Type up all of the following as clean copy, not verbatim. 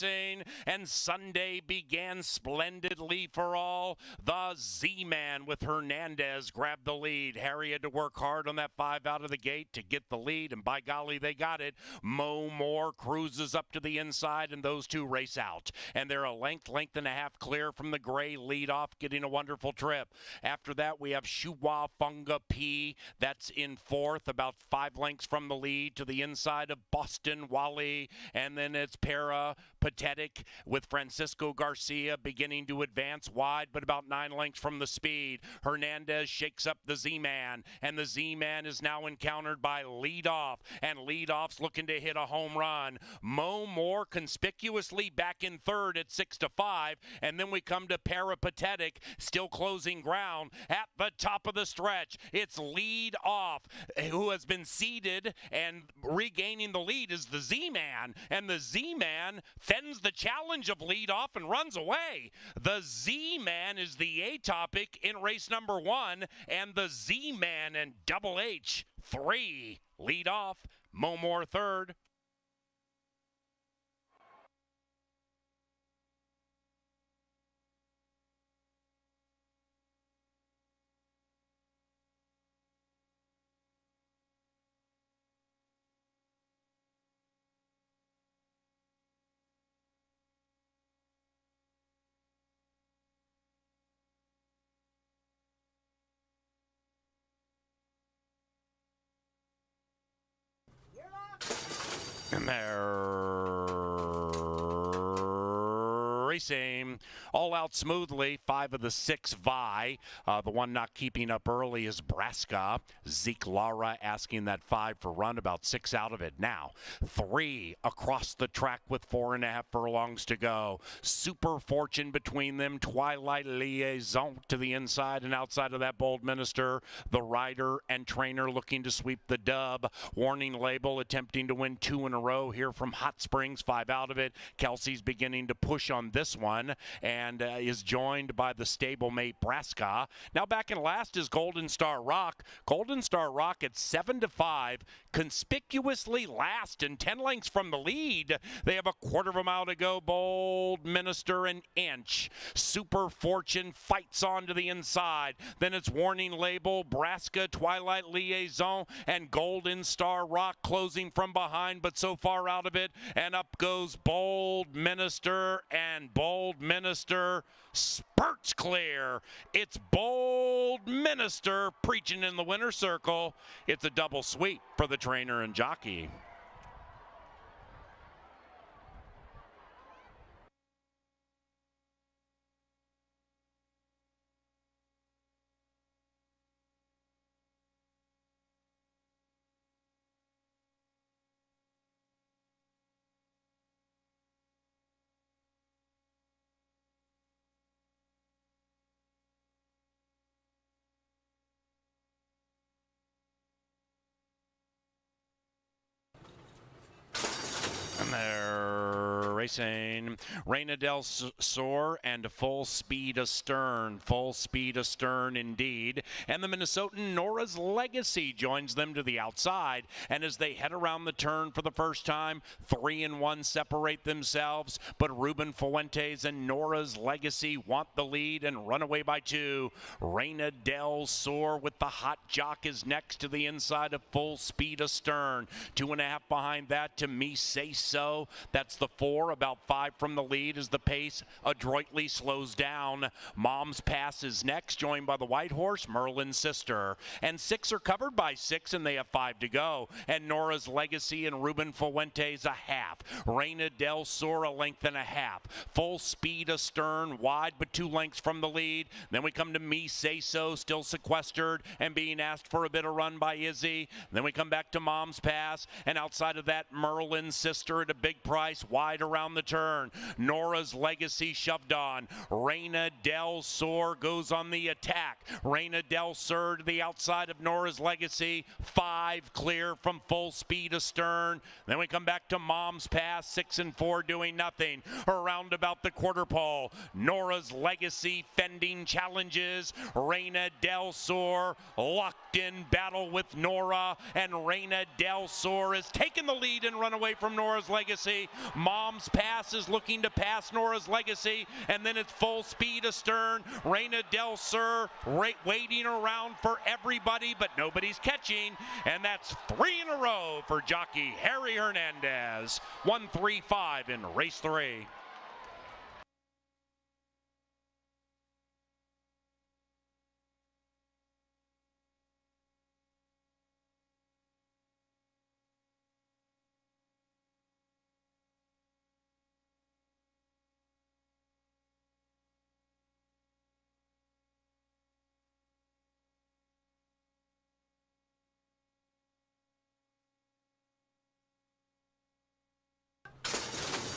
racing, and Sunday began splendidly for all. The Z-Man with Hernandez grabbed the lead. Harry had to work hard on that 5 out of the gate to get the lead, and by golly, they got it. Mo Moore cruises up to the inside, and those two race out. And they're a length and a half clear from the gray lead off, getting a wonderful trip. After that, we have Shua Funga P. That's in fourth, about 5 lengths from the lead to the inside of Boston Wally. And then it's Pathetic with Francisco Garcia beginning to advance wide, but about 9 lengths from the speed. Hernandez shakes up the Z-Man, and the Z-Man is now encountered by Lead Off, and Lead Off's looking to hit a home run. Mo Moore conspicuously back in third at 6-5, and then we come to Pathetic, still closing ground at the top of the stretch. It's Lead Off, who has been seeded, and regaining the lead is the Z-Man, and the Z-Man fends the challenge of Lead Off and runs away. The Z-Man is the A-topic in race number 1, and the Z-Man and Double H 3. Lead Off, Mo Moore third. And they're racing all out smoothly. 5 of the 6 vie. The one not keeping up early is Braska. Zeke Lara asking that 5 for run, about 6 out of it now. 3 across the track with 4.5 furlongs to go. Super Fortune between them. Twilight Liaison to the inside and outside of that Bold Minister. The rider and trainer looking to sweep the dub. Warning Label attempting to win 2 in a row here from Hot Springs. 5 out of it. Kelsey's beginning to push on this one and is joined by the stablemate Braska. Now back in last is Golden Star Rock. Golden Star Rock at 7-5, conspicuously last and 10 lengths from the lead. They have a quarter of a mile to go. Bold Minister an inch. Super Fortune fights on to the inside. Then it's Warning Label, Braska, Twilight Liaison, and Golden Star Rock closing from behind, but so far out of it. And up goes Bold Minister, and Bold Minister spurts clear. It's Bold Minister preaching in the winner's circle. It's a double sweep for the trainer and jockey. And they're racing. Reina del Sur and Full Speed Astern. Full Speed Astern indeed. And the Minnesotan Nora's Legacy joins them to the outside. And as they head around the turn for the first time, 3 and 1 separate themselves. But Ruben Fuentes and Nora's Legacy want the lead and run away by 2. Reina del Sur with the hot jock is next to the inside of Full Speed Astern. 2.5 behind that to Me Say So. That's the 4, about 5 from the lead as the pace adroitly slows down. Mom's Pass is next, joined by the white horse, Merlin's Sister. And 6 are covered by 6, and they have 5 to go. And Nora's Legacy and Ruben Fuentes a half. Reina del Sur a length and a half. Full Speed Astern wide, but 2 lengths from the lead. Then we come to Me Say So, still sequestered and being asked for a bit of run by Izzy. Then we come back to Mom's Pass, and outside of that, Merlin's Sister at a big price, wide around the turn. Nora's Legacy shoved on. Reina del Sur goes on the attack. Reina del Sur to the outside of Nora's Legacy. 5 clear from Full Speed Astern. Then we come back to Mom's Pass, 6 and 4 doing nothing. Around about the quarter pole, Nora's Legacy fending challenges. Reina del Sur locked in battle with Nora, and Reina del Sur has taken the lead and run away from Nora's Legacy. Mom's False Pass is looking to pass Nora's Legacy, and then it's full speed astern. Reina del Sur waiting around for everybody, but nobody's catching, and that's 3 in a row for jockey Harry Hernandez. 1-3-5 in race 3.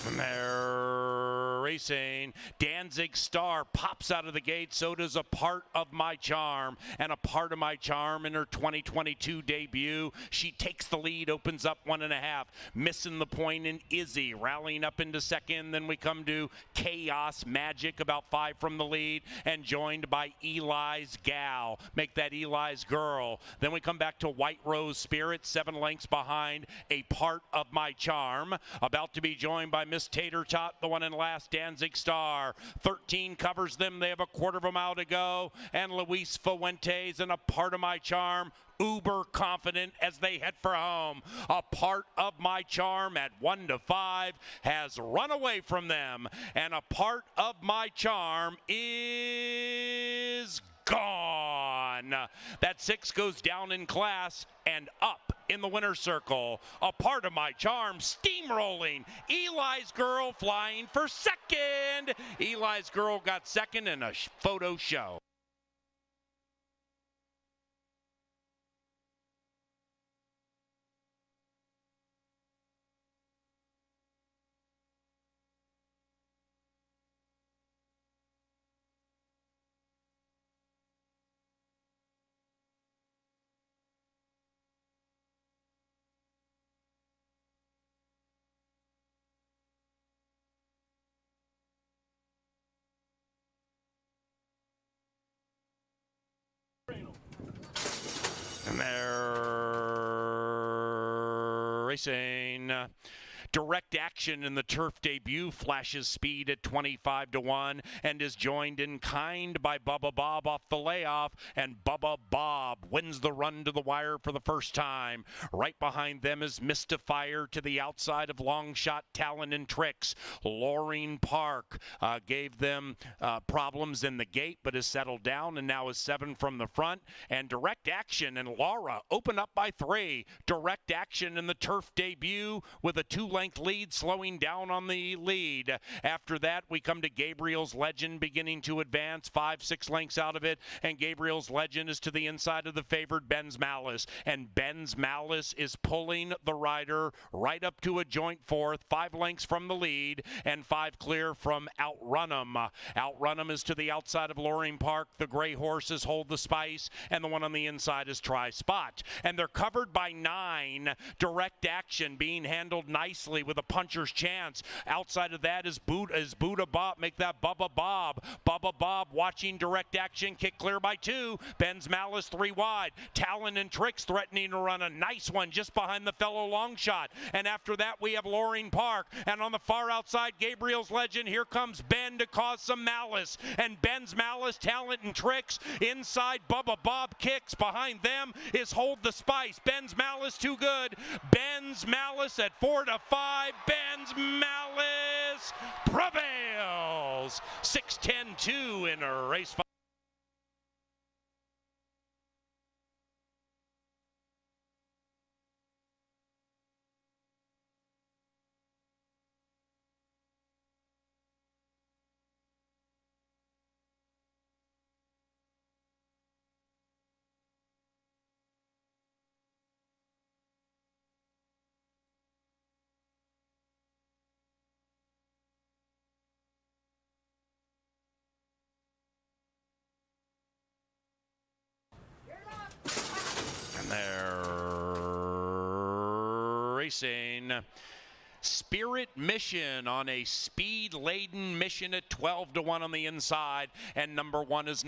And they're racing. Danzig Star pops out of the gate. So does A Part of My Charm. And A Part of My Charm in her 2022 debut. She takes the lead, opens up 1.5. Missing the point in Izzy. Rallying up into second. Then we come to Chaos Magic, about 5 from the lead. And joined by Eli's Gal. Make that Eli's Girl. Then we come back to White Rose Spirit, 7 lengths behind A Part of My Charm. About to be joined by Miss Tater Tot, the one in last, Danzig Star. 13 covers them. They have a quarter of a mile to go. And Luis Fuentes and A Part of My Charm, uber confident as they head for home. A Part of My Charm at 1-5 has run away from them. And A Part of My Charm is gone. That 6 goes down in class and up in the winner's circle. A Part of My Charm steamrolling. Eli's Girl flying for second. Eli's Girl got second in a photo show. And they're racing. Direct Action in the turf debut flashes speed at 25-1 and is joined in kind by Bubba Bob off the layoff, and Bubba Bob wins the run to the wire for the first time. Right behind them is Mystifier to the outside of Long Shot, Talon and Tricks. Loring Park gave them problems in the gate but has settled down and now is 7 from the front. And Direct Action and Laura open up by 3. Direct Action in the turf debut with a 2-length lead, slowing down on the lead. After that, we come to Gabriel's Legend beginning to advance, 5-6 lengths out of it, and Gabriel's Legend is to the inside of the favored Ben's Malice, and Ben's Malice is pulling the rider right up to a joint 4th, 5 lengths from the lead, and 5 clear from Outrun 'em. Outrun 'em is to the outside of Loring Park. The gray horse is Hold the Spice, and the one on the inside is Try Spot. And they're covered by 9. Direct Action being handled nicely with a puncher's chance. Outside of that is Buddha Bob. Make that Bubba Bob. Bubba Bob watching Direct Action kick clear by 2. Ben's Malice 3 wide. Talon and Tricks threatening to run a nice one just behind the fellow Long Shot. And after that we have Loring Park. And on the far outside, Gabriel's Legend. Here comes Ben to cause some malice. And Ben's Malice, Talon and Tricks. Inside, Bubba Bob kicks. Behind them is Hold the Spice. Ben's Malice too good. Ben's Malice at 4-5. Ben's Malice prevails. 6-10-2 in a race 5. And they're racing. Spirit Mission on a speed-laden mission at 12-1 on the inside. And number one as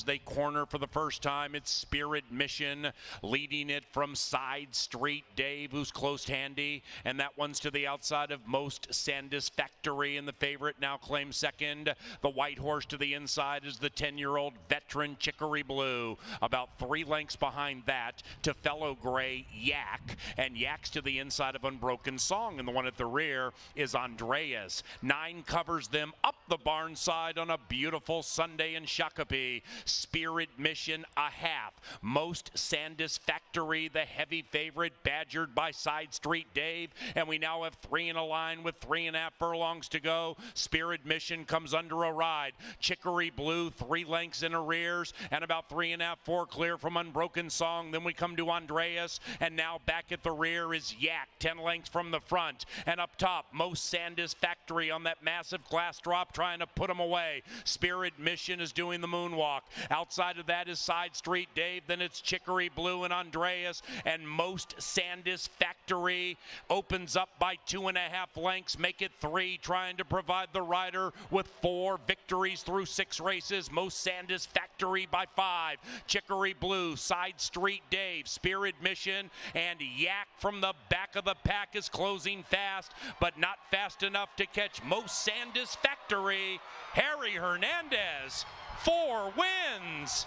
they corner for the first time. It's Spirit Mission leading it from Side Street Dave, who's close handy. And that one's to the outside of Most Satisfactory. And the favorite now claims second. The white horse to the inside is the 10-year-old veteran Chicory Blue. About 3 lengths behind that to fellow gray Yak. And Yak's to the inside of Unbroken Song. And the one at the rear is Andreas. 9 covers them up the barn side on a beautiful Sunday in Shakopee. Spirit Mission a half. Most Satisfactory, the heavy favorite, badgered by Side Street Dave. And we now have 3 in a line with 3.5 furlongs to go. Spirit Mission comes under a ride. Chicory Blue 3 lengths in arrears and about 3.5, 4 clear from Unbroken Song. Then we come to Andreas, and now back at the rear is Yak, 10 lengths from the front. And up top, Most Satisfactory on that massive glass drop trying to put him away. Spirit Mission is doing the moonwalk. Outside of that is Side Street Dave. Then it's Chicory Blue and Andreas. And Most Satisfactory opens up by 2.5 lengths. Make it 3, trying to provide the rider with 4 victories through 6 races. Most Satisfactory by 5. Chicory Blue, Side Street Dave, Spirit Mission, and Yak from the back of the pack is closing fast, but not fast enough to catch Most Satisfactory. Harry Hernandez, 4 wins.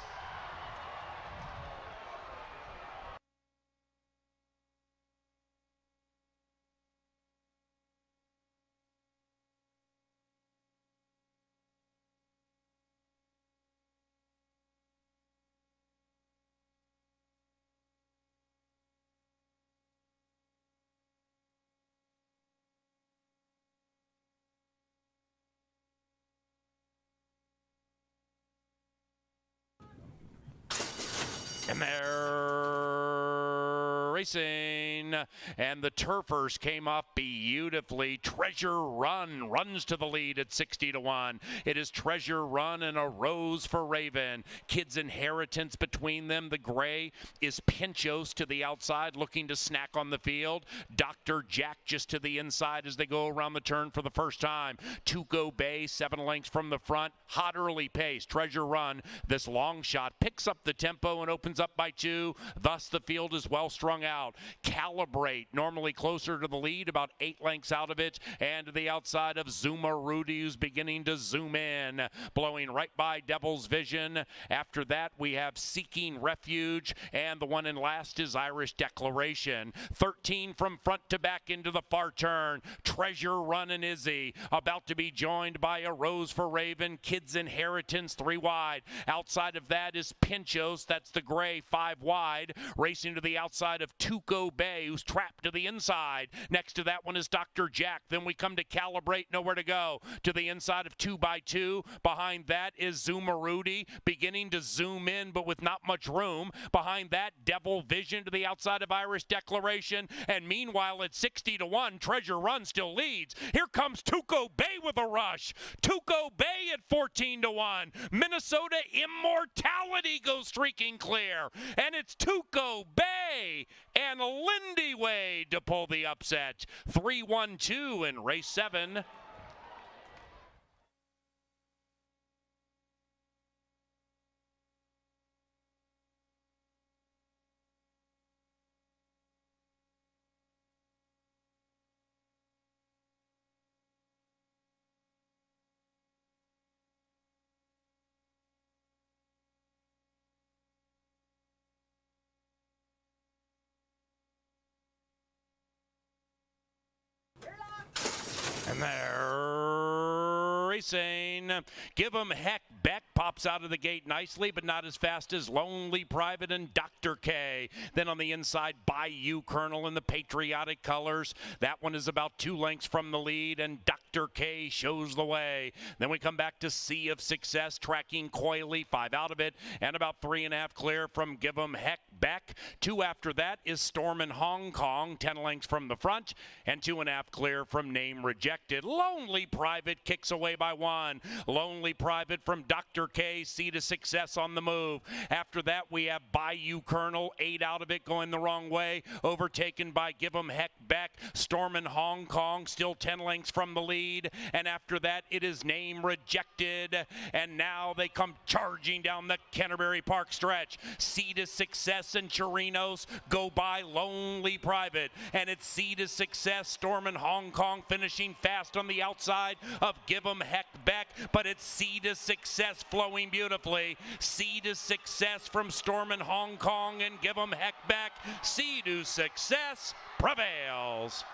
And they're racing, and the turfers came off beautifully. Treasure Run runs to the lead at 60-1. It is Treasure Run and a Rose for Raven. Kids Inheritance between them. The gray is Pinchos to the outside, looking to snack on the field. Dr. Jack just to the inside as they go around the turn for the first time. Tuco Bay, 7 lengths from the front. Hot early pace. Treasure Run, this long shot, picks up the tempo and opens up by 2. Thus the field is well strung out. Calibrate, normally closer to the lead, about 8 lengths out of it, and to the outside of Zuma Rudy, who's beginning to zoom in, blowing right by Devil's Vision. After that, we have Seeking Refuge, and the one in last is Irish Declaration. 13 from front to back into the far turn. Treasure Run and Izzy, about to be joined by a Rose for Raven. Kids Inheritance, 3 wide. Outside of that is Pinchos, that's the gray, 5 wide. Racing to the outside of Tuco Bay, who's trapped to the inside. Next to that one is Dr. Jack. Then we come to Calibrate, nowhere to go. To the inside of 2x2. Behind that is Zuma Rudy, beginning to zoom in, but with not much room. Behind that, Devil Vision to the outside of Irish Declaration. And meanwhile, at 60-1, Treasure Run still leads. Here comes Tuco Bay with a rush. Tuco Bay at 14-1. Minnesota Immortality goes streaking clear. And it's Tuco Bay and Lindy Wade to pull the upset. 3-1-2 in race 7. And they're racing. Give 'em heck. Beck pops out of the gate nicely, but not as fast as Lonely Private and Dr. K. Then on the inside, Bayou Colonel in the patriotic colors. That one is about 2 lengths from the lead, and Dr. K shows the way. Then we come back to Sea of Success, tracking coyly, 5 out of it, and about 3.5 clear from Give 'em heck. Beck. 2 after that is Storm in Hong Kong, 10 lengths from the front, and 2.5 clear from Name Rejected. Lonely Private kicks away by 1. Lonely Private from Dr. K, C to Success on the move. After that, we have Bayou Colonel, 8 out of it, going the wrong way, overtaken by Give 'em Heck Back, Stormin' Hong Kong, still 10 lengths from the lead, and after that, it is Name Rejected, and now they come charging down the Canterbury Park stretch. C to Success and Chirinos go by Lonely Private, and it's C to Success, Stormin' Hong Kong finishing fast on the outside of Give 'em Heck Back, but it's C to Success flowing beautifully. C to Success from Stormin' Hong Kong and Give 'em Heck Back. C to Success prevails.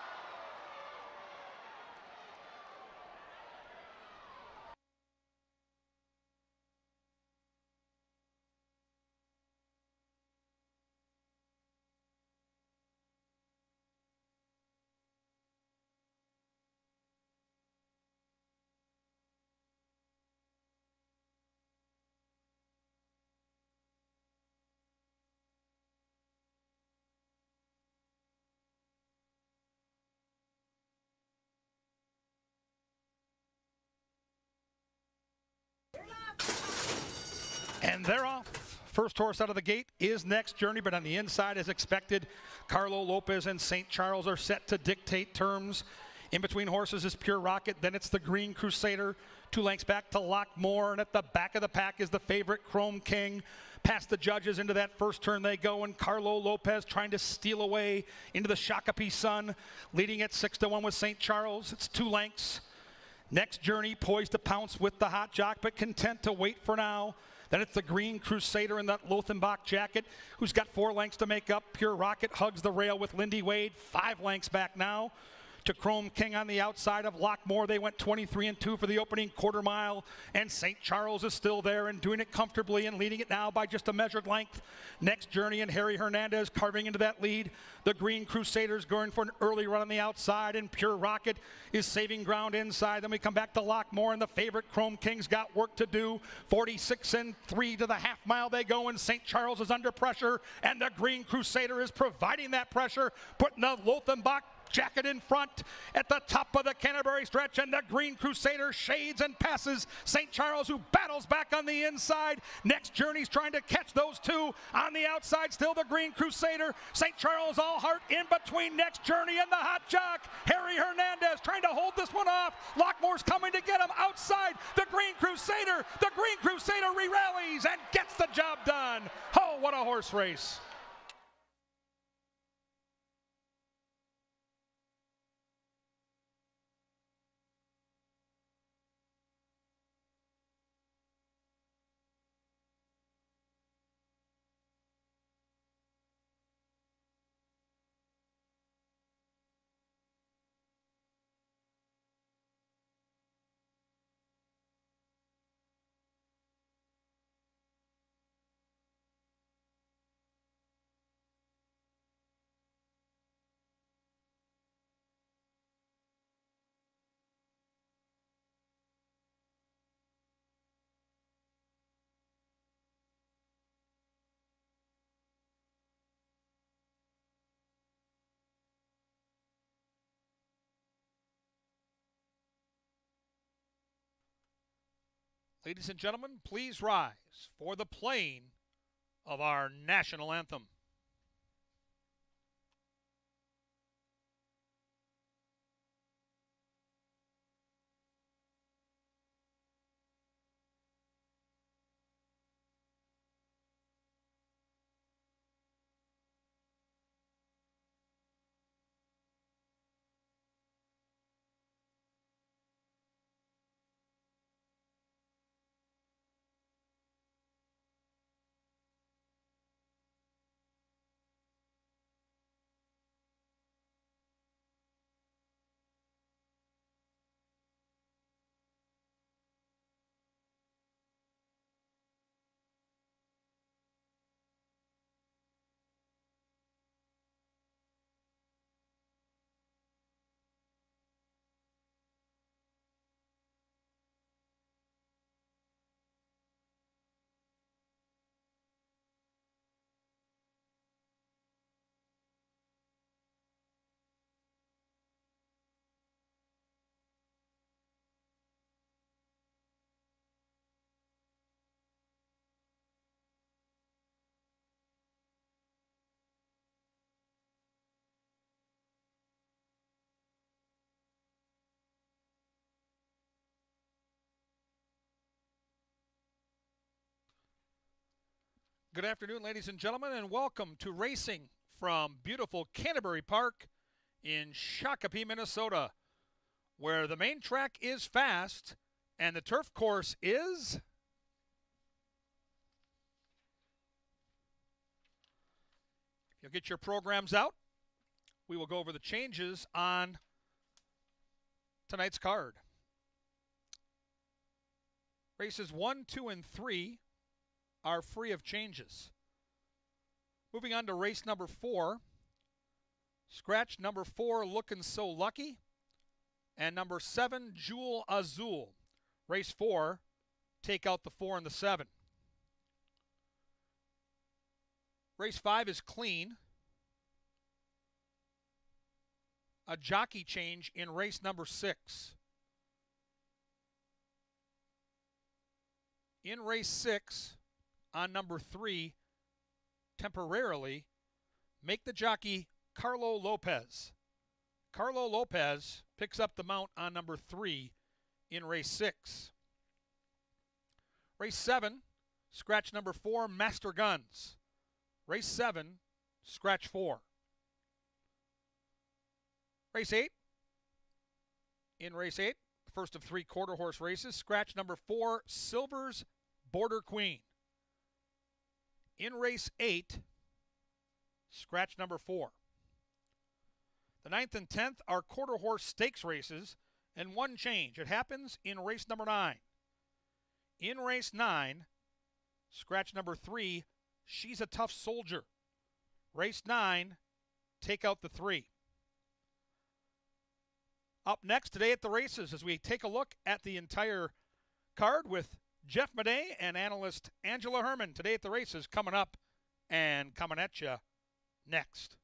And they're off. First horse out of the gate is Next Journey, but on the inside, as expected, Carlo Lopez and St. Charles are set to dictate terms. In between horses is Pure Rocket, then it's the Green Crusader. 2 lengths back to Lockmore, and at the back of the pack is the favorite Chrome King. Past the judges into that first turn they go, and Carlo Lopez trying to steal away into the Shakopee Sun, leading at 6-1 with St. Charles. It's 2 lengths. Next Journey poised to pounce with the Hot Jock, but content to wait for now. Then it's the Green Crusader in that Lothenbach jacket, who's got 4 lengths to make up. Pure Rocket hugs the rail with Lindy Wade, 5 lengths back now to Chrome King on the outside of Lockmore. They went 23-2 for the opening quarter mile, and St. Charles is still there and doing it comfortably and leading it now by just a measured length. Next Journey and Harry Hernandez carving into that lead. The Green Crusaders going for an early run on the outside, and Pure Rocket is saving ground inside. Then we come back to Lockmore, and the favorite Chrome King's got work to do. 46-3 to the half mile they go, and St. Charles is under pressure, and the Green Crusader is providing that pressure, putting the Lothenbach jacket in front at the top of the Canterbury stretch, and the Green Crusader shades and passes St. Charles, who battles back on the inside. Next Journey's trying to catch those 2 on the outside. Still the Green Crusader. St. Charles all heart in between Next Journey and the Hot Jock. Harry Hernandez trying to hold this one off. Lockmore's coming to get him outside the Green Crusader. The Green Crusader re-rallies and gets the job done. Oh, what a horse race. Ladies and gentlemen, please rise for the playing of our national anthem. Good afternoon, ladies and gentlemen, and welcome to racing from beautiful Canterbury Park in Shakopee, Minnesota, where the main track is fast and the turf course is... If you'll get your programs out, we will go over the changes on tonight's card. Races 1, 2, and 3 are free of changes. Moving on to race number 4. Scratch number 4, Lookin' So Lucky, and number 7, Jewel Azul. Race 4, take out the 4 and the 7. Race 5 is clean. A jockey change in race number 6. In race 6, on number 3, temporarily, make the jockey Carlo Lopez. Carlo Lopez picks up the mount on number 3 in race 6. Race 7, scratch number 4, Master Guns. Race 7, scratch 4. Race 8. In race 8, first of 3 quarter horse races, scratch number 4, Silver's Border Queen. In race 8, scratch number 4. The 9th and 10th are quarter horse stakes races, and one change. It happens in race number 9. In race 9, scratch number 3, She's a Tough Soldier. Race 9, take out the 3. Up next today at the races as we take a look at the entire card with Jeff Madej and analyst Angela Herman. Today at the races coming up and coming at you next.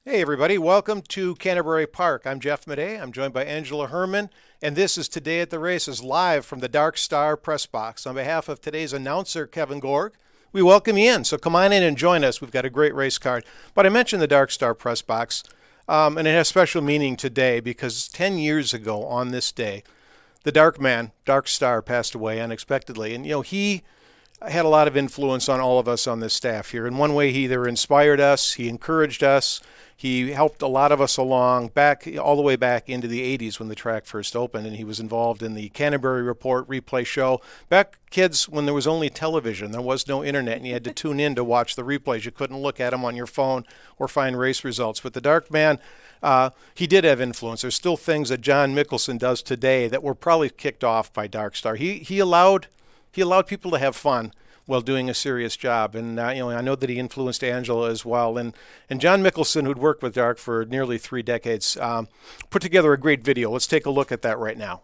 Hey everybody, welcome to Canterbury Park. I'm Jeff Madej. I'm joined by Angela Herman, and this is Today at the Races live from the Dark Star press box. On behalf of today's announcer, Kevin Gorg, we welcome you in. So come on in and join us. We've got a great race card. But I mentioned the Dark Star press box, and it has special meaning today because 10 years ago on this day, the Dark Man, Dark Star, passed away unexpectedly. And, he had a lot of influence on all of us on this staff here. In one way, he either inspired us, he encouraged us, he helped a lot of us along back all the way back into the 80s when the track first opened, and he was involved in the Canterbury Report replay show. Back, kids, when there was only television, there was no internet, and you had to tune in to watch the replays. You couldn't look at them on your phone or find race results. But the Dark Man, he did have influence. There's still things that John Mickelson does today that were probably kicked off by Dark Star. He allowed people to have fun while doing a serious job, and I know that he influenced Angela as well. And John Mickelson, who'd worked with Dark for nearly 3 decades, put together a great video. Let's take a look at that right now.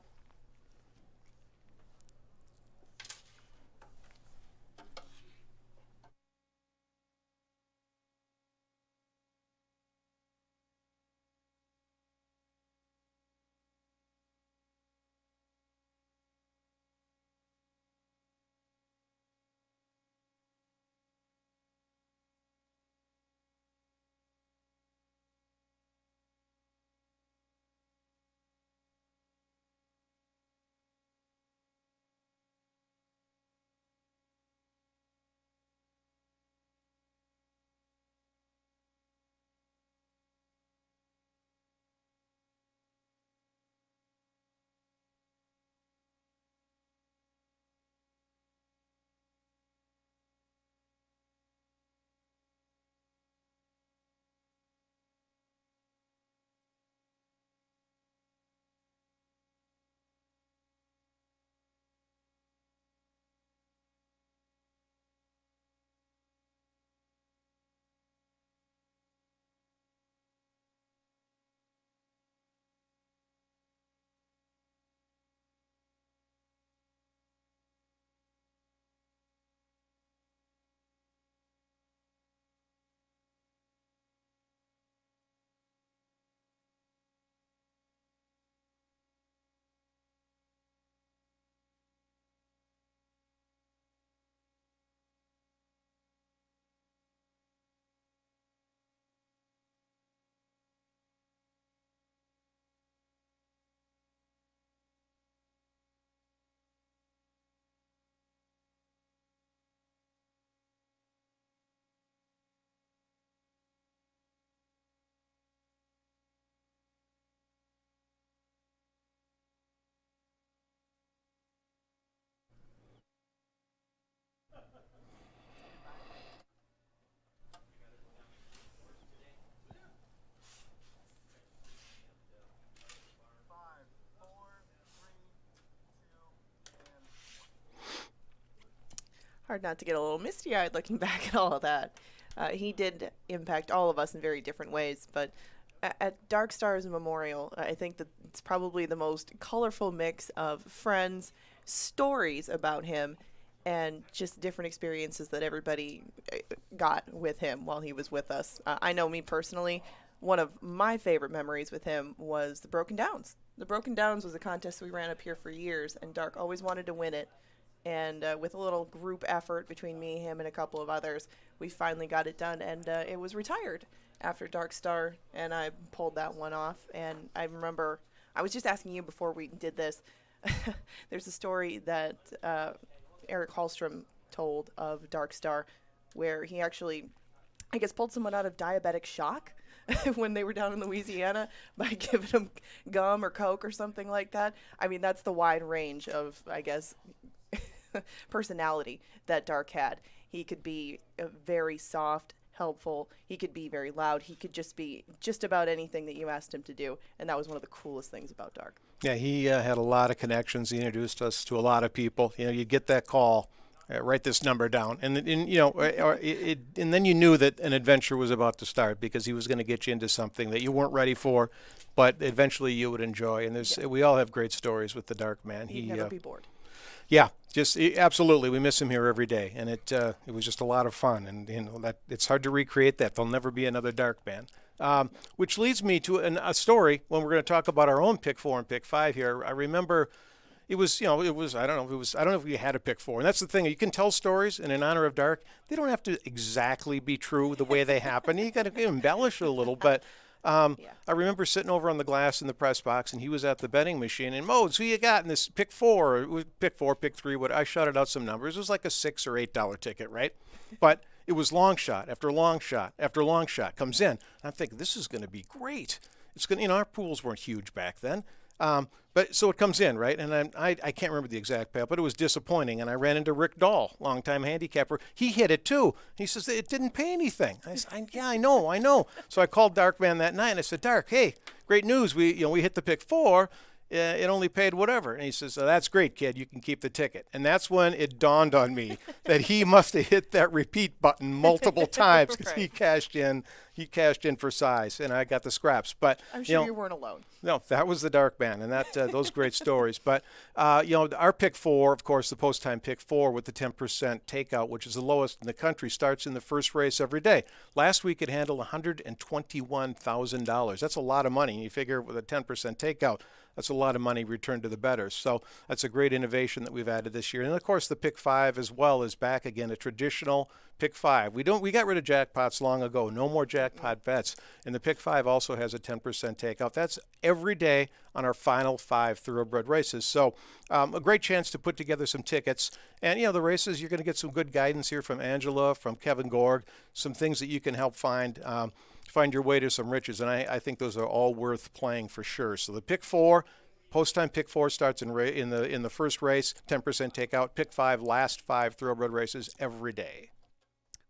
Hard not to get a little misty-eyed looking back at all of that. He did impact all of us in very different ways, but at Dark Star's memorial, I think that it's probably the most colorful mix of friends, stories about him, and just different experiences that everybody got with him while he was with us. I know me personally, one of my favorite memories with him was the Broken Downs. The Broken Downs was a contest we ran up here for years, and Dark always wanted to win it. And with a little group effort between me, him, and a couple of others, we finally got it done, and it was retired after Dark Star, and I pulled that one off. And I remember, I was just asking you before we did this, there's a story that Eric Hallstrom told of Dark Star, where he actually, I guess, pulled someone out of diabetic shock when they were down in Louisiana by giving them gum or Coke or something like that. I mean, that's the wide range of, I guess, personality that Dark had. He could be very soft, helpful. He could be very loud. He could just be just about anything that you asked him to do, and that was one of the coolest things about Dark. Yeah, he had a lot of connections. He introduced us to a lot of people. You get that call, write this number down, and and then you knew that an adventure was about to start because he was going to get you into something that you weren't ready for, but eventually you would enjoy. And we all have great stories with the Dark Man. He'd never be bored. Yeah, absolutely. We miss him here every day, and it was just a lot of fun. And that it's hard to recreate that. There'll never be another Dark Man. Which leads me to a story when we're going to talk about our own pick 4 and pick 5 here. I remember it was I don't know if we had a pick 4, and that's the thing. You can tell stories, and in honor of Dark, they don't have to exactly be true the way they happen. You got to embellish it a little, but I remember sitting over on the glass in the press box, and he was at the betting machine. And Mose, who you got in this pick four? It was pick four, pick three. What I shouted out some numbers. It was like a $6 or $8 ticket, right? But it was long shot after long shot after long shot comes in. I'm thinking this is going to be great. It's going. Our pools weren't huge back then. But so it comes in, right? And I can't remember the exact payout, but it was disappointing. And I ran into Rick Dahl, longtime handicapper. He hit it too. He says, it didn't pay anything. I said, yeah, I know. So I called Darkman that night and I said, Dark, hey, great news. We hit the pick four. It only paid whatever. And he says, oh, that's great, kid. You can keep the ticket. And that's when it dawned on me that he must have hit that repeat button multiple times because he cashed in for size, and I got the scraps. But I'm sure you weren't alone. No, that was the Dark Man, and that those great stories. But our pick four, of course, the post time pick four with the 10% takeout, which is the lowest in the country, starts in the first race every day. Last week it handled $121,000. That's a lot of money. You figure with a 10% takeout, that's a lot of money returned to the bettors. So that's a great innovation that we've added this year. And of course, the pick five as well is back again, a traditional pick five. We got rid of jackpots long ago. No more jackpot bets. And the pick five also has a 10% takeout. That's every day on our final 5 thoroughbred races. So a great chance to put together some tickets. And the races, you're going to get some good guidance here from Angela, from Kevin Gorg, some things that you can help find your way to some riches. And I think those are all worth playing for sure. So the pick four, post time pick four starts in the first race, 10% takeout. Pick five, last 5 thoroughbred races every day.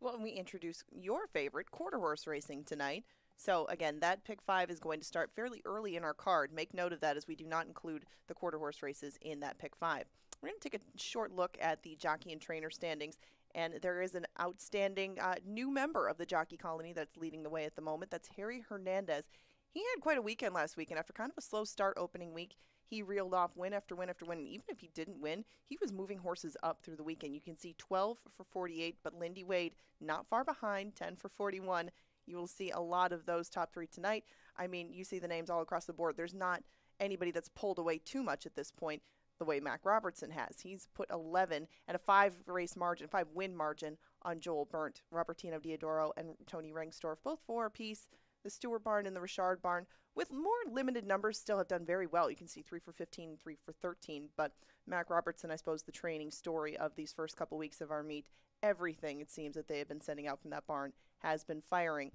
Well, and we introduce your favorite quarter horse racing tonight. So again, that pick five is going to start fairly early in our card. Make note of that, as we do not include the quarter horse races in that pick five. We're going to take a short look at the jockey and trainer standings. And there is an outstanding new member of the jockey colony that's leading the way at the moment. That's Harry Hernandez. He had quite a weekend last week, and after kind of a slow start opening week, he reeled off win after win after win. And even if he didn't win, he was moving horses up through the weekend. You can see 12 for 48, but Lindy Wade not far behind, 10 for 41. You will see a lot of those top 3 tonight. I mean, you see the names all across the board. There's not anybody that's pulled away too much at this point the way Mac Robertson has. He's put 11 and a 5-win margin on Joel Burnt, Robertino Diodoro, and Tony Rengstorff, both 4 apiece. The Stewart barn and the Richard barn, with more limited numbers, still have done very well. You can see 3 for 15, 3 for 13. But Mac Robertson, I suppose, the training story of these first couple weeks of our meet, everything it seems that they have been sending out from that barn has been firing.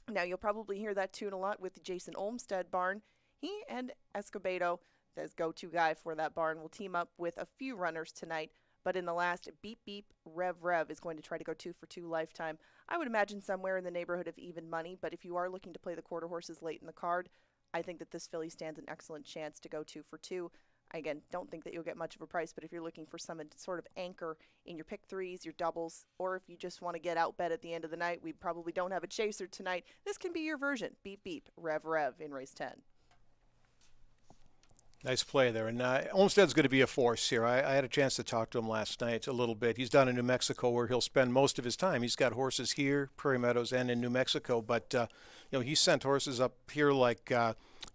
Now, you'll probably hear that tune a lot with the Jason Olmstead barn. He and Escobedo, as go-to guy for that barn, will team up with a few runners tonight. But in the last, Beep Beep Rev is going to try to go 2 for 2 lifetime. I would imagine somewhere in the neighborhood of even money, but if you are looking to play the quarter horses late in the card, I think that this filly stands an excellent chance to go 2 for 2. I, again, don't think that you'll get much of a price, but if you're looking for some sort of anchor in your pick threes, your doubles, or if you just want to get out bet at the end of the night, we probably don't have a chaser tonight, this can be your version. Beep Beep Rev in race 10. Nice play there. And Olmstead's going to be a force here. I had a chance to talk to him last night a little bit. He's down in New Mexico where he'll spend most of his time. He's got horses here, Prairie Meadows, and in New Mexico. But, he sent horses up here like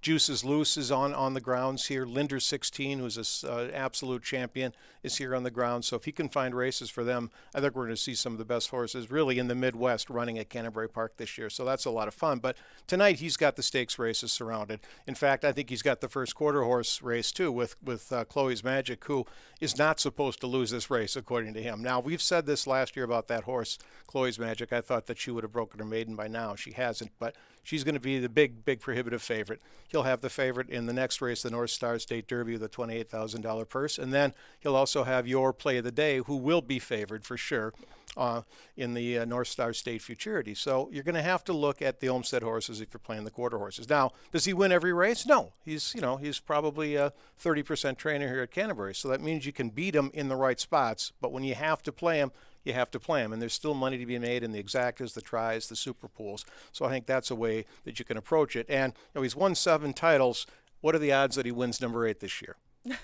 Juices Loose is on the grounds here. Linder 16, who's an absolute champion, is here on the ground. So if he can find races for them, I think we're going to see some of the best horses really in the Midwest running at Canterbury Park this year. So that's a lot of fun. But tonight he's got the stakes races surrounded. In fact, I think he's got the first quarter horse race too with Chloe's Magic, who is not supposed to lose this race according to him. Now, we've said this last year about that horse, Chloe's Magic. I thought that she would have broken her maiden by now. She hasn't, but she's going to be the big prohibitive favorite. He'll have the favorite in the next race, the North Star State Derby, with a $28,000 purse. And then he'll also have your play of the day, who will be favored for sure in the North Star State Futurity. So you're going to have to look at the Olmstead horses if you're playing the quarter horses. Now, does he win every race? No. He's probably a 30% trainer here at Canterbury. So that means you can beat him in the right spots. But when you have to play him, you have to play him. And there's still money to be made in the exactas, the tries, the super pools. So I think that's a way that you can approach it. And he's won 7 titles. What are the odds that he wins number 8 this year?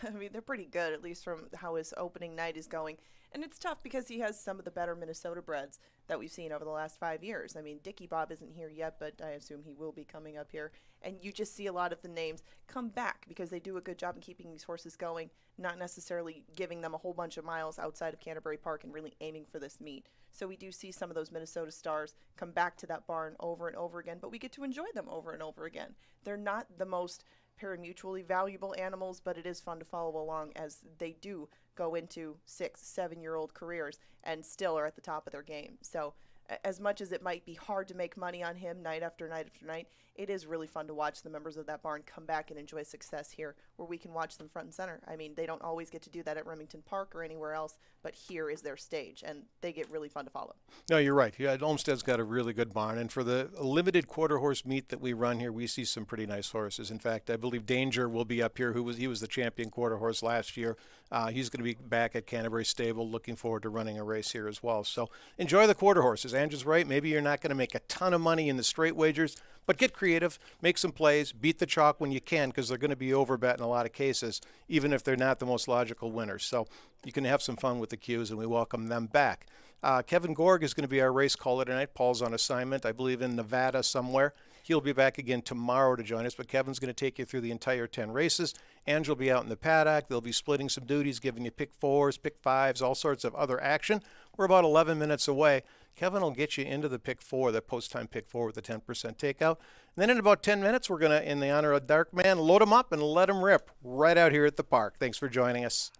I mean, they're pretty good, at least from how his opening night is going. And it's tough because he has some of the better Minnesota breds that we've seen over the last 5 years. I mean, Dickie Bob isn't here yet, but I assume he will be coming up here. And you just see a lot of the names come back because they do a good job in keeping these horses going, not necessarily giving them a whole bunch of miles outside of Canterbury Park and really aiming for this meet. So we do see some of those Minnesota stars come back to that barn over and over again, but we get to enjoy them over and over again. They're not the most parimutually valuable animals, but it is fun to follow along as they do go into 6-7-year-old careers and still are at the top of their game. So as much as it might be hard to make money on him night after night after night, it is really fun to watch the members of that barn come back and enjoy success here where we can watch them front and center. I mean, they don't always get to do that at Remington Park or anywhere else, but here is their stage, and they get really fun to follow. No, you're right. Yeah, Olmsted's got a really good barn, and for the limited quarter horse meet that we run here, we see some pretty nice horses. In fact, I believe Danger will be up here. He was the champion quarter horse last year. He's going to be back at Canterbury Stable. Looking forward to running a race here as well. So enjoy the quarter horses. Andrew's right. Maybe you're not going to make a ton of money in the straight wagers, but get creative, make some plays, beat the chalk when you can, because they're going to be overbet in a lot of cases, even if they're not the most logical winners. So you can have some fun with the cues, and we welcome them back. Kevin Gorg is going to be our race caller tonight. Paul's on assignment, I believe, in Nevada somewhere. He'll be back again tomorrow to join us, but Kevin's going to take you through the entire 10 races. Angela will be out in the paddock. They'll be splitting some duties, giving you pick fours, pick fives, all sorts of other action. We're about 11 minutes away. Kevin will get you into the pick four, the post-time pick four with the 10% takeout. And then in about 10 minutes, we're going to, in the honor of Dark Man, load him up and let him rip right out here at the park. Thanks for joining us.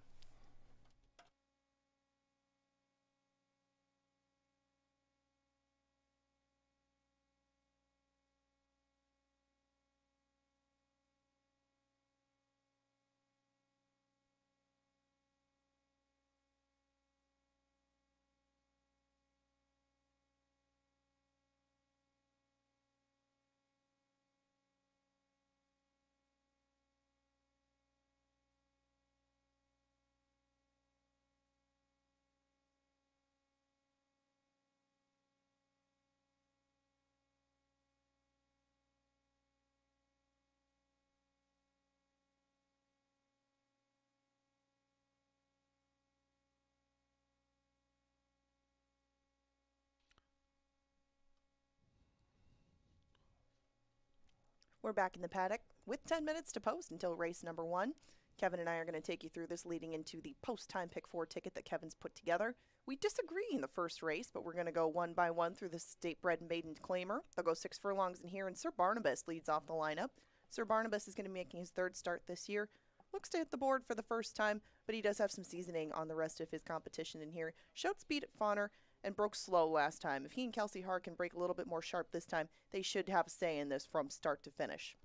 We're back in the paddock with 10 minutes to post until race number 1. Kevin and I are going to take you through this leading into the post-time pick 4 ticket that Kevin's put together. We disagree in the first race, but we're going to go one by one through the state bred and maiden claimer. They'll go 6 furlongs in here, and Sir Barnabas leads off the lineup. Sir Barnabas is going to be making his 3rd start this year. Looks to hit the board for the first time, but he does have some seasoning on the rest of his competition in here. Showed speed at Fawner and broke slow last time. If he and Kelsey Hart can break a little bit more sharp this time, they should have a say in this from start to finish.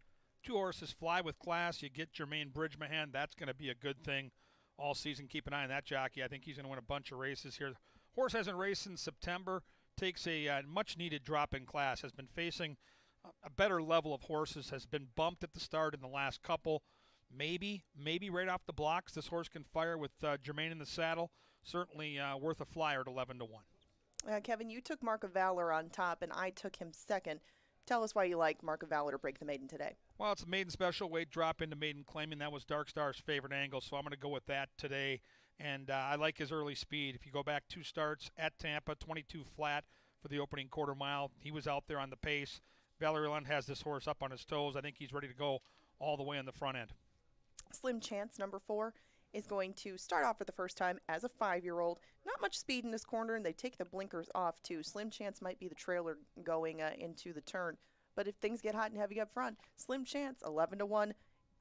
2 horses fly with class. You get Jermaine Bridgemahan. That's going to be a good thing all season. Keep an eye on that jockey. I think he's going to win a bunch of races here. Horse hasn't raced since September. Takes a much-needed drop in class. Has been facing a better level of horses. Has been bumped at the start in the last couple. Maybe right off the blocks, this horse can fire with Jermaine in the saddle. Certainly worth a flyer at 11-1. Kevin, you took Mark of Valor on top, and I took him second. Tell us why you like Mark of Valor to break the maiden today. Well, it's a maiden special weight drop into maiden claiming. That was Dark Star's favorite angle, so I'm going to go with that today. And I like his early speed. If you go back 2 starts at Tampa, 22 flat for the opening quarter mile, he was out there on the pace. Valerie Lund has this horse up on his toes. I think he's ready to go all the way on the front end. Slim Chance, number 4, is going to start off for the first time as a 5-year-old. Not much speed in this corner, and they take the blinkers off, too. Slim Chance might be the trailer going into the turn. But if things get hot and heavy up front, Slim Chance, 11-1,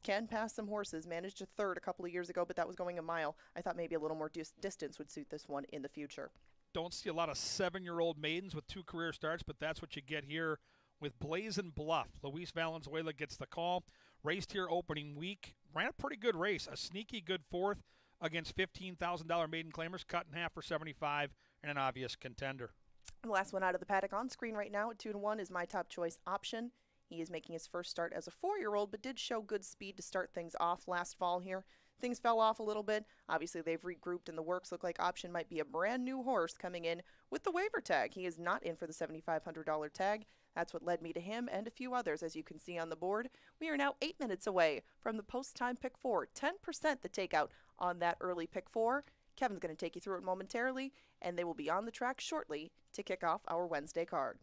can pass some horses. Managed a 3rd a couple of years ago, but that was going a mile. I thought maybe a little more distance would suit this one in the future. Don't see a lot of 7-year-old maidens with 2 career starts, but that's what you get here with Blazin' Bluff. Luis Valenzuela gets the call. Raced here opening week. Ran a pretty good race. A sneaky good 4th against $15,000 maiden claimers. Cut in half for 75 and an obvious contender. The last one out of the paddock on screen right now at 2-1 is my top choice Option. He is making his first start as a 4-year-old, but did show good speed to start things off last fall here. Things fell off a little bit. Obviously, they've regrouped and the works look like Option might be a brand new horse coming in with the waiver tag. He is not in for the $7,500 tag. That's what led me to him and a few others, as you can see on the board. We are now 8 minutes away from the post-time pick 4. 10% the takeout on that early pick 4. Kevin's going to take you through it momentarily, and they will be on the track shortly to kick off our Wednesday card.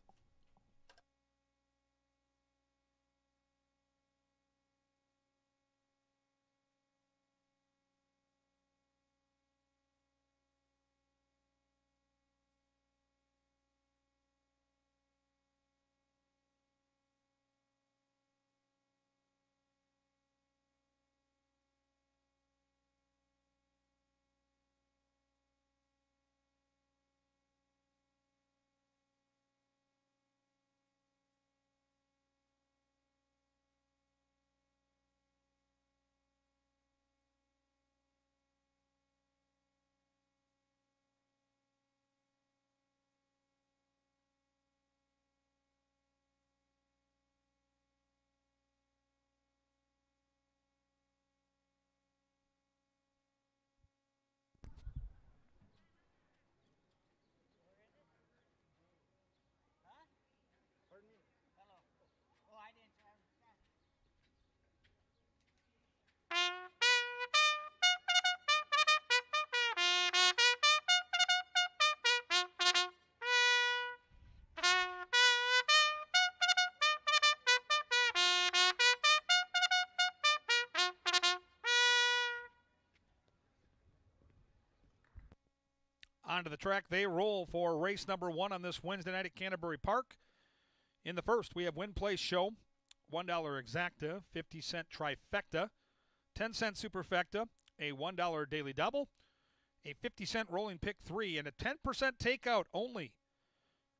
Onto the track they roll for race number 1 on this Wednesday night at Canterbury Park. In the first, we have Win Place Show, $1 exacta, 50-cent trifecta, 10-cent superfecta, a $1 daily double, a 50-cent rolling pick 3, and a 10% takeout only.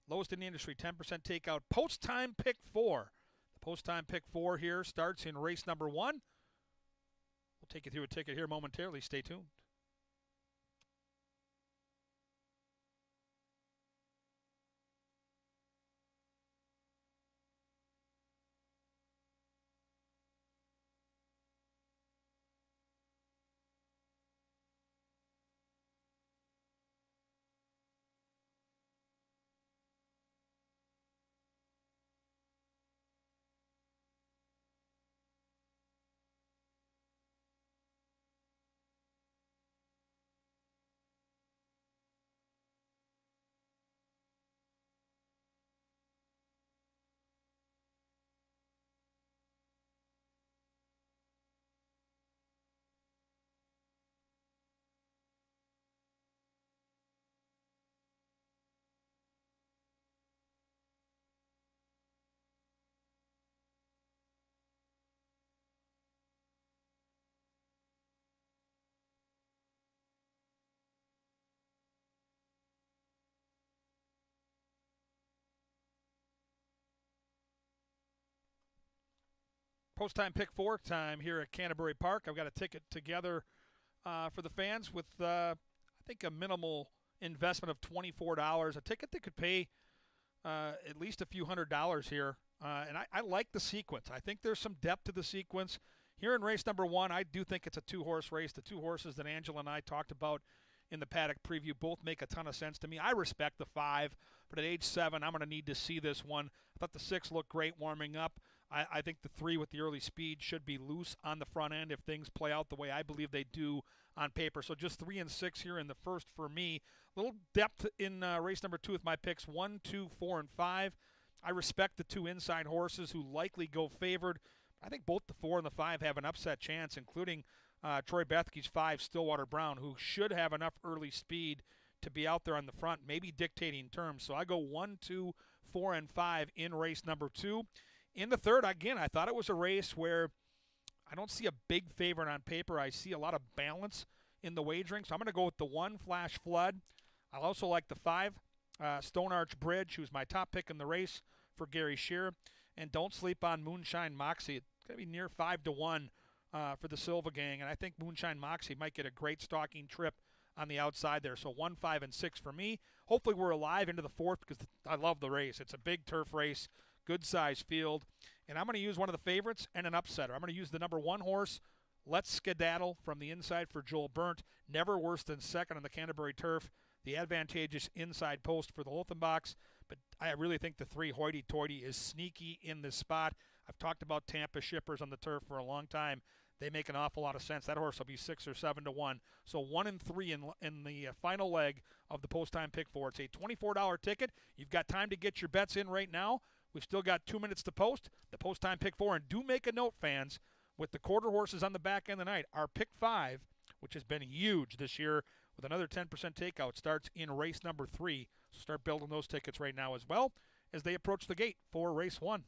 Lowest in the industry, 10% takeout. Post-time pick 4. The post-time pick 4 here starts in race number 1. We'll take you through a ticket here momentarily. Stay tuned. Post-time pick 4 time here at Canterbury Park. I've got a ticket together for the fans with, I think, a minimal investment of $24. A ticket that could pay at least a few $100s here. And I like the sequence. I think there's some depth to the sequence. Here in race number 1, I do think it's a 2-horse race. The 2 horses that Angela and I talked about in the paddock preview both make a ton of sense to me. I respect the 5, but at age 7, I'm going to need to see this one. I thought the 6 looked great warming up. I think the 3 with the early speed should be loose on the front end if things play out the way I believe they do on paper. So just 3 and 6 here in the first for me. A little depth in race number 2 with my picks 1, 2, 4, and 5. I respect the 2 inside horses who likely go favored. I think both the 4 and the 5 have an upset chance, including Troy Bethke's 5, Stillwater Brown, who should have enough early speed to be out there on the front, maybe dictating terms. So I go 1, 2, 4, and 5 in race number 2. In the third, again, I thought it was a race where I don't see a big favorite on paper. I see a lot of balance in the wagering. So I'm going to go with the 1, Flash Flood. I also like the 5, Stone Arch Bridge, who's my top pick in the race for Gary Shearer. And don't sleep on Moonshine Moxie. It's going to be near 5-1 for the Silva gang. And I think Moonshine Moxie might get a great stalking trip on the outside there. So 1, 5, and 6 for me. Hopefully we're alive into the fourth because I love the race. It's a big turf race. Good size field. And I'm going to use one of the favorites and an upsetter. I'm going to use the number 1 horse, Let's Skedaddle, from the inside for Joel Burnt. Never worse than second on the Canterbury turf. The advantageous inside post for the Lothenbachs. But I really think the 3, Hoity Toity, is sneaky in this spot. I've talked about Tampa shippers on the turf for a long time. they make an awful lot of sense. That horse will be 6 or 7 to 1. So 1 and 3 in the final leg of the post time pick 4. It's a $24 ticket. You've got time to get your bets in right now. We've still got 2 minutes to post the post time pick 4. And do make a note, fans, with the quarter horses on the back end of the night, our pick 5, which has been huge this year with another 10% takeout, starts in race number 3. So start building those tickets right now as well as they approach the gate for race 1.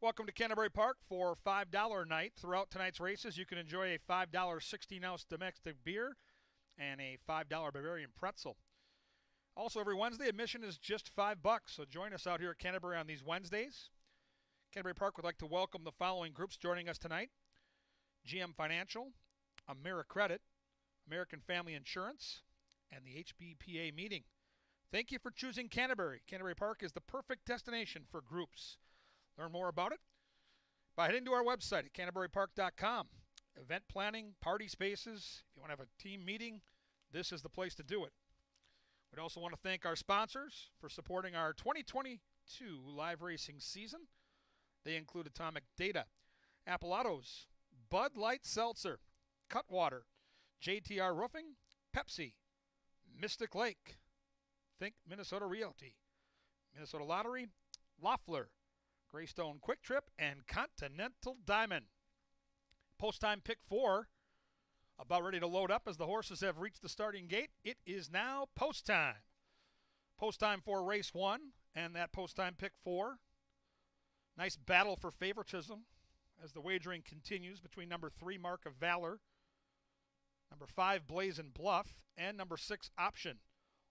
Welcome to Canterbury Park for $5 night. Throughout tonight's races, you can enjoy a $5 16-ounce domestic beer and a $5 Bavarian pretzel. Also, every Wednesday, admission is just $5, so join us out here at Canterbury on these Wednesdays. Canterbury Park would like to welcome the following groups joining us tonight: GM Financial, AmeriCredit, American Family Insurance, and the HBPA meeting. Thank you for choosing Canterbury. Canterbury Park is the perfect destination for groups. Learn more about it by heading to our website at canterburypark.com. Event planning, party spaces. If you want to have a team meeting, this is the place to do it. We'd also want to thank our sponsors for supporting our 2022 live racing season. They include Atomic Data, Appalatos, Bud Light Seltzer, Cutwater, JTR Roofing, Pepsi, Mystic Lake, Think Minnesota Realty, Minnesota Lottery, Loeffler, Greystone Quick Trip, and Continental Diamond. Post-time pick 4 about ready to load up as the horses have reached the starting gate. It is now post time. Post time for race 1 and that post-time pick 4. Nice battle for favoritism as the wagering continues between number 3, Mark of Valor, number 5, Blazing Bluff, and number 6, Option.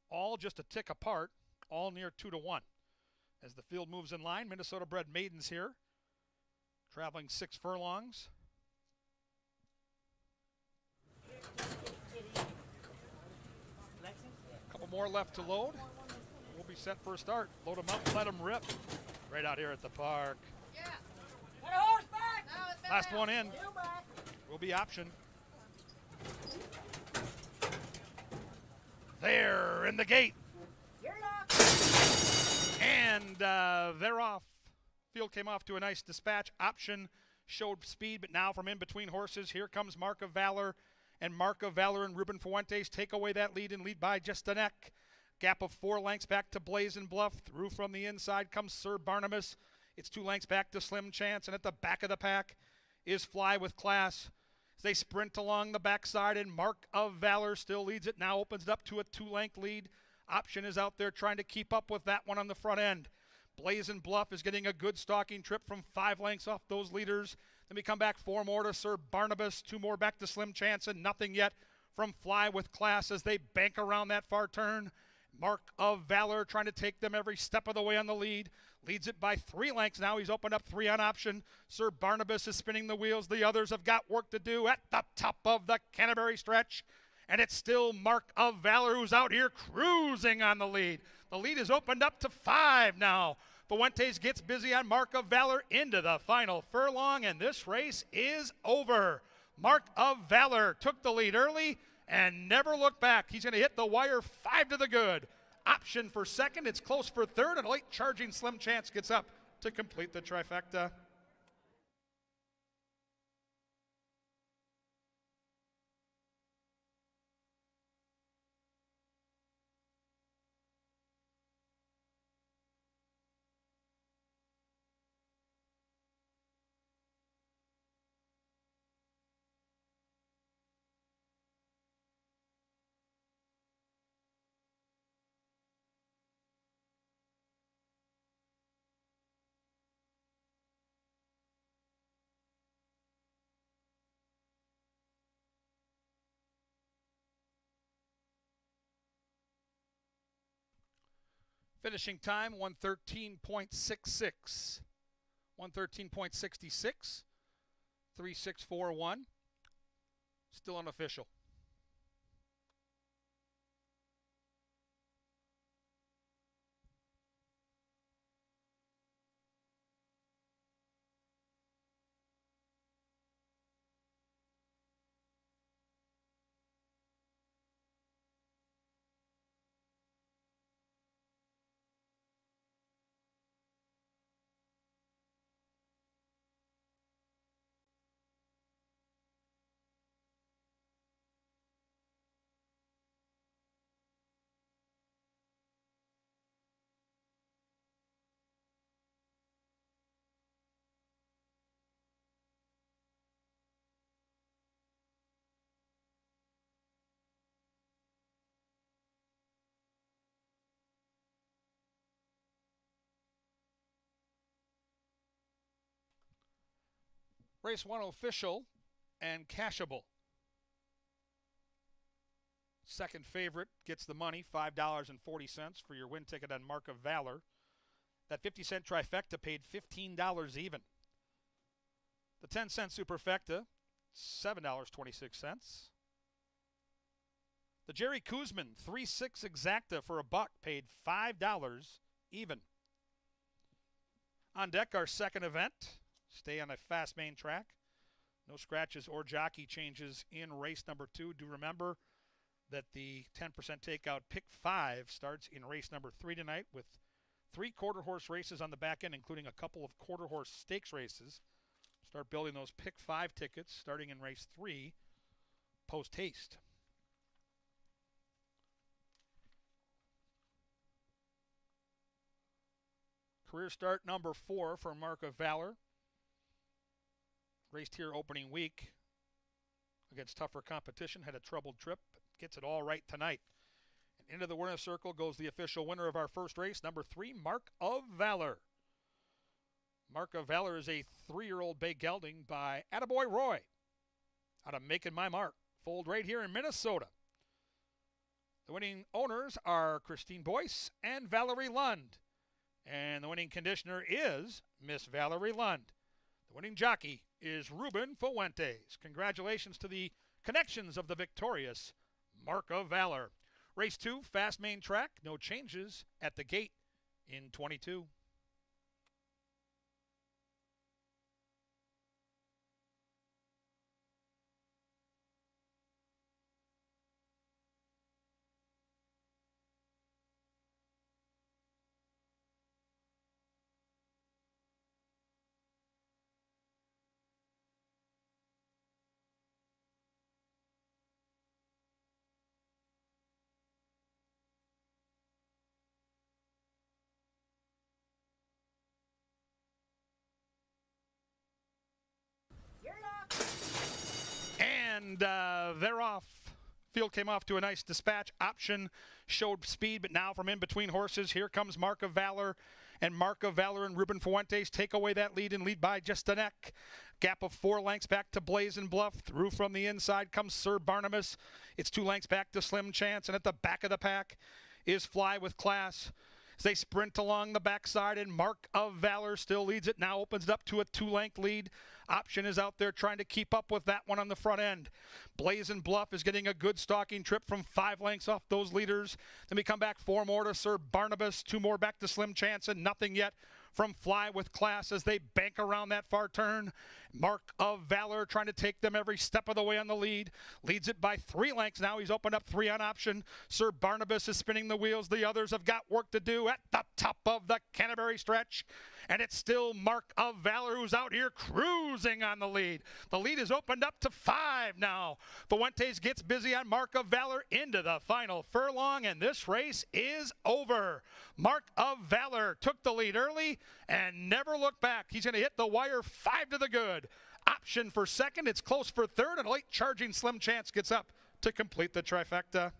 All just a tick apart, all near 2 to 1. As the field moves in line, Minnesota-bred maidens here, traveling 6 furlongs. A couple more left to load. We'll be set for a start. Load them up, let them rip. Right out here at the park. Yeah. Put a horse back. No, it's back Last out. one in. Heel back. Will be option. There in the gate. You're locked. And they're off. Field came off to a nice dispatch. Option showed speed, but now from in between horses, here comes Mark of Valor. And Mark of Valor and Ruben Fuentes take away that lead and lead by just a neck. Gap of 4 lengths back to Blazing Bluff. Through from the inside comes Sir Barnabas. It's 2 lengths back to Slim Chance. And at the back of the pack is Fly with Class. As they sprint along the backside, and Mark of Valor still leads it. Now opens it up to a 2-length lead. Option is out there trying to keep up with that one on the front end. Blazing Bluff is getting a good stalking trip from 5 lengths off those leaders. Then we come back 4 more to Sir Barnabas, 2 more back to Slim Chance, and nothing yet from Fly with Class as they bank around that far turn. Mark of Valor trying to take them every step of the way on the lead. Leads it by 3 lengths now. He's opened up 3 on option. Sir Barnabas is spinning the wheels. The others have got work to do at the top of the Canterbury stretch. And it's still Mark of Valor who's out here cruising on the lead. The lead is opened up to 5 now. Fuentes gets busy on Mark of Valor into the final furlong, and this race is over. Mark of Valor took the lead early and never looked back. He's going to hit the wire 5 to the good. Option for second. It's close for third, and a late charging Slim Chance gets up to complete the trifecta. Finishing time, 113.66. 113.66. 3641. Still unofficial. Race 1 official and cashable. Second favorite gets the money, $5.40 for your win ticket on Mark of Valor. That 50-cent trifecta paid $15 even. The 10-cent superfecta, $7.26. The Jerry Kuzman 3-6 exacta for $1 paid $5 even. On deck, our second event. Stay on a fast main track. No scratches or jockey changes in race number 2. Do remember that the 10% takeout pick 5 starts in race number 3 tonight with 3 quarter horse races on the back end, including a couple of quarter horse stakes races. Start building those pick 5 tickets starting in race 3 post haste. Career start number 4 for Mark of Valor. Raced here opening week against tougher competition. Had a troubled trip, but gets it all right tonight. And into the winner's circle goes the official winner of our first race, number 3, Mark of Valor. Mark of Valor is a 3-year-old bay gelding by Attaboy Roy out of Making My Mark. Foaled right here in Minnesota. The winning owners are Christine Boyce and Valerie Lund. And the winning conditioner is Miss Valerie Lund. The winning jockey is Ruben Fuentes. Congratulations to the connections of the victorious Mark of Valor. Race 2, fast main track, no changes at the gate in 22. You're locked. And they're off. Field came off to a nice dispatch. Option showed speed, but now from in between horses, here comes Mark of Valor. And Mark of Valor and Ruben Fuentes take away that lead and lead by just a neck. Gap of 4 lengths back to Blazing Bluff. Through from the inside comes Sir Barnabas. It's 2 lengths back to Slim Chance. And at the back of the pack is Fly with Class. As they sprint along the backside, and Mark of Valor still leads it. Now opens it up to a 2-length lead. Option is out there trying to keep up with that one on the front end. Blazing Bluff is getting a good stalking trip from 5 lengths off those leaders. Then we come back 4 more to Sir Barnabas, 2 more back to Slim Chance, and nothing yet from Fly with Class as they bank around that far turn. Mark of Valor trying to take them every step of the way on the lead. Leads it by 3 lengths now. He's opened up 3 on option. Sir Barnabas is spinning the wheels. The others have got work to do at the top of the Canterbury stretch. And it's still Mark of Valor who's out here cruising on the lead. The lead is opened up to 5 now. Fuentes gets busy on Mark of Valor into the final furlong, and this race is over. Mark of Valor took the lead early and never looked back. He's going to hit the wire 5 to the good. Option for second. It's close for third, and a late charging Slim Chance gets up to complete the trifecta.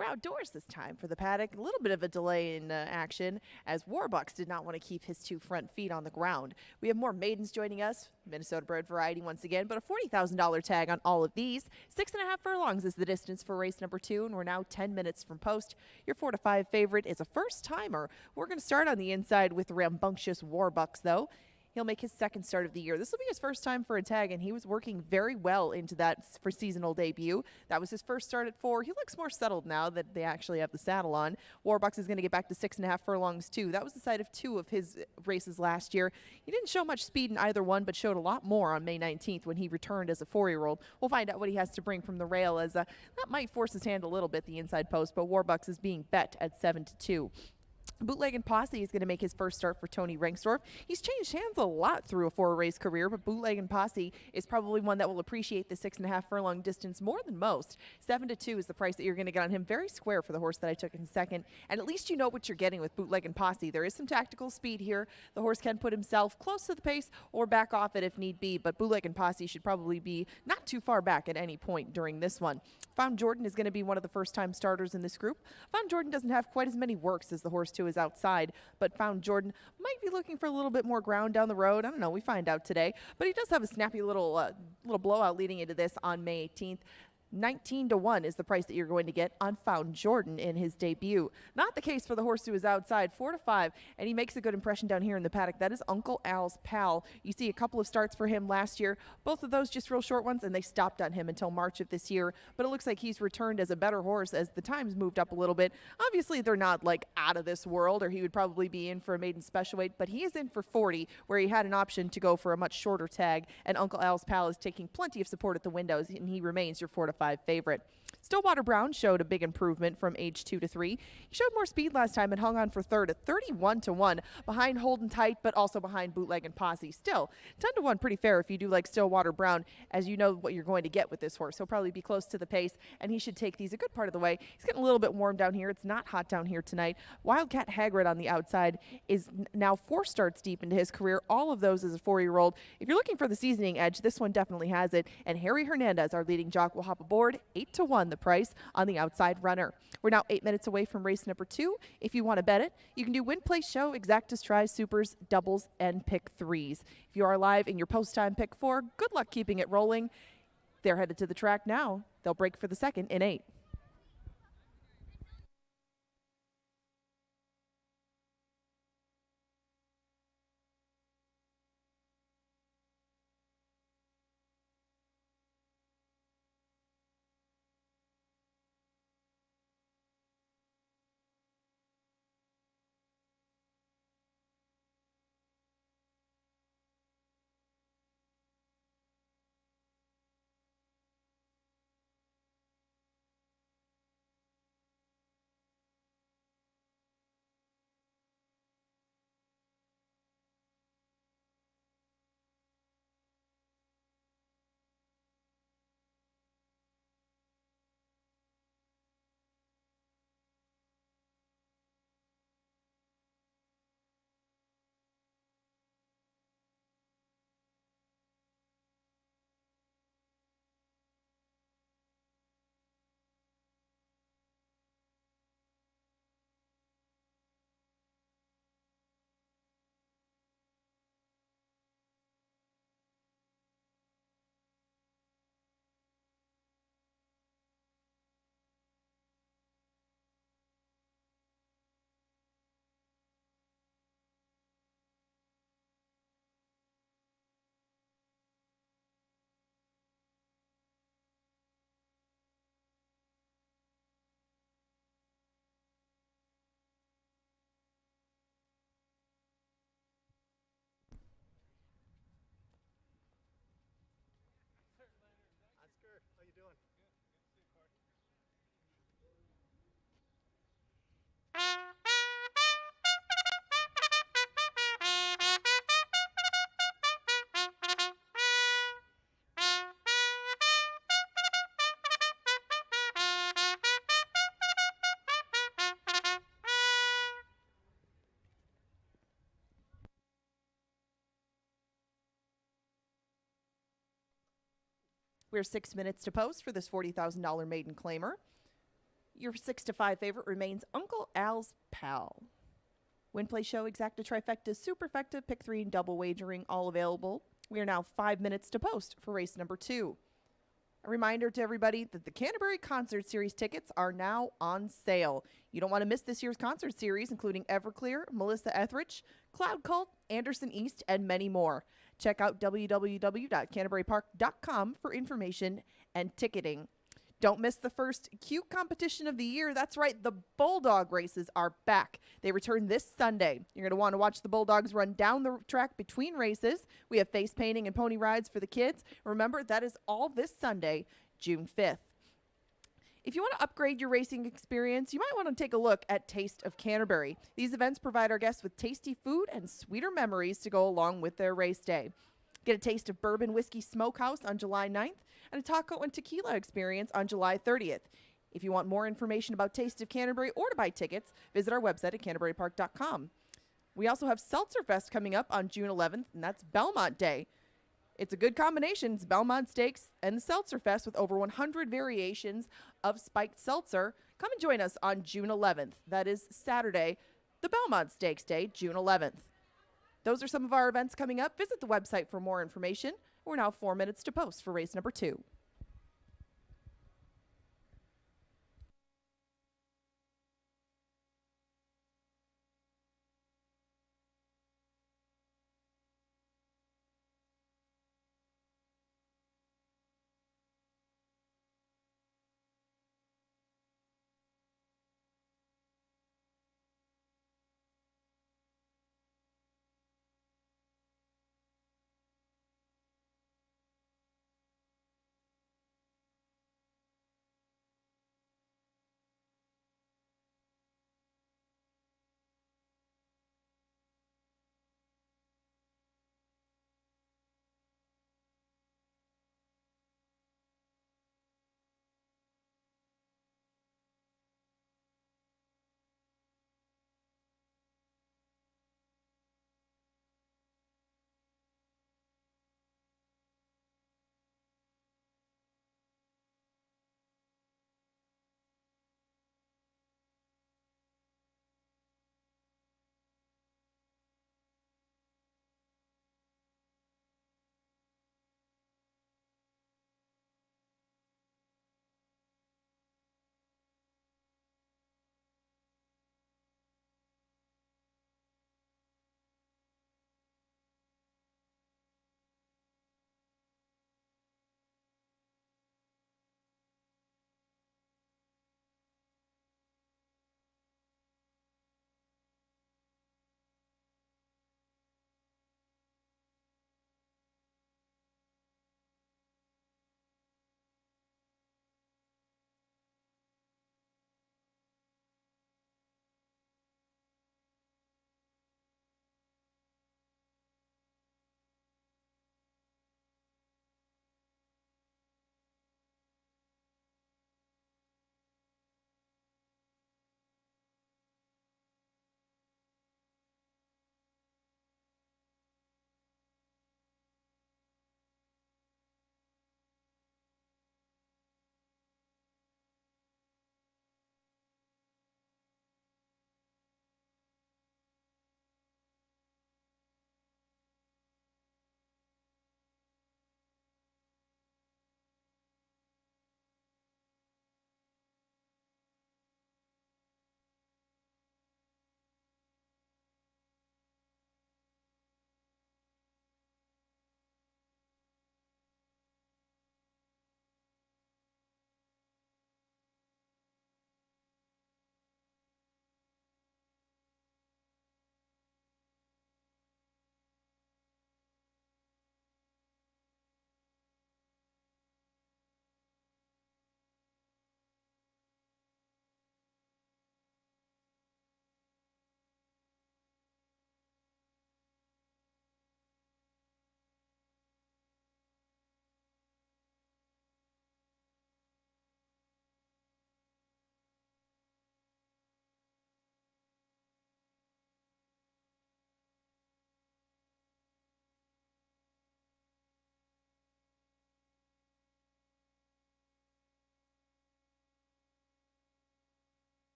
We're outdoors this time for the paddock. A little bit of a delay in action as Warbucks did not want to keep his 2 front feet on the ground. We have more maidens joining us. Minnesota bred variety once again, but a $40,000 tag on all of these. 6.5 furlongs is the distance for race number 2, and we're now 10 minutes from post. Your 4 to 5 favorite is a first timer. We're going to start on the inside with rambunctious Warbucks, though. He'll make his 2nd start of the year. This will be his first time for a tag, and he was working very well into that for seasonal debut. That was his first start at 4. He looks more settled now that they actually have the saddle on. Warbucks is going to get back to 6.5 furlongs, too. That was the side of 2 of his races last year. He didn't show much speed in either one, but showed a lot more on May 19th when he returned as a 4-year-old. We'll find out what he has to bring from the rail, as that might force his hand a little bit, the inside post, but Warbucks is being bet at 7-2. Bootleg and Posse is going to make his first start for Tony Rengstorff. He's changed hands a lot through a 4-race career, but Bootleg and Posse is probably one that will appreciate the 6.5 furlong distance more than most. 7-2 is the price that you're going to get on him. Very square for the horse that I took in 2nd, and at least you know what you're getting with Bootleg and Posse. There is some tactical speed here. The horse can put himself close to the pace or back off it if need be, but Bootleg and Posse should probably be not too far back at any point during this one. Found Jordan is going to be one of the first-time starters in this group. Found Jordan doesn't have quite as many works as the horse to his outside, but Found Jordan might be looking for a little bit more ground down the road. I don't know. We find out today. But he does have a snappy little blowout leading into this on May 18th. 19-1 is the price that you're going to get on Found Jordan in his debut. Not the case for the horse who is outside, 4-5, and he makes a good impression down here in the paddock. That is Uncle Al's Pal. You see a couple of starts for him last year, both of those just real short ones, and they stopped on him until March of this year. But it looks like he's returned as a better horse as the times moved up a little bit. Obviously, they're not like out of this world, or he would probably be in for a maiden special weight, but he is in for 40, where he had an option to go for a much shorter tag, and Uncle Al's Pal is taking plenty of support at the windows, and he remains your 4-5 favorite. Stillwater Brown showed a big improvement from age 2 to 3. He showed more speed last time and hung on for 3rd at 31-1 behind Holden Tight, but also behind Bootleg and Posse. Still, 10-1 pretty fair if you do like Stillwater Brown, as you know what you're going to get with this horse. He'll probably be close to the pace, and he should take these a good part of the way. He's getting a little bit warm down here. It's not hot down here tonight. Wildcat Hagrid on the outside is now 4 starts deep into his career. All of those as a 4-year-old. If you're looking for the seasoning edge, this one definitely has it. And Harry Hernandez, our leading jock, will hop aboard. 8-1 the price on the outside runner. We're now 8 minutes away from race number 2. If you want to bet it, you can do win, play, show, exactas, tries, supers, doubles, and pick 3s. If you are live in your post time pick 4, good luck keeping it rolling. They're headed to the track now. They'll break for the 2nd in 8. We're 6 minutes to post for this $40,000 maiden claimer. Your 6-5 favorite remains Uncle Al's Pal. Win, play, show, exacta, trifecta, superfecta, pick 3, and double wagering all available. We are now 5 minutes to post for race number 2. A reminder to everybody that the Canterbury Concert Series tickets are now on sale. You don't want to miss this year's concert series, including Everclear, Melissa Etheridge, Cloud Cult, Anderson East, and many more. Check out www.canterburypark.com for information and ticketing. Don't miss the first cute competition of the year. That's right, the Bulldog Races are back. They return this Sunday. You're going to want to watch the Bulldogs run down the track between races. We have face painting and pony rides for the kids. Remember, that is all this Sunday, June 5th. If you want to upgrade your racing experience, you might want to take a look at Taste of Canterbury. These events provide our guests with tasty food and sweeter memories to go along with their race day. Get a taste of Bourbon Whiskey Smokehouse on July 9th and a taco and tequila experience on July 30th. If you want more information about Taste of Canterbury or to buy tickets, visit our website at canterburypark.com. We also have Seltzer Fest coming up on June 11th, and that's Belmont Day. It's a good combination. It's Belmont Steaks and the Seltzer Fest with over 100 variations of spiked seltzer. Come and join us on June 11th. That is Saturday, the Belmont Steaks Day, June 11th. Those are some of our events coming up. Visit the website for more information. We're now 4 minutes to post for race number 2.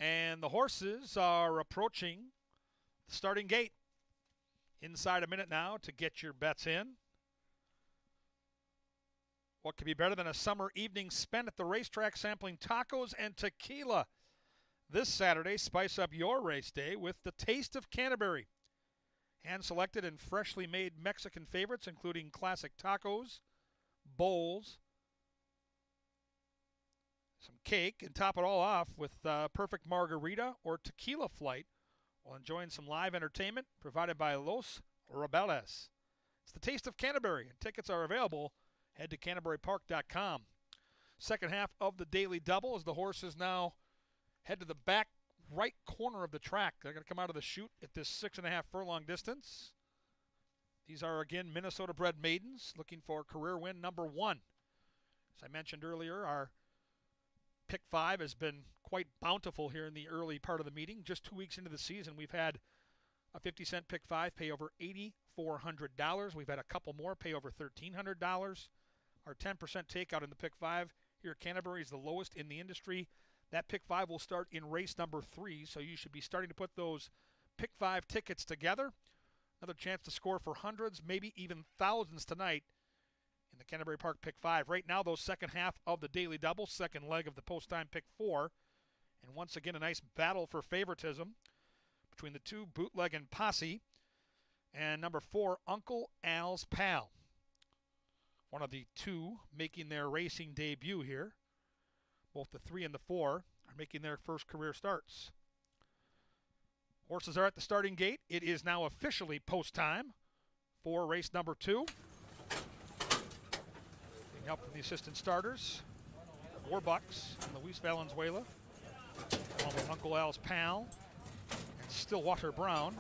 And the horses are approaching the starting gate. Inside a minute now to get your bets in. What could be better than a summer evening spent at the racetrack sampling tacos and tequila? This Saturday, spice up your race day with the Taste of Canterbury. Hand-selected and freshly made Mexican favorites, including classic tacos, bowls, some cake, and top it all off with perfect margarita or tequila flight while enjoying some live entertainment provided by Los Rebeldes. It's the Taste of Canterbury, and tickets are available. Head to CanterburyPark.com. Second half of the daily double as the horses now head to the back right corner of the track. They're going to come out of the chute at this 6.5 furlong distance. These are, again, Minnesota-bred maidens looking for career win number 1. As I mentioned earlier, our pick 5 has been quite bountiful here in the early part of the meeting. Just 2 weeks into the season, we've had a 50-cent pick 5 pay over $8,400. We've had a couple more pay over $1,300. Our 10% takeout in the pick 5 here at Canterbury is the lowest in the industry. That pick 5 will start in race number 3, so you should be starting to put those pick 5 tickets together. Another chance to score for hundreds, maybe even thousands tonight in the Canterbury Park pick 5. Right now, those second half of the daily double, second leg of the post-time pick 4. And once again, a nice battle for favoritism between the two, Bootleg and Posse, and number 4, Uncle Al's Pal. One of the two making their racing debut here. Both the 3 and the 4 are making their first career starts. Horses are at the starting gate. It is now officially post time for race number 2. Getting help from the assistant starters, Warbucks and Luis Valenzuela, along with Uncle Al's Pal and Stillwater Brown,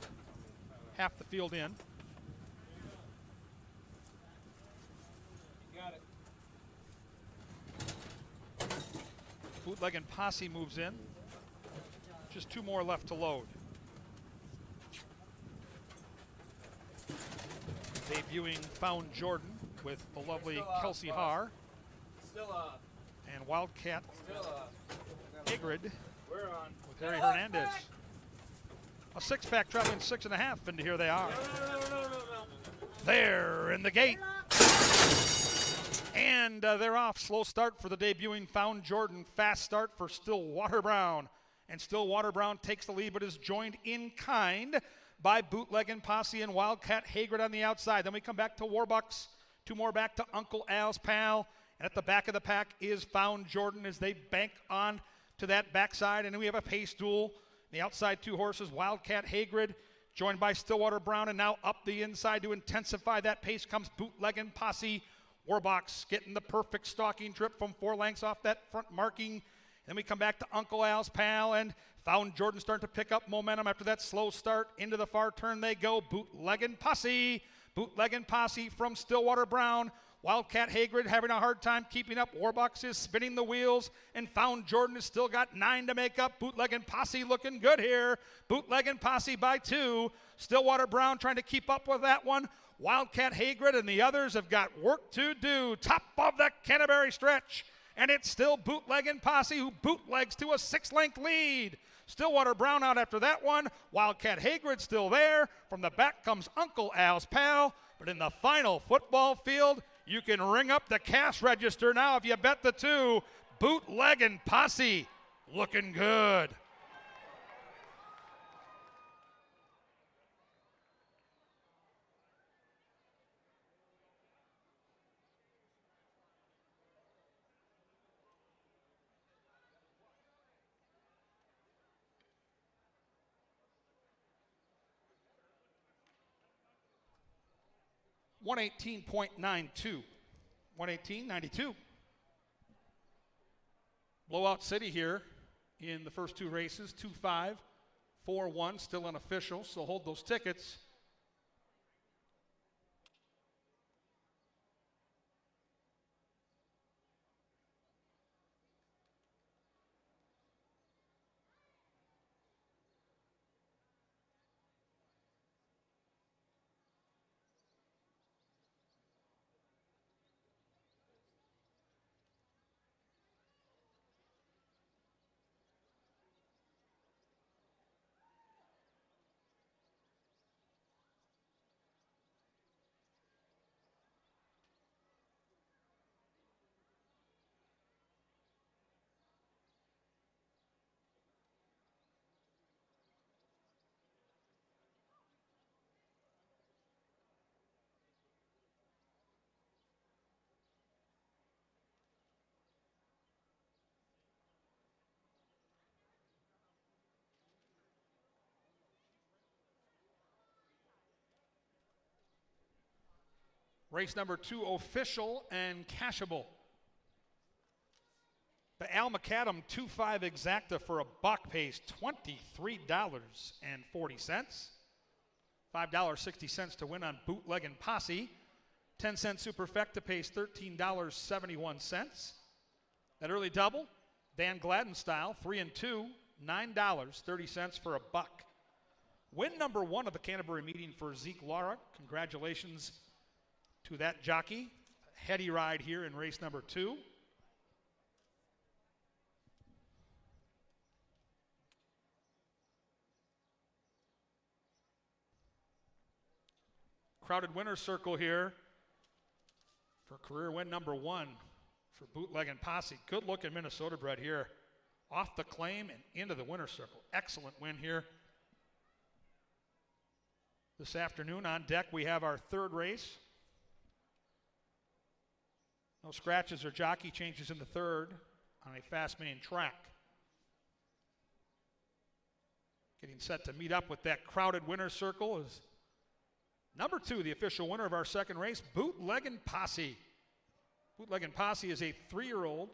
half the field in. Got it. Bootleg and Posse moves in. Just 2 more left to load. Debuting Found Jordan with the lovely Kelsey Haar Still and Wildcat Hagrid we're on. with Harry Hernandez. A 6-pack traveling 6.5, and here they are. No. There in the gate. And they're off. Slow start for the debuting Found Jordan. Fast start for Stillwater Brown. And Stillwater Brown takes the lead, but is joined in kind by Bootleg and Posse and Wildcat Hagrid on the outside. Then we come back to Warbucks. 2 more back to Uncle Al's Pal. And at the back of the pack is Found Jordan as they bank on to that backside. And then we have a pace duel. The outside 2 horses, Wildcat Hagrid, joined by Stillwater Brown. And now up the inside to intensify that pace comes Bootleg and Posse. Warbucks getting the perfect stalking trip from 4 lengths off that front marking. Then we come back to Uncle Al's Pal, and Found Jordan starting to pick up momentum after that slow start. Into the far turn they go. Bootleg and Posse. Bootleg and Posse from Stillwater Brown. Wildcat Hagrid having a hard time keeping up. Warbucks is spinning the wheels, and Found Jordan has still got 9 to make up. Bootleg and Posse looking good here. Bootleg and Posse by 2. Stillwater Brown trying to keep up with that one. Wildcat Hagrid and the others have got work to do. Top of the Canterbury stretch. And it's still Bootleg and Posse who bootlegs to a 6-length lead. Stillwater Brown out after that one. Wildcat Hagrid still there. From the back comes Uncle Al's Pal. But in the final football field, you can ring up the cash register now if you bet the 2. Bootleg and Posse looking good. $118.92. 118.92. Blowout City here in the first 2 races. 2-5, 4-1, still unofficial, so hold those tickets. Race number 2, Official and Cashable. The Al McAdam 2.5 Exacta for a buck pays $23.40. $5.60 to win on Bootleg and Posse. 10-cent Superfecta pays $13.71. That early double, Dan Gladden style, 3 and 2, $9.30 for a buck. Win number 1 of the Canterbury meeting for Zeke Lara. Congratulations to that jockey. Heady ride here in race number 2. Crowded winner's circle here for career win number 1 for Bootleg and Posse. Good looking Minnesota bred here. Off the claim and into the winner's circle. Excellent win here. This afternoon on deck we have our 3rd race. No scratches or jockey changes in the 3rd on a fast main track. Getting set to meet up with that crowded winner's circle is number 2, the official winner of our 2nd race, Bootleg and Posse. Bootleg and Posse is a 3-year-old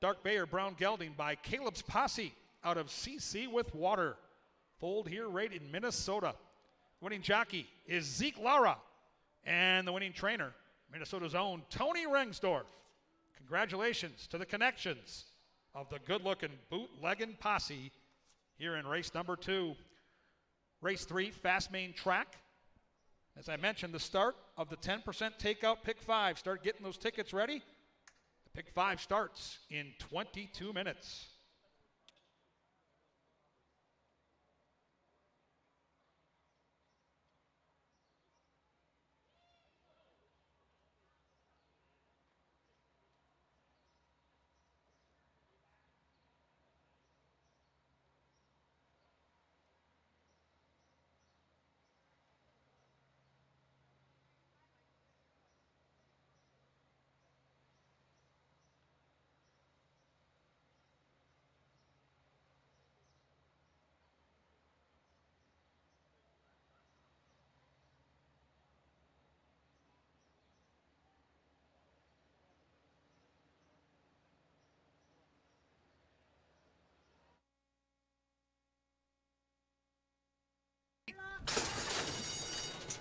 dark bay or brown gelding by Caleb's Posse out of CC with Water. Foaled here right in Minnesota. The winning jockey is Zeke Lara, and the winning trainer, Minnesota's own Tony Rengsdorf. Congratulations to the connections of the good-looking Bootleg and Posse here in race number 2. Race 3, fast main track. As I mentioned, the start of the 10% takeout pick 5. Start getting those tickets ready. The pick 5 starts in 22 minutes.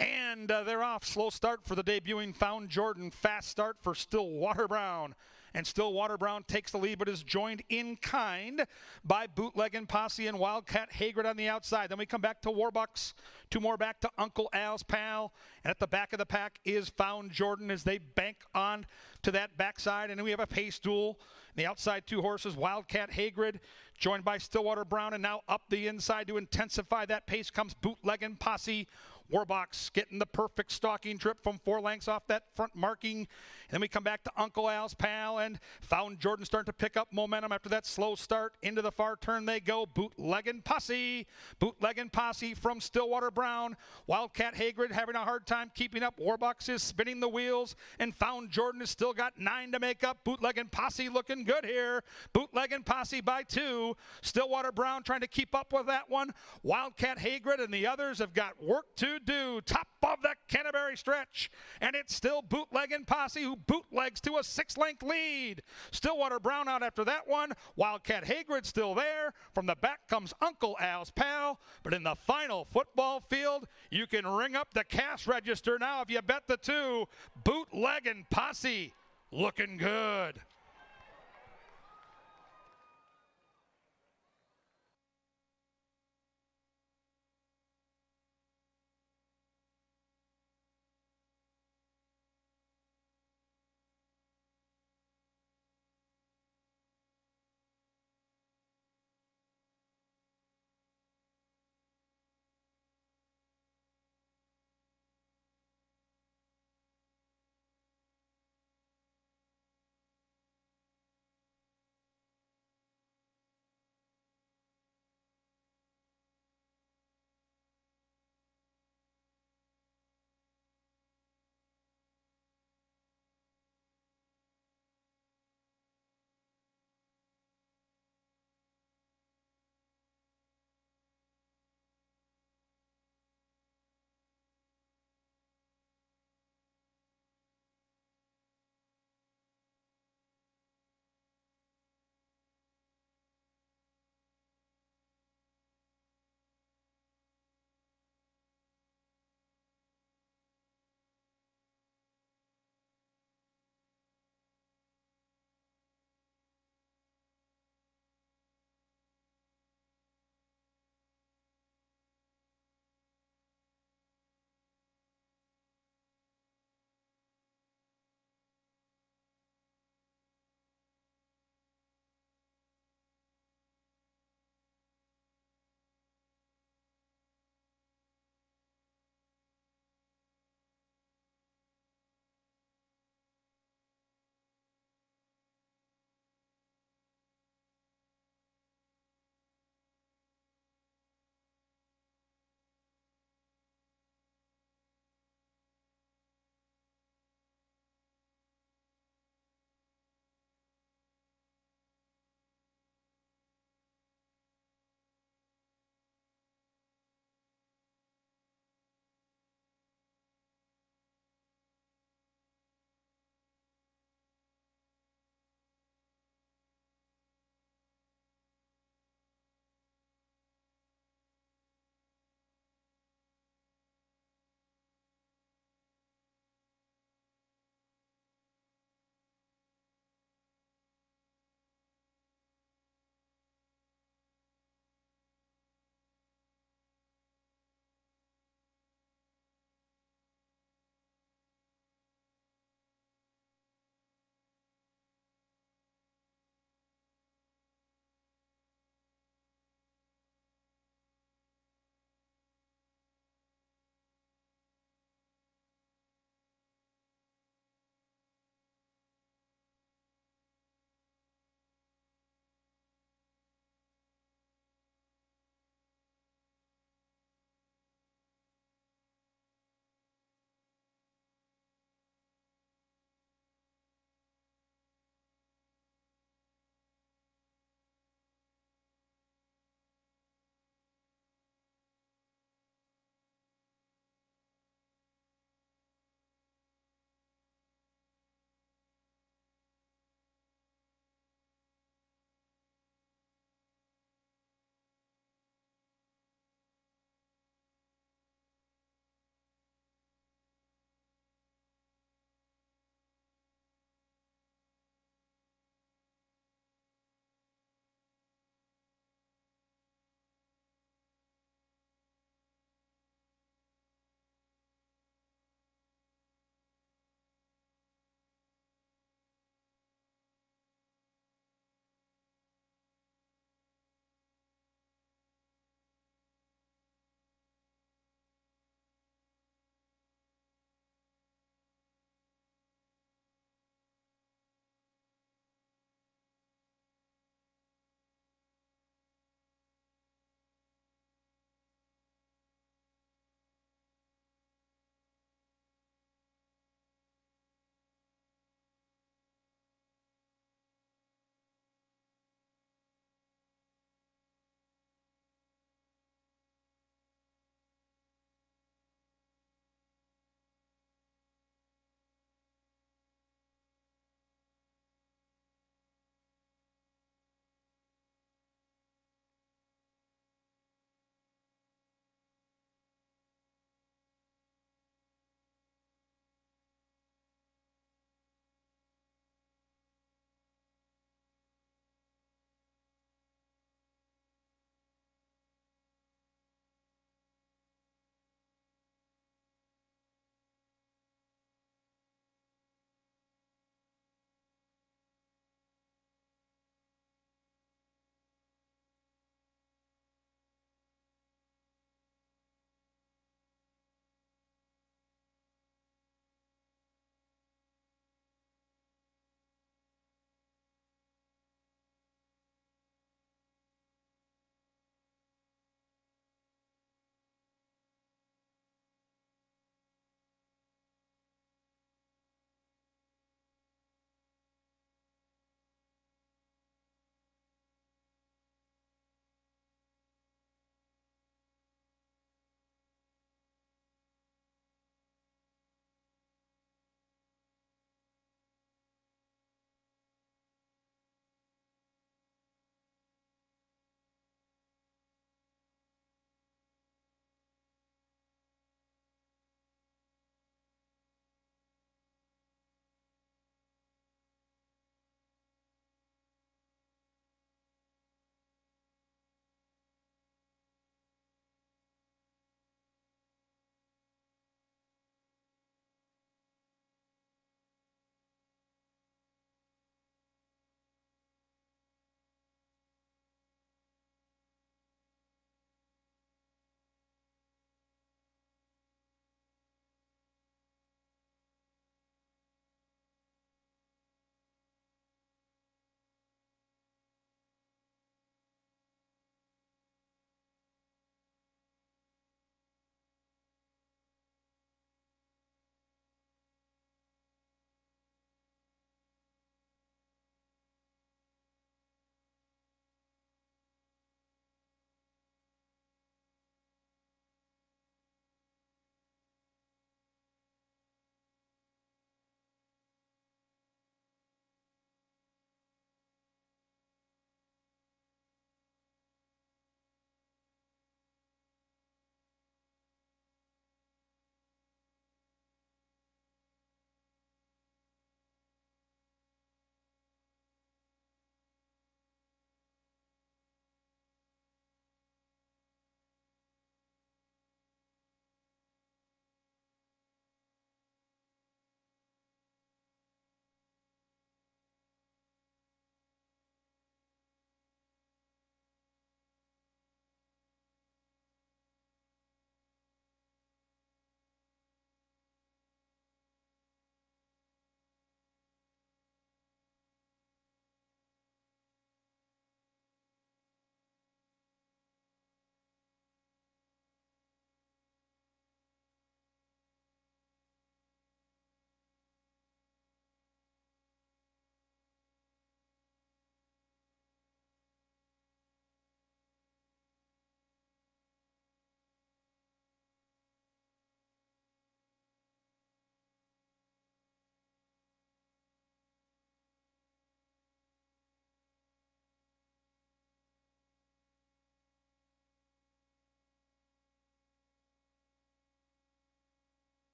And they're off. Slow start for the debuting Found Jordan. Fast start for Stillwater Brown. And Stillwater Brown takes the lead, but is joined in kind by Bootleg and Posse and Wildcat Hagrid on the outside. Then we come back to Warbucks. 2 more back to Uncle Al's Pal. And at the back of the pack is Found Jordan as they bank on to that backside. And then we have a pace duel. The outside 2 horses, Wildcat Hagrid, joined by Stillwater Brown. And now up the inside to intensify that pace comes Bootleg and Posse. Warbox getting the perfect stalking trip from 4 lengths off that front marking. And then we come back to Uncle Al's Pal, and Found Jordan starting to pick up momentum after that slow start. Into the far turn they go. Bootleg and Posse. Bootleg and Posse from Stillwater Brown. Wildcat Hagrid having a hard time keeping up. Warbox is spinning the wheels, and Found Jordan has still got 9 to make up. Bootleg and Posse looking good here. Bootleg and Posse by 2. Stillwater Brown trying to keep up with that one. Wildcat Hagrid and the others have got work to do. Top of the Canterbury stretch, and it's still Bootleg and Posse who bootlegs to a 6-length lead. Stillwater Brown out after that one. Wildcat Hagrid still there. From the back comes Uncle Al's Pal, but in the final football field, you can ring up the cash register now if you bet the 2. Bootleg and Posse looking good.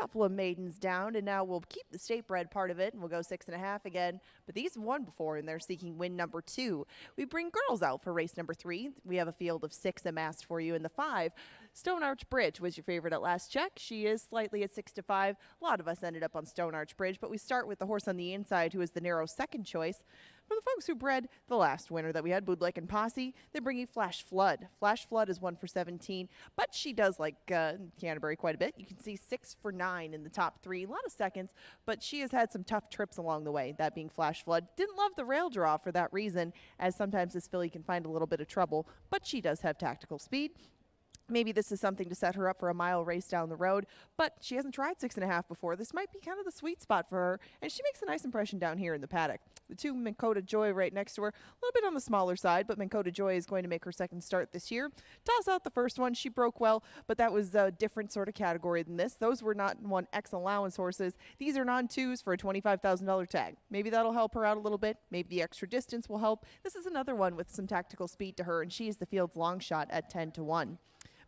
couple of maidens down, and now we'll keep the state bred part of it, and we'll go 6.5 again. But these have won before, and they're seeking win number 2. We bring girls out for race number 3. We have a field of 6 amassed for you in the 5. Stone Arch Bridge was your favorite at last check. She is slightly at 6-5. A lot of us ended up on Stone Arch Bridge, but we start with the horse on the inside, who is the narrow second choice. For the folks who bred the last winner that we had, Bootlick and Posse, they bring you Flash Flood. Flash Flood is 1 for 17, but she does like Canterbury quite a bit. You can see 6 for 9 in the top 3. A lot of seconds, but she has had some tough trips along the way, that being Flash Flood. Didn't love the rail draw for that reason, as sometimes this filly can find a little bit of trouble, but she does have tactical speed. Maybe this is something to set her up for a mile race down the road, but she hasn't tried 6.5 before. This might be kind of the sweet spot for her, and she makes a nice impression down here in the paddock. The 2 Mankota Joy right next to her, a little bit on the smaller side, but Mankota Joy is going to make her second start this year. Toss out the first one. She broke well, but that was a different sort of category than this. Those were not 1X allowance horses. These are non-2s for a $25,000 tag. Maybe that'll help her out a little bit. Maybe the extra distance will help. This is another one with some tactical speed to her, and she is the field's long shot at 10-1.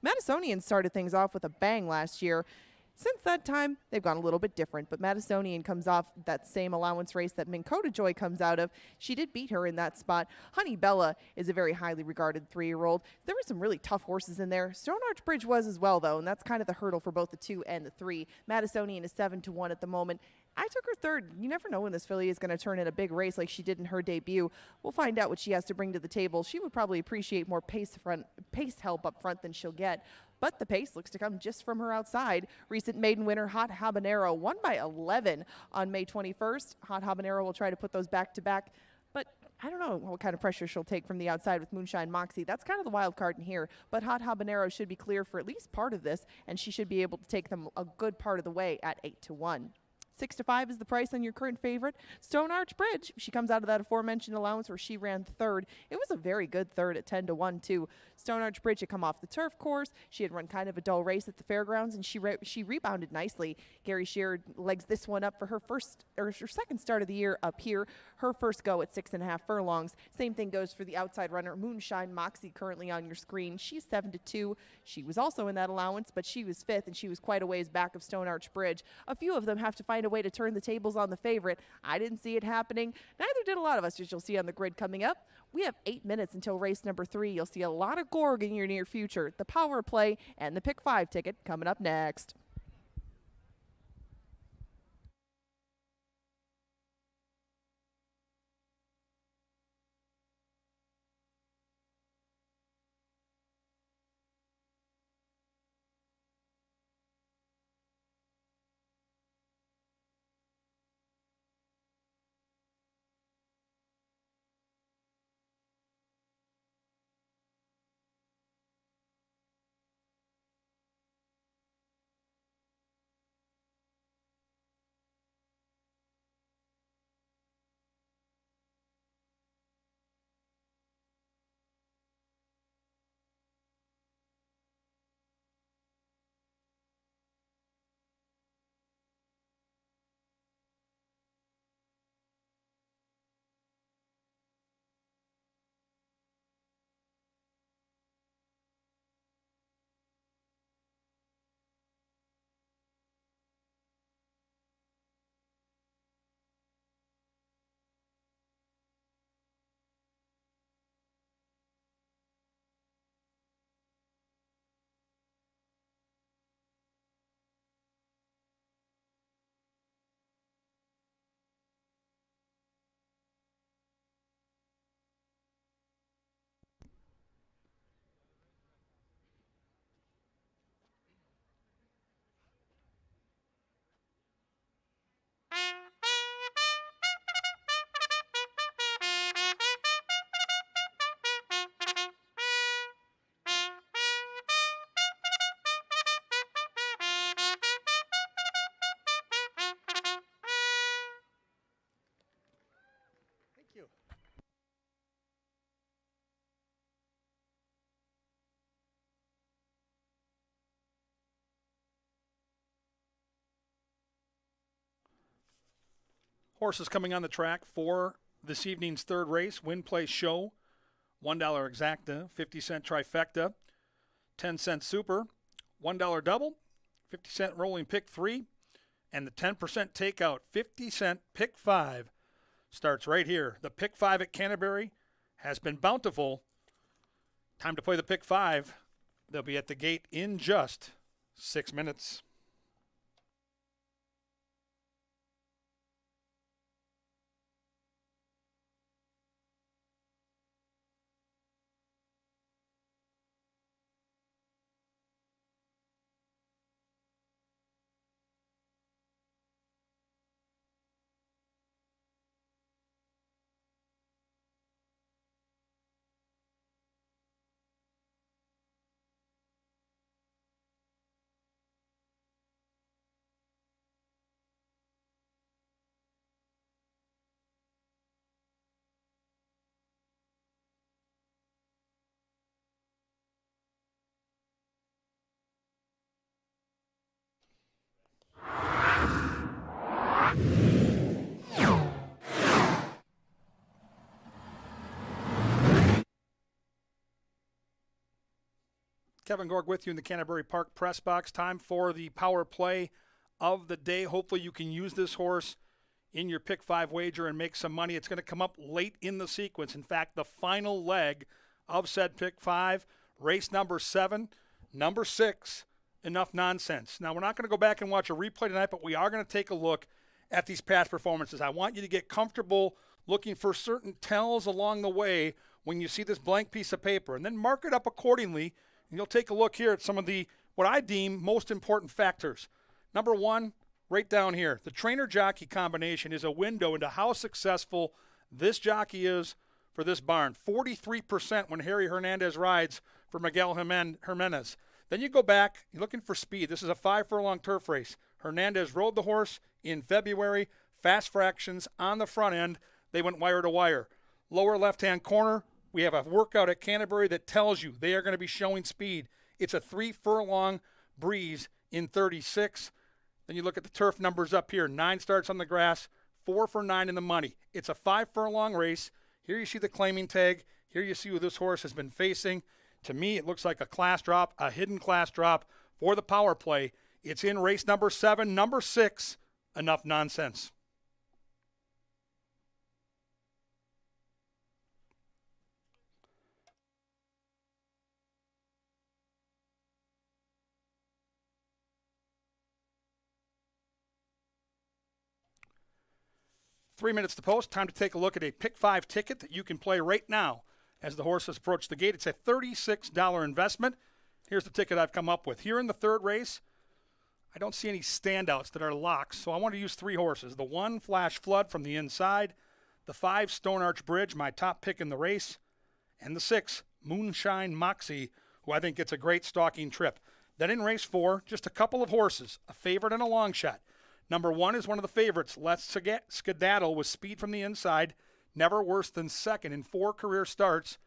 Madisonian started things off with a bang last year. Since that time, they've gone a little bit different, but Madisonian comes off that same allowance race that Mankota Joy comes out of. She did beat her in that spot. Honey Bella is a very highly regarded 3-year-old. There were some really tough horses in there. Stone Arch Bridge was as well, though, and that's kind of the hurdle for both the 2 and the 3. Madisonian is 7-1 at the moment. I took her third. You never know when this filly is going to turn in a big race like she did in her debut. We'll find out what she has to bring to the table. She would probably appreciate more pace help up front than she'll get. But the pace looks to come just from her outside. Recent maiden winner, Hot Habanero, won by 11 on May 21st. Hot Habanero will try to put those back to back. But I don't know what kind of pressure she'll take from the outside with Moonshine Moxie. That's kind of the wild card in here. But Hot Habanero should be clear for at least part of this, and she should be able to take them a good part of the way at 8-1. 6-5 is the price on your current favorite. Stone Arch Bridge, she comes out of that aforementioned allowance where she ran third. It was a very good third at 10-1 too. Stone Arch Bridge had come off the turf course. She had run kind of a dull race at the fairgrounds, and she rebounded nicely. Gary Shearer legs this one up for her second start of the year up here. Her first go at 6.5 furlongs. Same thing goes for the outside runner, Moonshine Moxie, currently on your screen. She's 7-2. She was also in that allowance, but she was 5th, and she was quite a ways back of Stone Arch Bridge. A few of them have to find a way to turn the tables on the favorite. I didn't see it happening. Neither did a lot of us, as you'll see on the grid coming up. We have 8 minutes until race number 3. You'll see a lot of Gorg in your near future. The Power Play and the Pick 5 ticket coming up next. Horses coming on the track for this evening's third race. Win, Play, Show. $1 exacta, 50-cent trifecta, 10-cent super, $1 double, 50-cent rolling pick 3, And the 10% takeout, 50-cent pick 5 starts right here. The pick 5 at Canterbury has been bountiful. Time to play the pick 5. They'll be at the gate in just 6 minutes. Kevin Gorg with you in the Canterbury Park press box. Time for the power play of the day. Hopefully you can use this horse in your pick 5 wager and make some money. It's going to come up late in the sequence. In fact, the final leg of said pick 5, race number 7, number 6, Enough Nonsense. Now, we're not going to go back and watch a replay tonight, but we are going to take a look at these past performances. I want you to get comfortable looking for certain tells along the way when you see this blank piece of paper, and then mark it up accordingly. And you'll take a look here at some of the, what I deem, most important factors. Number 1, right down here, the trainer-jockey combination is a window into how successful this jockey is for this barn. 43% when Harry Hernandez rides for Miguel Jimenez. Then you go back, you're looking for speed. This is a 5-furlong turf race. Hernandez rode the horse in February, fast fractions on the front end. They went wire to wire. Lower left-hand corner, we have a workout at Canterbury that tells you they are going to be showing speed. It's a 3-furlong breeze in 36. Then you look at the turf numbers up here. 9 starts on the grass, 4 for 9 in the money. It's a 5-furlong race. Here you see the claiming tag. Here you see who this horse has been facing. To me, it looks like a class drop, a hidden class drop for the power play. It's in race number 7, number 6, Enough Nonsense. Three minutes to post. Time to take a look at a pick 5 ticket that you can play right now as the horses approach the gate. It's a $36 investment. Here's the ticket I've come up with. Here in the third race, I don't see any standouts that are locks, so I want to use 3 horses. The 1, Flash Flood from the inside. The 5, Stone Arch Bridge, my top pick in the race. And the 6, Moonshine Moxie, who I think gets a great stalking trip. Then in race 4, just a couple of horses, a favorite and a long shot. Number 1 is one of the favorites. Let's Skedaddle with speed from the inside. Never worse than second in 4 career starts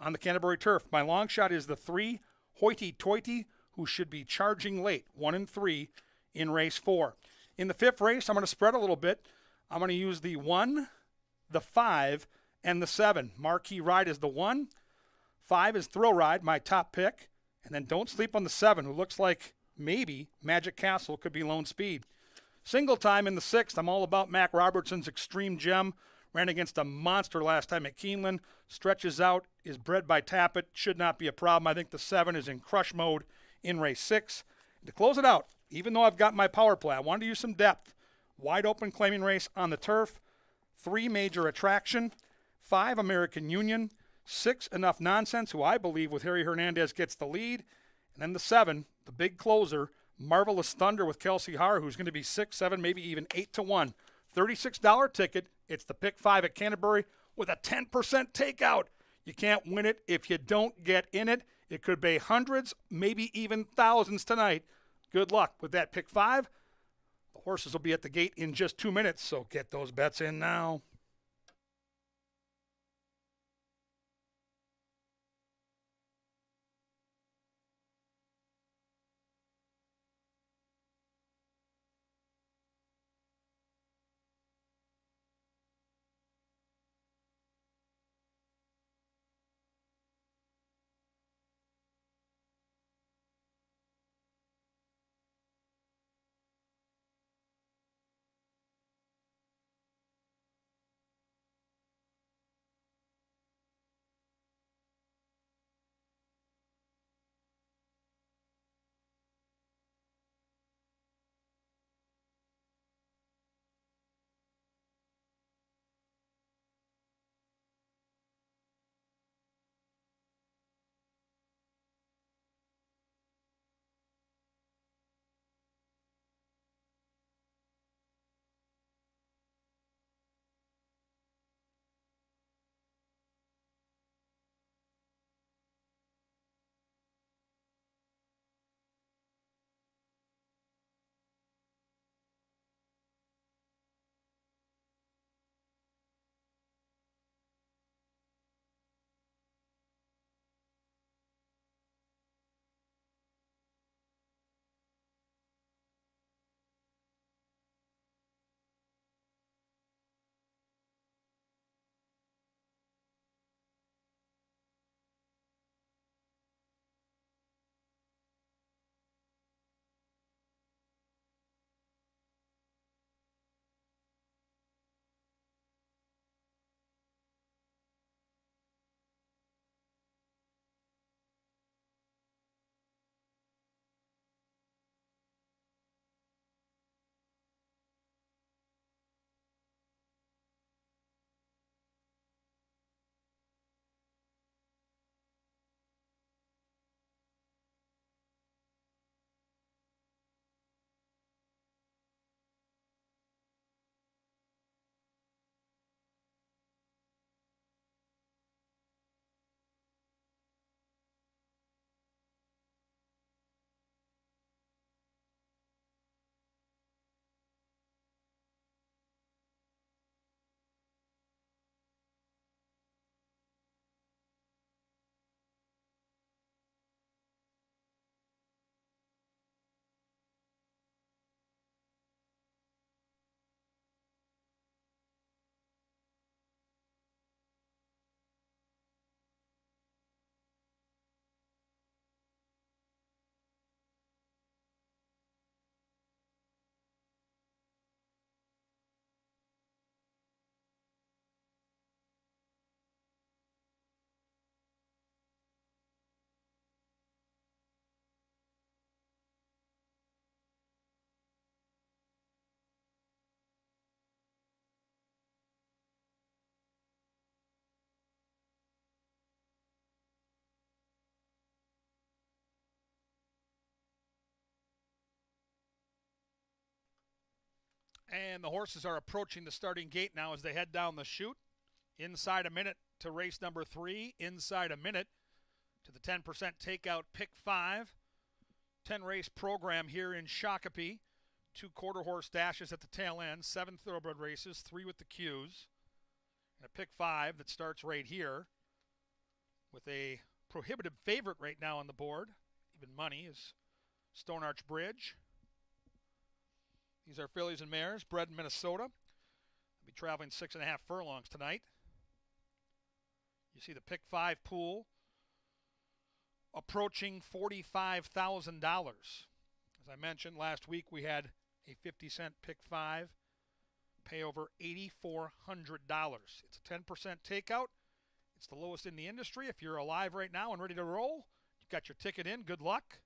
on the Canterbury turf. My long shot is the 3, Hoity Toity, who should be charging late, 1 and 3 in race 4. In the 5th race, I'm going to spread a little bit. I'm going to use the 1, the 5, and the 7. Marquee Ride is the 1. 5 is Thrill Ride, my top pick. And then don't sleep on the 7, who looks like maybe Magic Castle could be Lone Speed. Single time in the 6th, I'm all about Mac Robertson's Extreme Gem. Ran against a monster last time at Keeneland. Stretches out, is bred by Tappet. Should not be a problem. I think the 7 is in crush mode in race 6. To close it out, even though I've got my power play, I wanted to use some depth. Wide open claiming race on the turf. 3, Major Attraction. 5, American Union. 6, Enough Nonsense, who I believe with Harry Hernandez gets the lead. And then the 7, the big closer, Marvelous Thunder with Kelsey Har, who's going to be 6, 7, maybe even 8 to 1. $36 ticket. It's the pick 5 at Canterbury with a 10% takeout. You can't win it if you don't get in it. It could be hundreds, maybe even thousands tonight. Good luck with that pick 5. The horses will be at the gate in just 2 minutes, so get those bets in now. And the horses are approaching the starting gate now as they head down the chute. Inside a minute to race number 3. Inside a minute to the 10% takeout pick 5. 10-race program here in Shakopee. 2 quarter-horse dashes at the tail end. 7 thoroughbred races, 3 with the Qs. And a pick 5 that starts right here with a prohibitive favorite right now on the board. Even money is Stone Arch Bridge. These are fillies and mares bred in Minnesota. They'll be traveling 6.5 furlongs tonight. You see the pick 5 pool approaching $45,000. As I mentioned, last week we had a 50-cent pick 5 pay over $8,400. It's a 10% takeout. It's the lowest in the industry. If you're alive right now and ready to roll, you've got your ticket in. Good luck.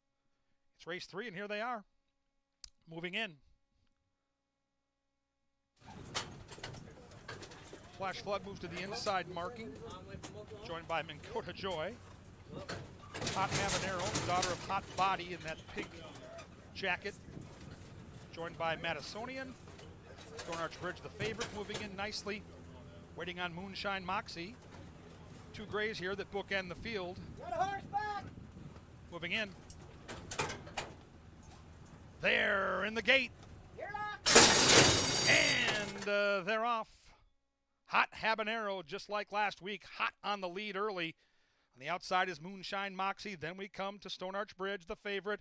It's race 3, and here they are. Moving in. Flash Flood moves to the inside marking, joined by Minn Kota Joy. Hot Habanero, daughter of Hot Body in that pink jacket, joined by Madisonian. Stone Arch Bridge, the favorite, moving in nicely, waiting on Moonshine Moxie. 2 grays here that bookend the field. Got a horse back. Moving in. There in the gate. You're locked. And they're off. Hot Habanero, just like last week, hot on the lead early. On the outside is Moonshine Moxie. Then we come to Stone Arch Bridge, the favorite.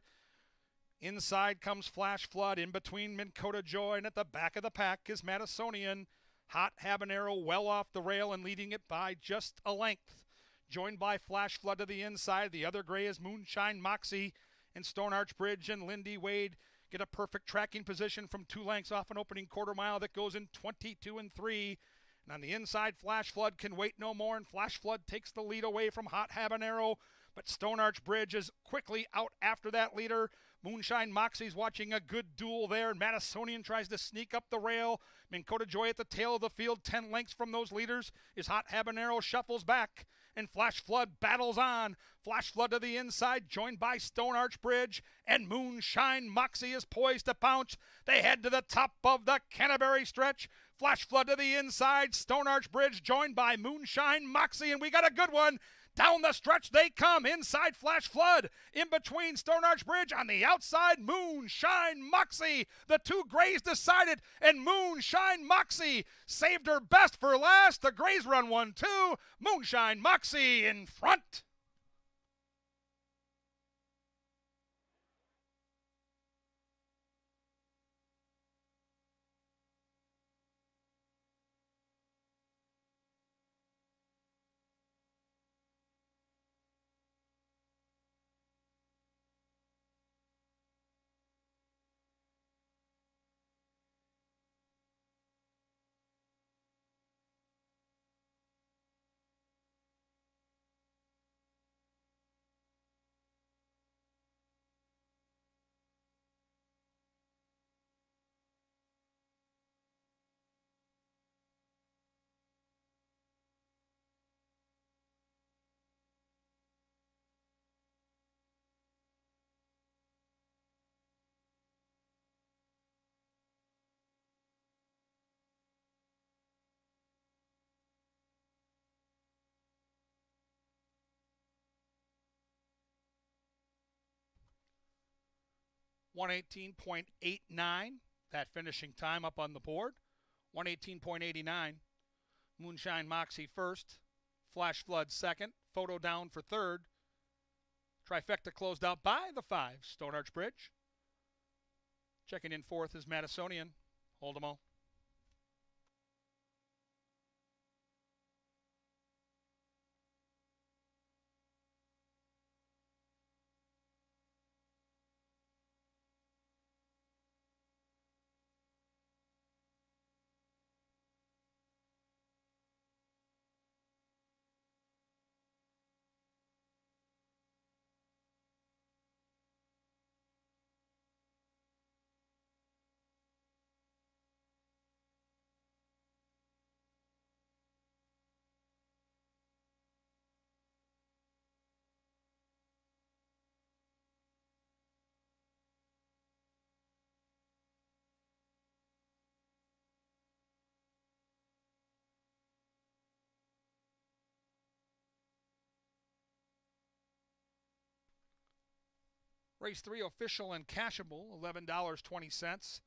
Inside comes Flash Flood. In between Minn Kota Joy, and at the back of the pack is Madisonian. Hot Habanero well off the rail and leading it by just a length. Joined by Flash Flood to the inside. The other gray is Moonshine Moxie. And Stone Arch Bridge and Lindy Wade get a perfect tracking position from 2 lengths off an opening quarter mile that goes in 22 and 3. And on the inside, Flash Flood can wait no more, and Flash Flood takes the lead away from Hot Habanero. But Stone Arch Bridge is quickly out after that leader. Moonshine Moxie's watching a good duel there, and Madisonian tries to sneak up the rail. Minn Kota Joy at the tail of the field, 10 lengths from those leaders, is Hot Habanero, shuffles back, and Flash Flood battles on. Flash Flood to the inside, joined by Stone Arch Bridge, and Moonshine Moxie is poised to pounce. They head to the top of the Canterbury stretch. Flash Flood to the inside, Stone Arch Bridge joined by Moonshine Moxie, and we got a good one. Down the stretch they come, inside Flash Flood, in between Stone Arch Bridge, on the outside Moonshine Moxie. The 2 grays decided, and Moonshine Moxie saved her best for last. The grays run 1-2, Moonshine Moxie in front. .118.89, that finishing time up on the board. 118.89. Moonshine Moxie first. Flash Flood second. Photo down for third. Trifecta closed out by the 5, Stone Arch Bridge. Checking in fourth is Madisonian. Hold 'em all. Race 3, official and cashable, $11.20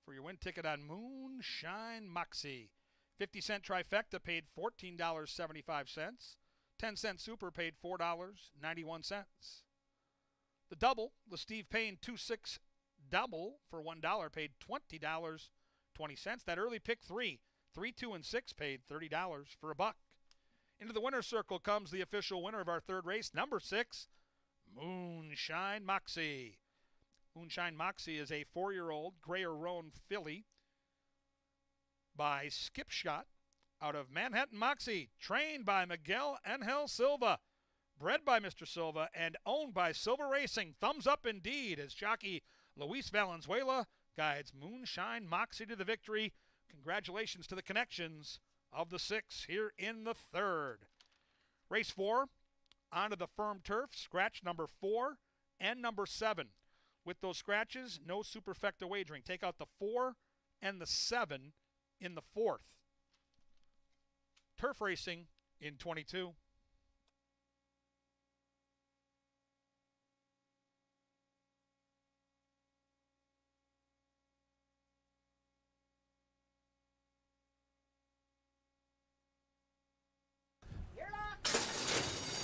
for your win ticket on Moonshine Moxie. 50-cent trifecta paid $14.75. 10-cent super paid $4.91. The double, the Steve Payne 2-6 double for $1 paid $20.20. That early pick 3, 2, and 6 paid $30 for a buck. Into the winner's circle comes the official winner of our third race, number 6, Moonshine Moxie. Moonshine Moxie is a 4-year-old Grayer Roan filly by Skip Shot out of Manhattan Moxie, trained by Miguel Angel Silva, bred by Mr. Silva, and owned by Silva Racing. Thumbs up indeed as jockey Luis Valenzuela guides Moonshine Moxie to the victory. Congratulations to the connections of the 6 here in the third. Race 4, onto the firm turf, scratch number 4 and number 7. With those scratches, no superfecta wagering. Take out the 4 and the 7 in the 4th. Turf racing in 22.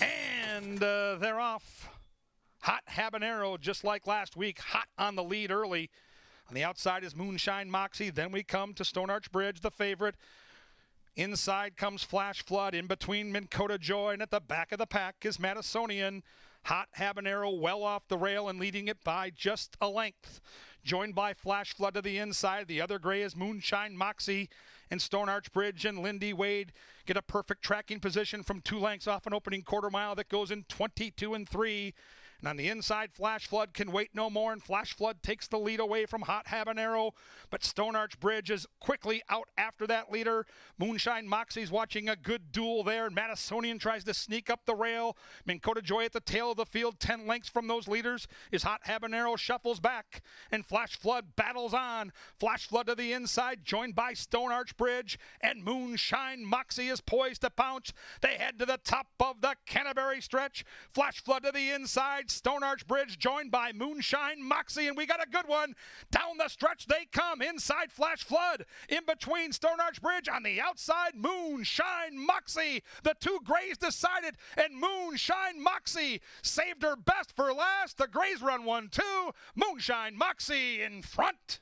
And they're off. Hot Habanero, just like last week, hot on the lead early. On the outside is Moonshine Moxie. Then we come to Stone Arch Bridge, the favorite. Inside comes Flash Flood. In between Minn Kota Joy, and at the back of the pack is Madisonian. Hot Habanero well off the rail and leading it by just a length. Joined by Flash Flood to the inside. The other gray is Moonshine Moxie. And Stone Arch Bridge and Lindy Wade get a perfect tracking position from 2 lengths off an opening quarter mile that goes in 22 and 3. And on the inside, Flash Flood can wait no more, and Flash Flood takes the lead away from Hot Habanero. But Stone Arch Bridge is quickly out after that leader. Moonshine Moxie's watching a good duel there, and Madisonian tries to sneak up the rail. Minn Kota Joy at the tail of the field, 10 lengths from those leaders, is Hot Habanero, shuffles back, and Flash Flood battles on. Flash Flood to the inside, joined by Stone Arch Bridge, and Moonshine Moxie is poised to pounce. They head to the top of the Canterbury stretch. Flash Flood to the inside, Stone Arch Bridge joined by Moonshine Moxie, and we got a good one. Down the stretch they come, inside Flash Flood, in between Stone Arch Bridge, on the outside Moonshine Moxie. The 2 grays decided, and Moonshine Moxie saved her best for last. The grays run 1-2. Moonshine Moxie in front.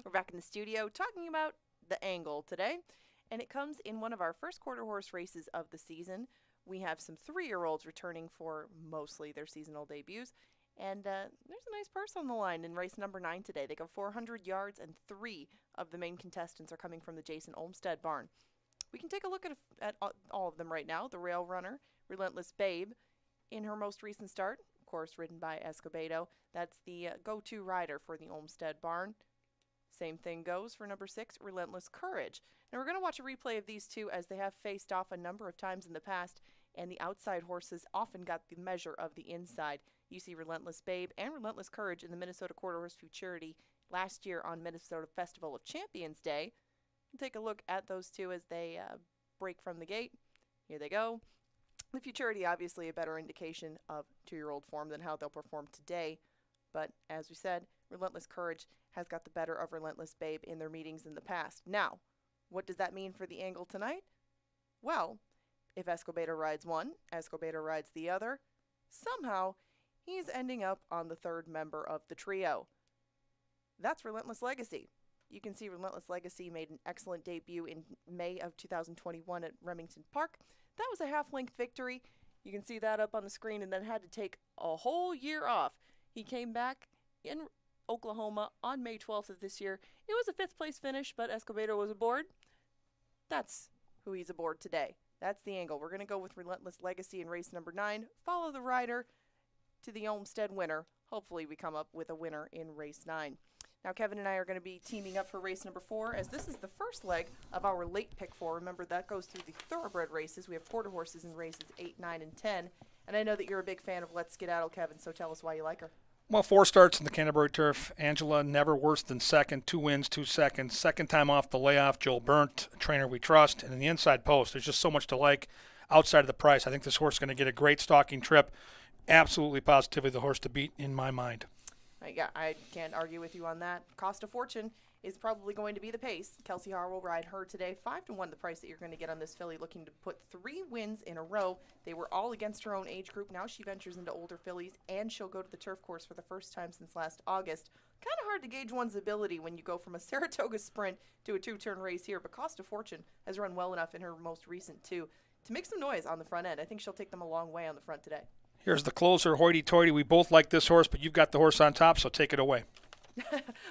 We're back in the studio talking about the angle today, and it comes in one of our first quarter horse races of the season. We have some 3-year-olds returning for mostly their seasonal debuts, and there's a nice purse on the line in race number 9 today. They go 400 yards, and 3 of the main contestants are coming from the Jason Olmsted barn. We can take a look at all of them right now. The Rail Runner, Relentless Babe, in her most recent start, of course, ridden by Escobedo. That's the go-to rider for the Olmsted barn. Same thing goes for number 6, Relentless Courage. Now we're going to watch a replay of these two as they have faced off a number of times in the past, and the outside horses often got the measure of the inside. You see Relentless Babe and Relentless Courage in the Minnesota Quarter Horse Futurity last year on Minnesota Festival of Champions Day. Take a look at those two as they break from the gate. Here they go. The Futurity, obviously a better indication of 2-year-old form than how they'll perform today. But as we said, Relentless Courage has got the better of Relentless Babe in their meetings in the past. Now, what does that mean for the angle tonight? Well, if Escobedo rides one, Escobedo rides the other, somehow he's ending up on the 3rd member of the trio. That's Relentless Legacy. You can see Relentless Legacy made an excellent debut in May of 2021 at Remington Park. That was a half-length victory. You can see that up on the screen, and then had to take a whole year off. He came back in Oklahoma on May 12th of this year. It was a 5th place finish, but Escobedo was aboard. That's who he's aboard today. That's the angle. We're going to go with Relentless Legacy in race number 9. Follow the rider to the Olmsted winner. Hopefully we come up with a winner in race 9. Now, Kevin and I are going to be teaming up for race number 4, as this is the first leg of our late pick 4. Remember, that goes through the thoroughbred races. We have quarter horses in races 8, 9, and 10. And I know that you're a big fan of Let's Skedaddle, Kevin, so tell us why you like her. Well, 4 starts in the Canterbury turf. Angela never worse than second. 2 wins, 2 seconds. Second time off the layoff. Joel Burnt, a trainer we trust. And in the inside post, there's just so much to like outside of the price. I think this horse is going to get a great stalking trip. Absolutely, positively the horse to beat in my mind. Yeah, I can't argue with you on that. Cost of Fortune is probably going to be the pace. Kelsey Harr will ride her today. 5-1 the price that you're going to get on this filly, looking to put 3 wins in a row. They were all against her own age group. Now she ventures into older fillies, and she'll go to the turf course for the first time since last August. Kind of hard to gauge one's ability when you go from a Saratoga sprint to a 2-turn race here, but Cost of Fortune has run well enough in her most recent 2 to make some noise on the front end. I think she'll take them a long way on the front today. Here's the closer, Hoity Toity. We both like this horse, but you've got the horse on top, so take it away.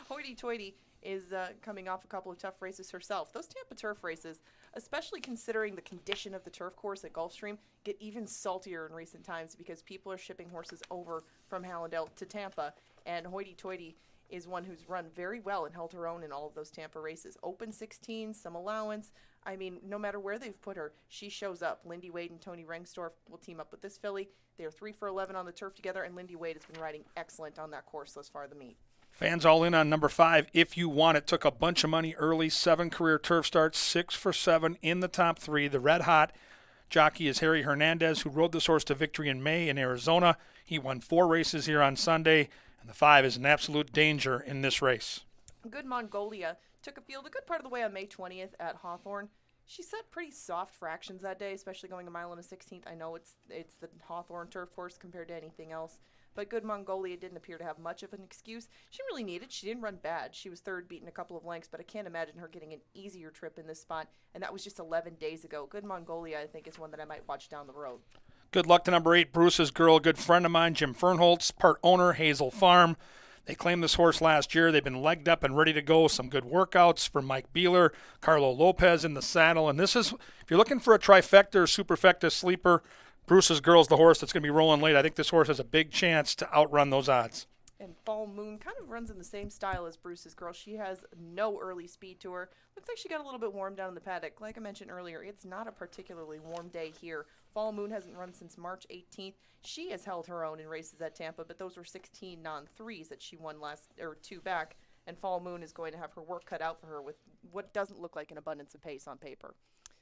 Hoity Toity is coming off a couple of tough races herself. Those Tampa turf races, especially considering the condition of the turf course at Gulfstream, get even saltier in recent times because people are shipping horses over from Hallandale to Tampa. And Hoity Toity is one who's run very well and held her own in all of those Tampa races. Open 16, some allowance. I mean, no matter where they've put her, she shows up. Lindy Wade and Tony Rengstorff will team up with this filly. They are 3 for 11 on the turf together, and Lindy Wade has been riding excellent on that course thus far, the meet. Fans all in on number 5, If You Want It. Took a bunch of money early, 7 career turf starts, 6 for 7 in the top 3. The red hot jockey is Harry Hernandez, who rode this horse to victory in May in Arizona. He won 4 races here on Sunday, and the 5 is an absolute danger in this race. Good Mongolia took a field a good part of the way on May 20th at Hawthorne. She set pretty soft fractions that day, especially going a mile and a 16th. I know it's the Hawthorne turf course compared to anything else. But Good Mongolia didn't appear to have much of an excuse. She didn't really need it. She didn't run bad. She was 3rd, beaten a couple of lengths, but I can't imagine her getting an easier trip in this spot. And that was just 11 days ago. Good Mongolia, I think, is one that I might watch down the road. Good luck to number 8, Bruce's Girl, a good friend of mine, Jim Fernholtz, part owner, Hazel Farm. They claimed this horse last year. They've been legged up and ready to go. Some good workouts for Mike Beeler, Carlo Lopez in the saddle. And this is, if you're looking for a trifecta or superfecta sleeper, Bruce's Girl's the horse that's going to be rolling late. I think this horse has a big chance to outrun those odds. And Fall Moon kind of runs in the same style as Bruce's Girl. She has no early speed to her. Looks like she got a little bit warm down in the paddock. Like I mentioned earlier, it's not a particularly warm day here. Fall Moon hasn't run since March 18th. She has held her own in races at Tampa, but those were 16 non-3s that she won 2 back. And Fall Moon is going to have her work cut out for her with what doesn't look like an abundance of pace on paper.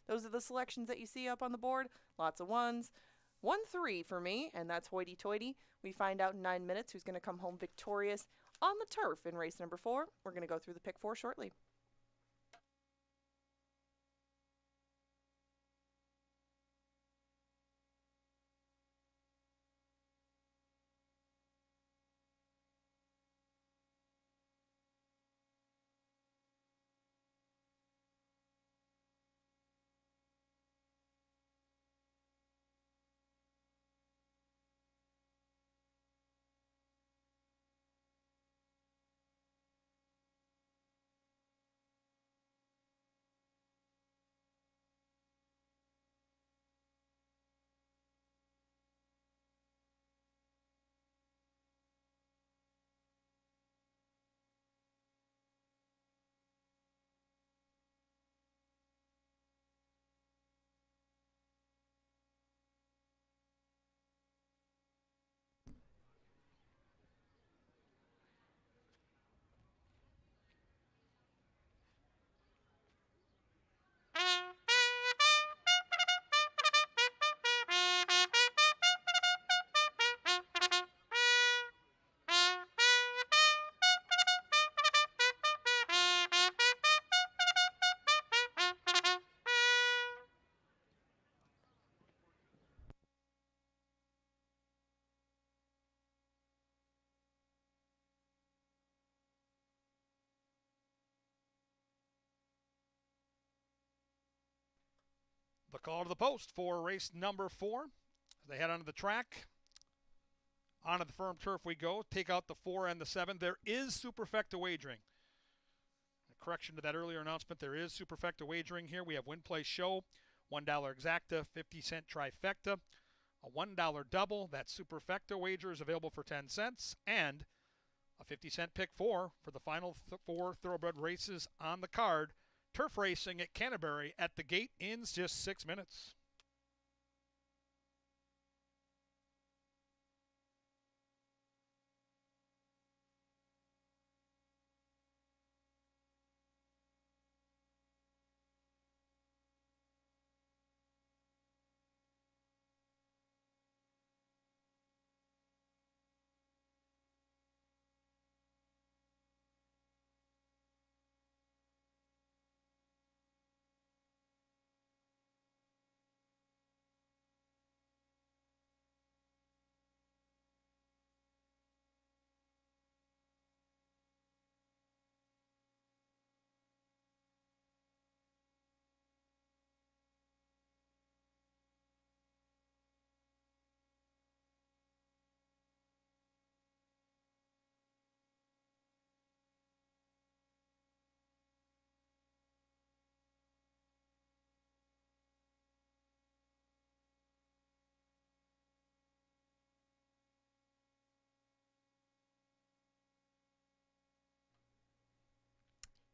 Those are the selections that you see up on the board. Lots of 1s. 1-3 for me, and that's Hoity Toity. We find out in 9 minutes who's going to come home victorious on the turf in race number 4. We're going to go through the pick 4 shortly. The call to the post for race number 4. As they head onto the track, onto the firm turf we go. Take out the 4 and the 7. There is superfecta wagering. A correction to that earlier announcement, there is superfecta wagering here. We have win, play, show, $1 exacta, 50-cent trifecta, a $1 double. That superfecta wager is available for 10 cents, and a 50-cent pick 4 for the final 4 thoroughbred races on the card. Turf racing at Canterbury at the gate in just 6 minutes.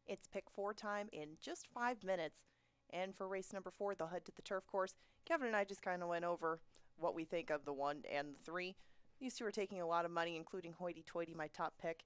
It's pick 4 time in just 5 minutes. And for race number 4, they'll head to the turf course. Kevin and I just kind of went over what we think of the 1 and the 3. These two are taking a lot of money, including Hoity Toity, my top pick.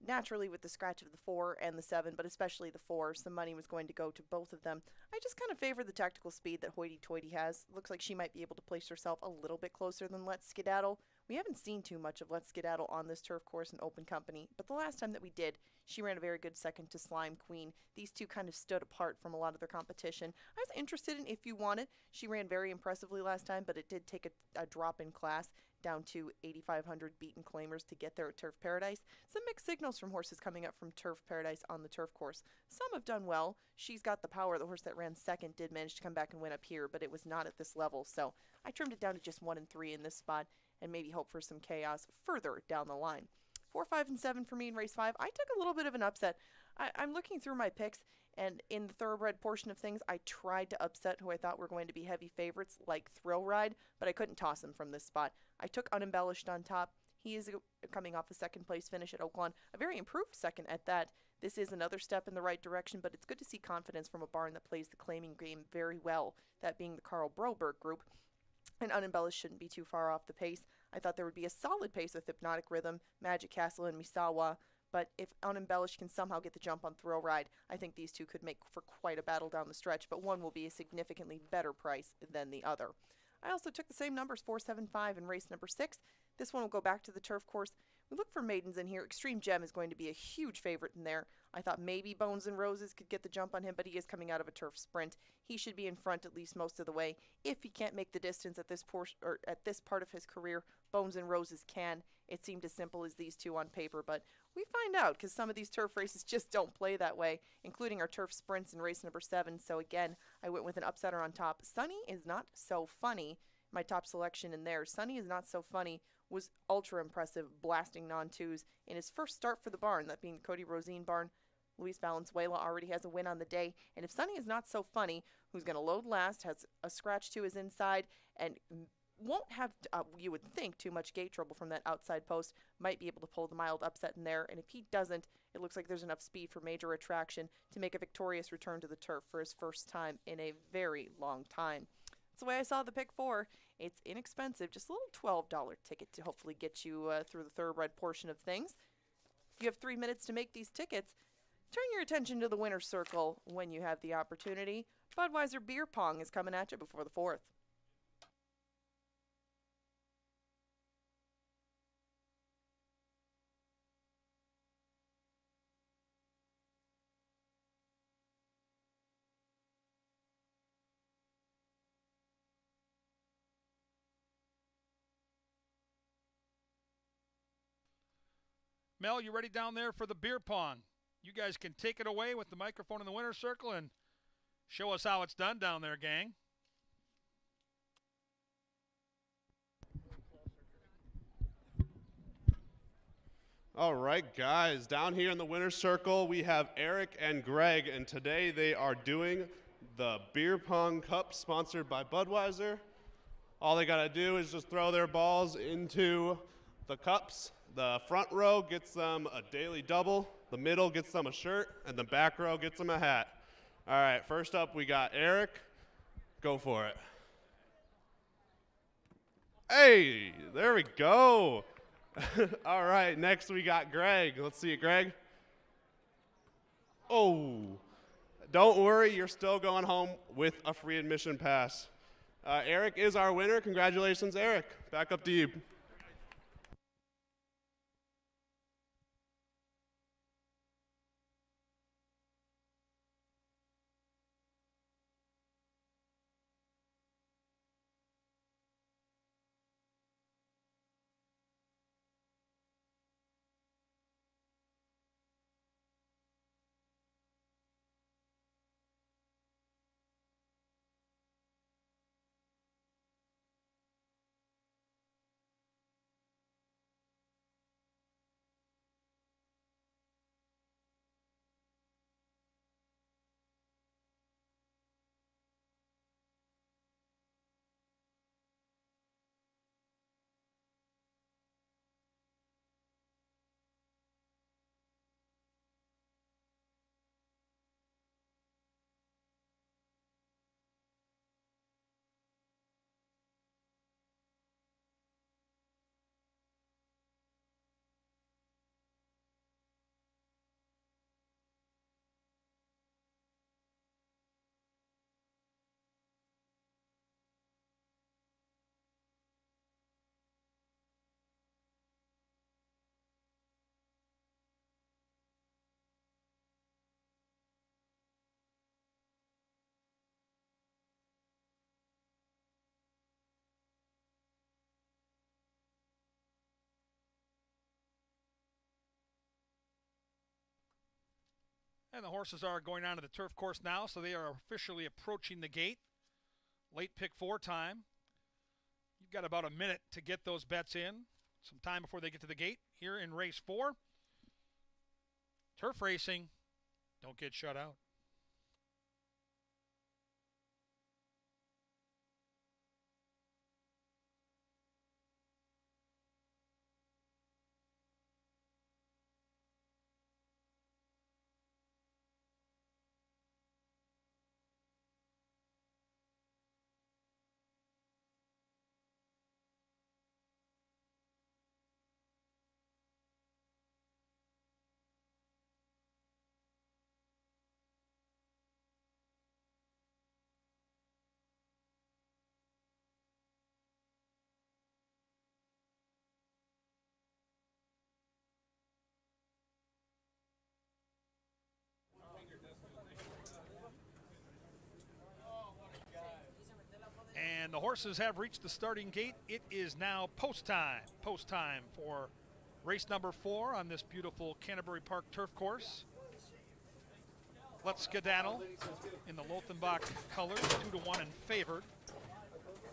Naturally, with the scratch of the 4 and the 7, but especially the 4, some money was going to go to both of them. I just kind of favor the tactical speed that Hoity Toity has. Looks like she might be able to place herself a little bit closer than Let's Skedaddle. We haven't seen too much of Let's Skedaddle on this turf course in open company, but the last time that we did, she ran a very good second to Slime Queen. These two kind of stood apart from a lot of their competition. I was interested in If You Want It. She ran very impressively last time, but it did take a drop in class down to 8,500 beaten claimers to get there at Turf Paradise. Some mixed signals from horses coming up from Turf Paradise on the turf course. Some have done well. She's got the power. The horse that ran second did manage to come back and win up here, but it was not at this level, so I trimmed it down to just 1 and 3 in this spot and maybe hope for some chaos further down the line. 4, 5, and 7 for me in race 5. I took a little bit of an upset. I'm looking through my picks, and in the thoroughbred portion of things, I tried to upset who I thought were going to be heavy favorites, like Thrill Ride, but I couldn't toss him from this spot. I took Unembellished on top. He is coming off a second-place finish at Oaklawn, a very improved second at that. This is another step in the right direction, but it's good to see confidence from a barn that plays the claiming game very well, that being the Carl Broberg group. And Unembellished shouldn't be too far off the pace. I thought there would be a solid pace with Hypnotic Rhythm, Magic Castle, and Misawa. But if Unembellished can somehow get the jump on Thrill Ride, I think these two could make for quite a battle down the stretch, but one will be a significantly better price than the other. I also took the same numbers, 4, 7, 5 in race number 6. This one will go back to the turf course. We look for maidens in here. Extreme Gem is going to be a huge favorite in there. I thought maybe Bones and Roses could get the jump on him, but he is coming out of a turf sprint. He should be in front at least most of the way. If he can't make the distance at this part of his career, Bones and Roses can. It seemed as simple as these two on paper, but we find out because some of these turf races just don't play that way, including our turf sprints in race number 7. So again, I went with an upsetter on top. Sunny is not so funny. My top selection in there. Sunny is not so funny was ultra impressive, blasting non-twos in his first start for the barn, that being the Cody Rosine barn. Luis Valenzuela already has a win on the day, and if Sunny is not so funny, who's going to load last, has a scratch to his inside, and won't have, you would think, too much gate trouble from that outside post, might be able to pull the mild upset in there, and if he doesn't, it looks like there's enough speed for major attraction to make a victorious return to the turf for his first time in a very long time. That's the way I saw the pick 4. It's inexpensive, just a little $12 ticket to hopefully get you through the thoroughbred portion of things. You have 3 minutes to make these tickets. Turn your attention to the winner's circle when you have the opportunity. Budweiser Beer Pong is coming at you before the 4th. Mel, you ready down there for the beer pong? You guys can take it away with the microphone in the winner's circle and show us how it's done down there, gang. All right, guys, down here in the winner's circle, we have Eric and Greg, and today they are doing the Beer Pong Cup sponsored by Budweiser. All they got to do is just throw their balls into the cups. The front row gets them a daily double, the middle gets them a shirt, and the back row gets them a hat. All right, first up we got Eric. Go for it. Hey, there we go. All right, next we got Greg. Let's see it, Greg. Oh, don't worry, you're still going home with a free admission pass. Eric is our winner. Congratulations, Eric. Back up to you. And the horses are going on to the turf course now, so they are officially approaching the gate. Late pick 4 time. You've got about a minute to get those bets in. Some time before they get to the gate here in race 4. Turf racing, don't get shut out. And the horses have reached the starting gate. It is now post time. Post time for race number 4 on this beautiful Canterbury Park turf course. Let's Skedaddle in the Lothenbach colors, 2-1 and favored.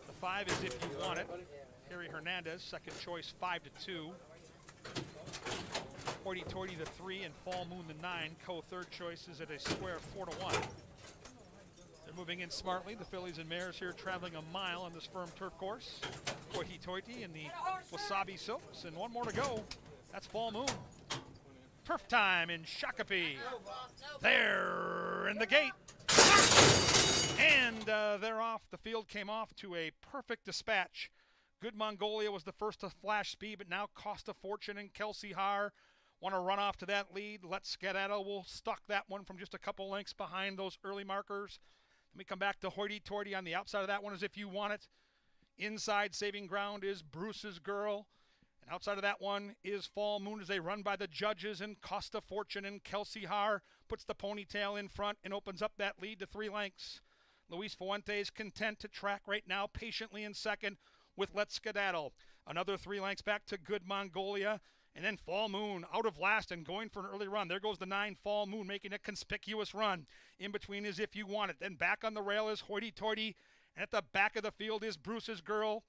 The 5 is If You Want It. Harry Hernandez, second choice, 5-2. Hoity Toity the 3 and Fall Moon the 9, co-third choices at a square 4-1. They're moving in smartly. The fillies and mares here traveling a mile on this firm turf course. Hoity Toity in the Wasabi Silks, and one more to go. That's Fall Moon. Turf time in Shakopee. They're in the gate. And they're off. The field came off to a perfect dispatch. Good Mongolia was the first to flash speed, but now Cost a Fortune and Kelsey Haar want to run off to that lead. Let's Skedaddle will stalk that one from just a couple lengths behind those early markers. Then we come back to Hoity Toity. On the outside of that one is If You Want It. Inside saving ground is Bruce's Girl. And outside of that one is Fall Moon as they run by the judges, and Cost a Fortune and Kelsey Haar puts the ponytail in front and opens up that lead to 3 lengths. Luis Fuentes content to track right now patiently in second with Let's Skedaddle. Another 3 lengths back to Good Mongolia. And then Fall Moon out of last and going for an early run. There goes the 9 Fall Moon making a conspicuous run. In between is If You Want It. Then back on the rail is Hoity Toity. And at the back of the field is Bruce's Girl.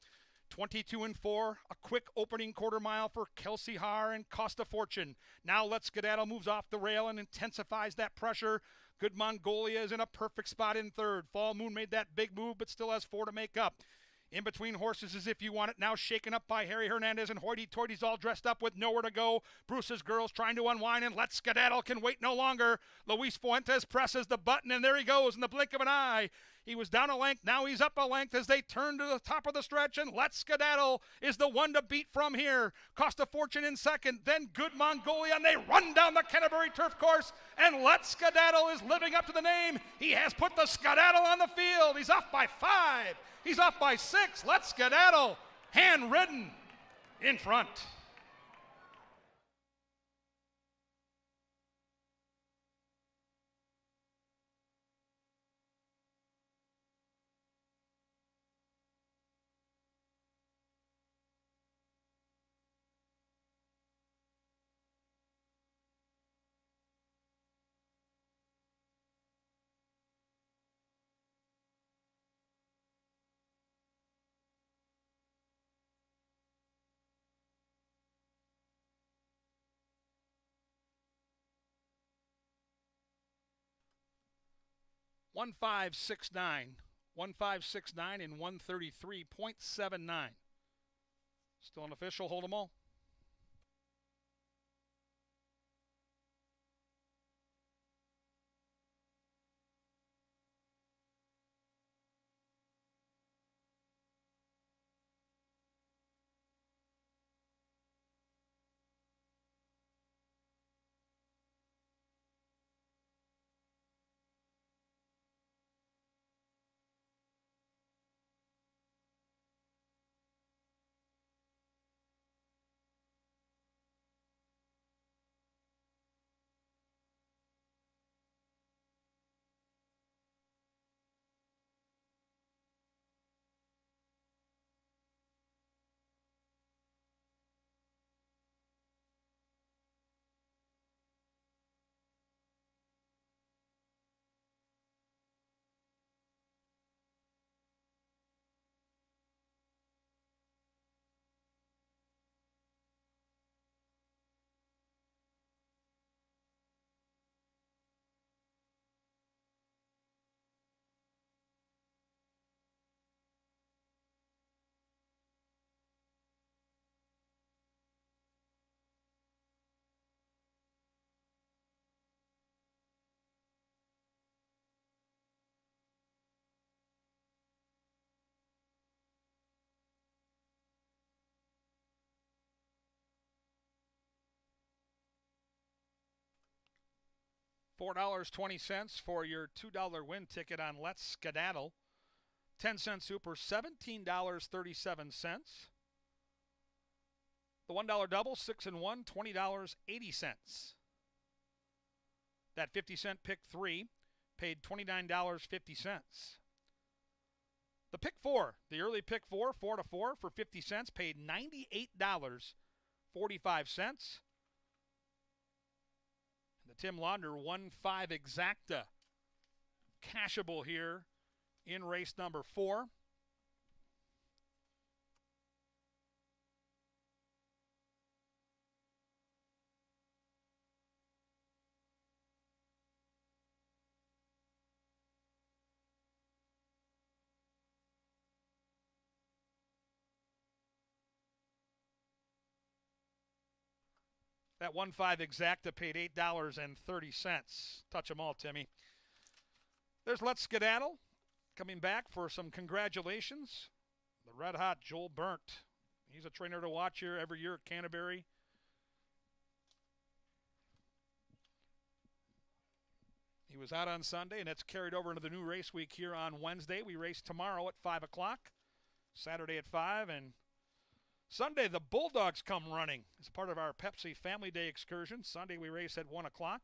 22 and 4, a quick opening quarter mile for Kelsey Haar and Cost a Fortune. Now Let's Skedaddle moves off the rail and intensifies that pressure. Good Mongolia is in a perfect spot in third. Fall Moon made that big move but still has 4 to make up. In between horses is If You Want It, now shaken up by Harry Hernandez, and Hoity Toity's all dressed up with nowhere to go. Bruce's Girls trying to unwind, and Let's Skedaddle can wait no longer. Luis Fuentes presses the button, and there he goes in the blink of an eye. He was down a length, now he's up a length as they turn to the top of the stretch, and Let's Skedaddle is the one to beat from here. Cost a Fortune in second, then Good Mongolia, and they run down the Canterbury turf course, and Let's Skedaddle is living up to the name. He has put the Skedaddle on the field. He's off by 5. He's off by 6. Let's Skedaddle, hand-ridden in front. One 1.569 and 133.79. Still an official, hold 'em all. $4.20 for your $2 win ticket on Let's Skedaddle. 10-cent super, $17.37. The $1 double, 6 and 1, $20.80. That 50-cent pick 3 paid $29.50. The pick 4, the early pick 4, 4 to 4 for 50 cents, paid $98.45. The Tim Launder 1-5 exacta. Cashable here in race number 4. That 1-5 exacta paid $8.30. Touch them all, Timmy. There's Let's Skedaddle coming back for some congratulations. The red-hot Joel Burnt. He's a trainer to watch here every year at Canterbury. He was out on Sunday, and that's carried over into the new race week here on Wednesday. We race tomorrow at 5 o'clock, Saturday at 5, and Sunday, the Bulldogs come running as part of our Pepsi Family Day excursion. Sunday, we race at 1 o'clock.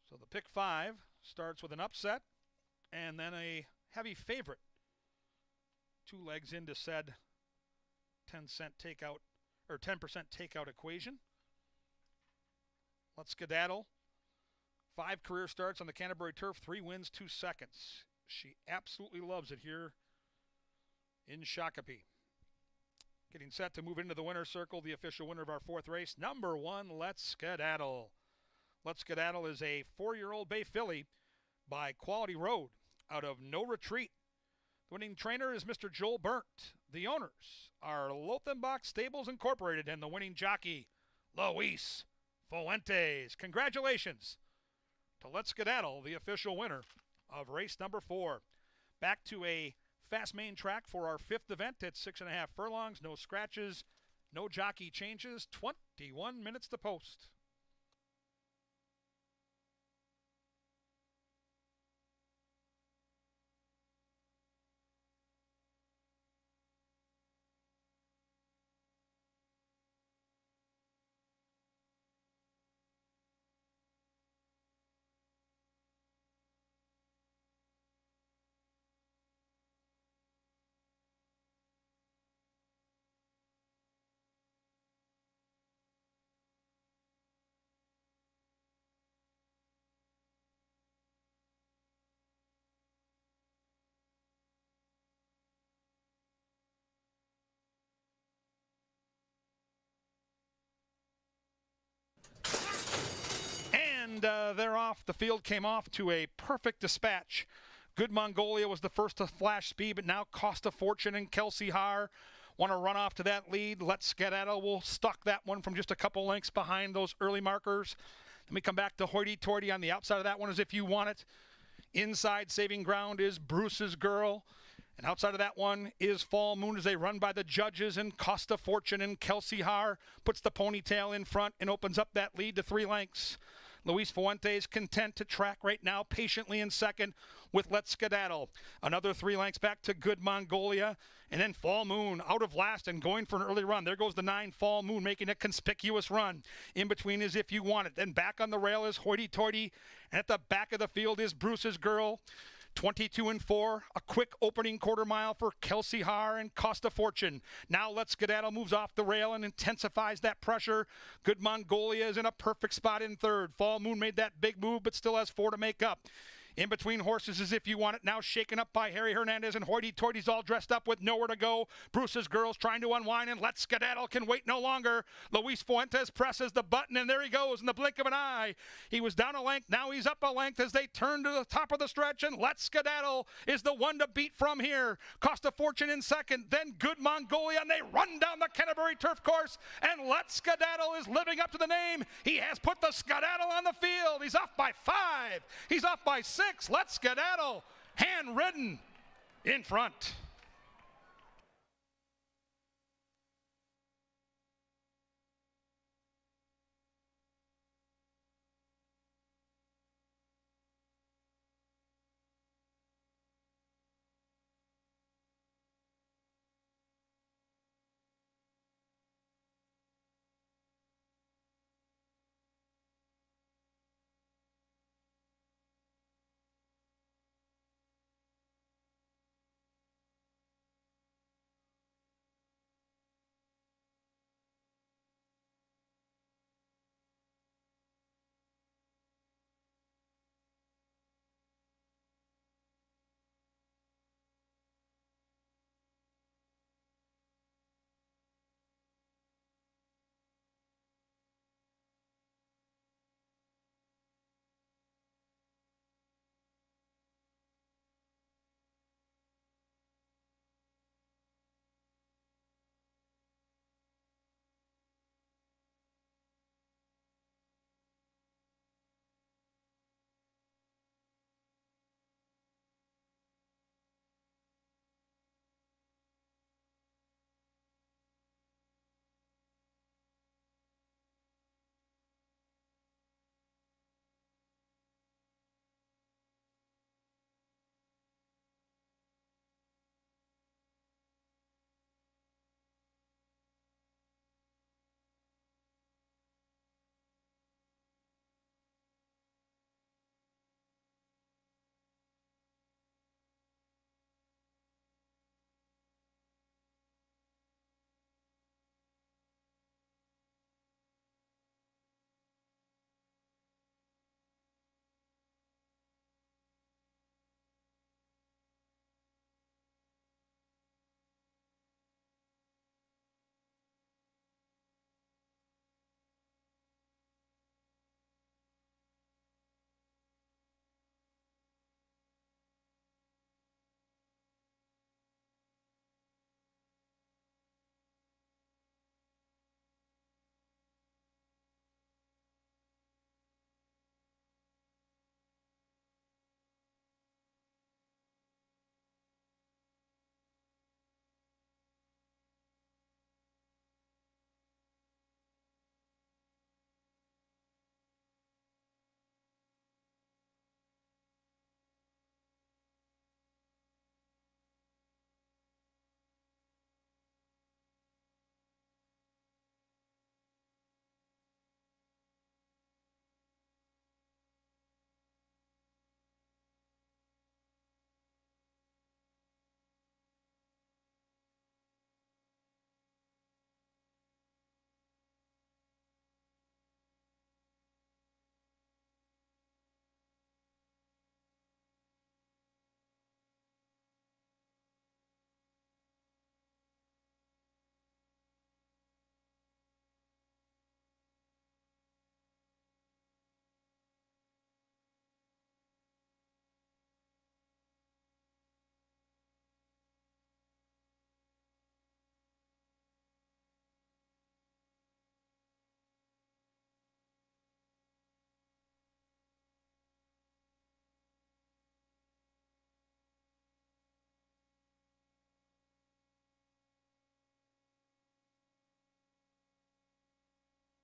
So the pick 5 starts with an upset and then a heavy favorite. 2 legs into said 10-cent takeout or 10% takeout equation. Let's Skedaddle. 5 career starts on the Canterbury turf, 3 wins, 2 seconds. She absolutely loves it here in Shakopee. Getting set to move into the winner's circle, the official winner of our fourth race, number 1, Let's Skedaddle. Let's Skedaddle is a 4-year-old bay filly by Quality Road out of No Retreat. The winning trainer is Mr. Joel Burnt. The owners are Lothenbach Stables Incorporated and the winning jockey, Luis Fuentes. Congratulations to Let's Skedaddle, the official winner of race number 4. Back to a fast main track for our 5th event at 6.5 furlongs. No scratches, no jockey changes. 21 minutes to post. And they're off. The field came off to a perfect dispatch. Good Mongolia was the first to flash speed, but now Costa Fortune and Kelsey Haar want to run off to that lead. Let's Skedaddle will stalk that one from just a couple lengths behind those early markers. Then we come back to Hoity Toity on the outside of that one as If You Want It. Inside saving ground is Bruce's Girl. And outside of that one is Fall Moon as they run by the judges, and Costa Fortune and Kelsey Haar puts the ponytail in front and opens up that lead to 3 lengths. Luis Fuentes content to track right now patiently in second with Let's Skedaddle. Another 3 lengths back to Good Mongolia. And then Fall Moon out of last and going for an early run. There goes the 9 Fall Moon making a conspicuous run. In between is If You Want It. Then back on the rail is Hoity Toity. And at the back of the field is Bruce's Girl. 22-4, a quick opening quarter mile for Kelsey Haar and Costa Fortune. Now Let's Skedaddle moves off the rail and intensifies that pressure. Good Mongolia is in a perfect spot in third. Fall Moon made that big move but still has 4 to make up. In between horses is If You Want It, now shaken up by Harry Hernandez, and Hoity Toity's all dressed up with nowhere to go. Bruce's Girl's trying to unwind, and Let's Skedaddle can wait no longer. Luis Fuentes presses the button, and there he goes in the blink of an eye. He was down a length, now he's up a length as they turn to the top of the stretch, and Let's Skedaddle is the one to beat from here. Costa Fortune in second, then Good Mongolia, and they run down the Canterbury turf course, and Let's Skedaddle is living up to the name. He has put the Skedaddle on the field. He's off by 5. He's off by 6. Let's Skedaddle, hand-ridden in front.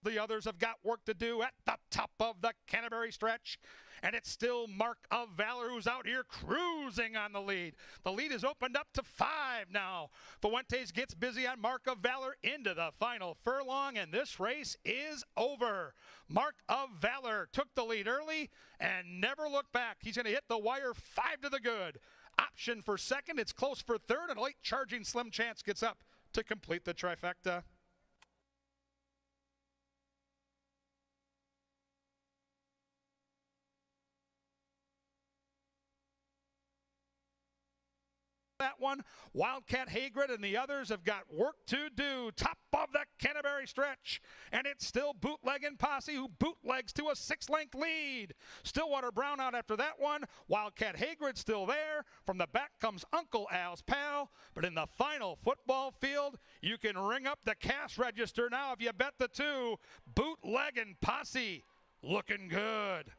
The others have got work to do at the top of the Canterbury stretch. And it's still Mark of Valor who's out here cruising on the lead. The lead is opened up to 5 now. Fuentes gets busy on Mark of Valor into the final furlong, and this race is over. Mark of Valor took the lead early and never looked back. He's going to hit the wire 5 to the good. Option for second, it's close for third, and a late charging Slim Chance gets up to complete the trifecta. That one, Wildcat Hagrid and the others have got work to do. Top of the Canterbury stretch, and it's still Bootleg and Posse who bootlegs to a 6-length lead. Stillwater Brown out after that one. Wildcat Hagrid still there. From the back comes Uncle Al's pal, but in the final football field, you can ring up the cash register now if you bet the 2. Bootleg and Posse looking good.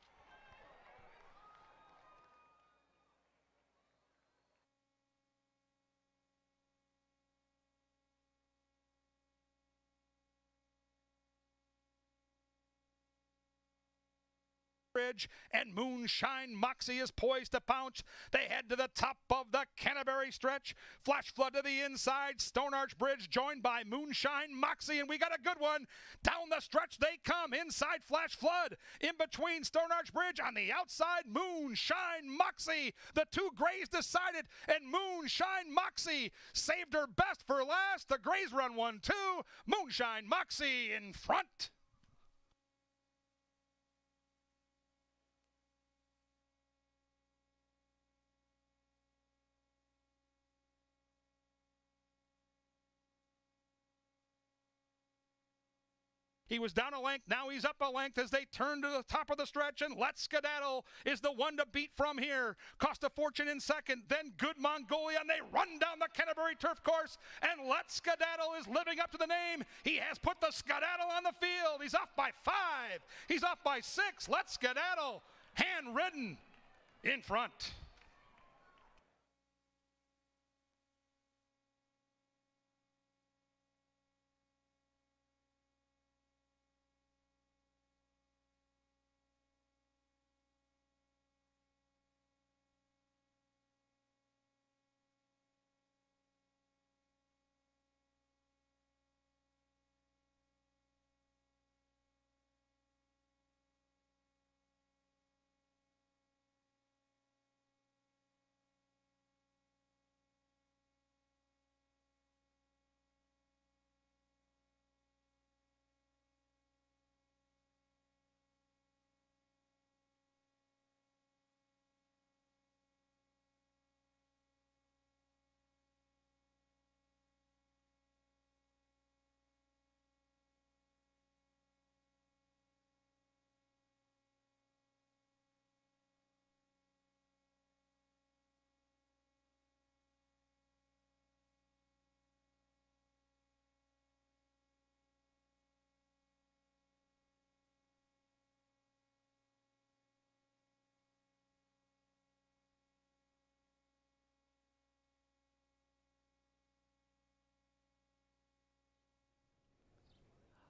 And Moonshine Moxie is poised to pounce. They head to the top of the Canterbury stretch. Flash flood to the inside. Stone Arch Bridge joined by Moonshine Moxie, and we got a good one. Down the stretch they come. Inside Flash flood. In between Stone Arch Bridge. On the outside, Moonshine Moxie. The 2 Grays decided, and Moonshine Moxie saved her best for last. The Grays run 1-2. Moonshine Moxie in front. He was down a length, now he's up a length as they turn to the top of the stretch, and Let's Skedaddle is the one to beat from here. Cost a Fortune in second, then Good Mongolia, and they run down the Canterbury turf course, and Let's Skedaddle is living up to the name. He has put the Skedaddle on the field. He's off by 5. He's off by 6. Let's Skedaddle, hand-ridden in front.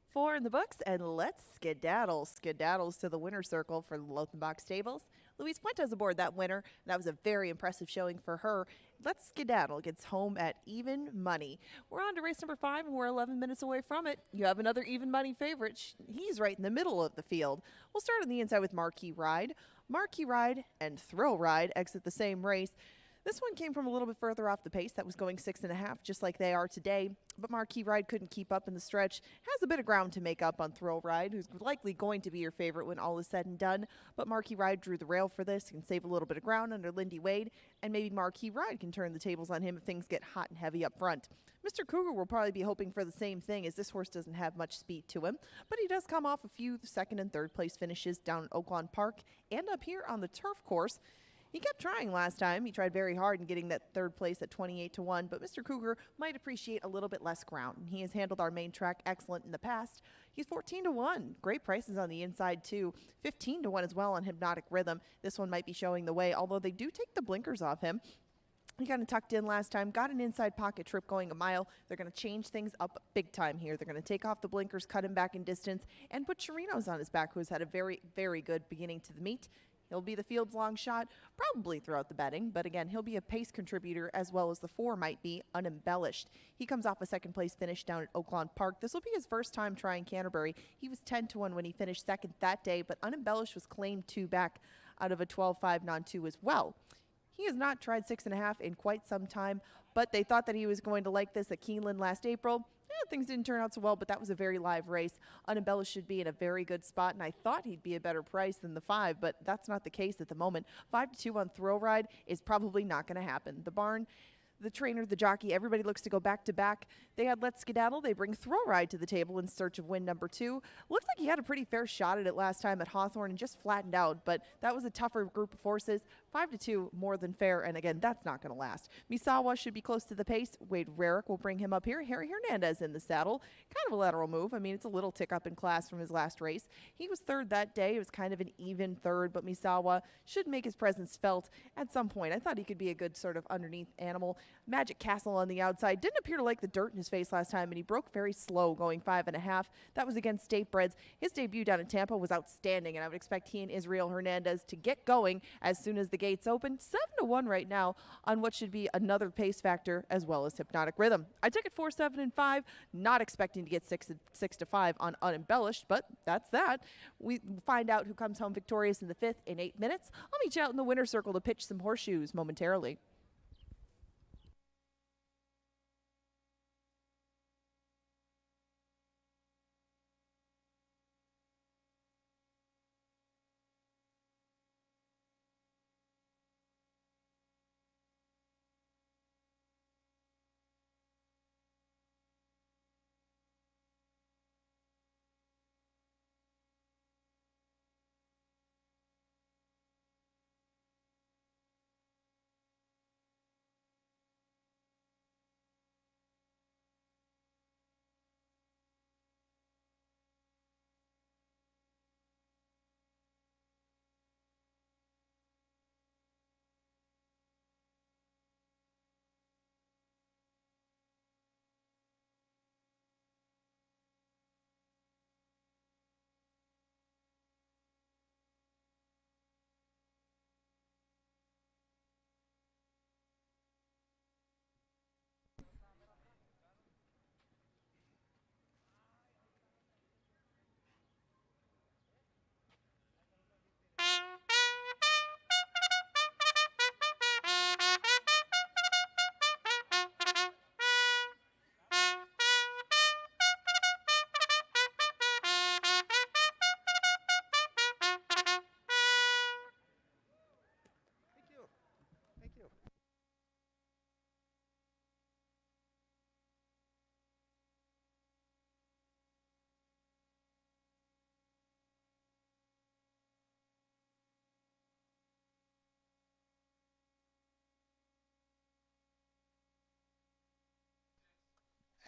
Four in the books, and let's skedaddle. Skedaddles to the winner's circle for the Lothenbach Stables. Louise Fuentes aboard that winner. That was a very impressive showing for her. Let's Skedaddle gets home at even money. We're on to race number 5, and we're 11 minutes away from it. You have another even money favorite. He's right in the middle of the field. We'll start on the inside with Marquee Ride. Marquee Ride and Thrill Ride exit the same race. This one came from a little bit further off the pace. That was going 6.5, just like they are today. But Marquee Ride couldn't keep up in the stretch. Has a bit of ground to make up on Thrill Ride, who's likely going to be your favorite when all is said and done. But Marquee Ride drew the rail for this. He can save a little bit of ground under Lindy Wade. And maybe Marquee Ride can turn the tables on him if things get hot and heavy up front. Mr. Cougar will probably be hoping for the same thing, as this horse doesn't have much speed to him. But he does come off a few second and third place finishes down at Oaklawn Park and up here on the turf course. He kept trying last time. He tried very hard in getting that third place at 28-1, but Mr. Cougar might appreciate a little bit less ground. He has handled our main track excellent in the past. He's 14-1. Great prices on the inside, too. 15-1 as well on Hypnotic Rhythm. This one might be showing the way, although they do take the blinkers off him. He kind of tucked in last time, got an inside pocket trip going a mile. They're going to change things up big time here. They're going to take off the blinkers, cut him back in distance, and put Chirinos on his back, who's had a very, very good beginning to the meet. He'll be the field's long shot, probably throughout the betting, but again, he'll be a pace contributor as well as the 4 might be unembellished. He comes off a second place finish down at Oaklawn Park. This will be his first time trying Canterbury. He was 10-1 when he finished second that day, but unembellished was claimed 2 back out of a 12-5 non-2 as well. He has not tried 6.5 in quite some time, but they thought that he was going to like this at Keeneland last April. Things didn't turn out so well, but that was a very live race. Unembellished should be in a very good spot, and I thought he'd be a better price than the 5, but that's not the case at the moment. 5-2 on Thrill Ride is probably not going to happen. The barn, the trainer, the jockey, everybody looks to go back-to-back. They had Let's Skedaddle. They bring Thrill Ride to the table in search of win number 2. Looked like he had a pretty fair shot at it last time at Hawthorne and just flattened out, but that was a tougher group of horses. 5-2, more than fair, and again, that's not going to last. Misawa should be close to the pace. Wade Rarick will bring him up here. Harry Hernandez in the saddle. Kind of a lateral move. I mean, it's a little tick up in class from his last race. He was third that day. It was kind of an even third, but Misawa should make his presence felt at some point. I thought he could be a good sort of underneath animal. Magic Castle on the outside. Didn't appear to like the dirt in his face last time, and he broke very slow, going 5.5. That was against State Breds. His debut down in Tampa was outstanding, and I would expect he and Israel Hernandez to get going as soon as the gates open. 7-1 right now on what should be another pace factor as well as Hypnotic Rhythm. I took it 4, 7, and 5, not expecting to get 6-5 on Unembellished, but that's that. We find out who comes home victorious in the 5th in 8 minutes. I'll meet you out in the winner's circle to pitch some horseshoes momentarily.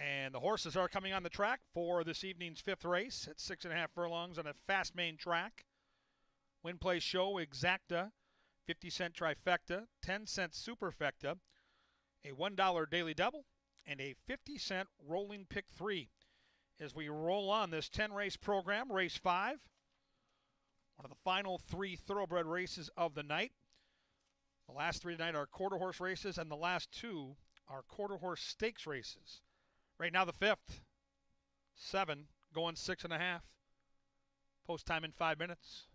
And the horses are coming on the track for this evening's 5th race at 6.5 furlongs on a fast main track. Win Play Show Exacta, 50-cent trifecta, 10-cent superfecta, a $1 daily double, and a 50-cent rolling pick 3. As we roll on this 10-race program, race 5, one of the final 3 thoroughbred races of the night. The last 3 tonight are quarter horse races, and the last 2 are quarter horse stakes races. Right now the 5th, 7, going 6.5. Post time in 5 minutes.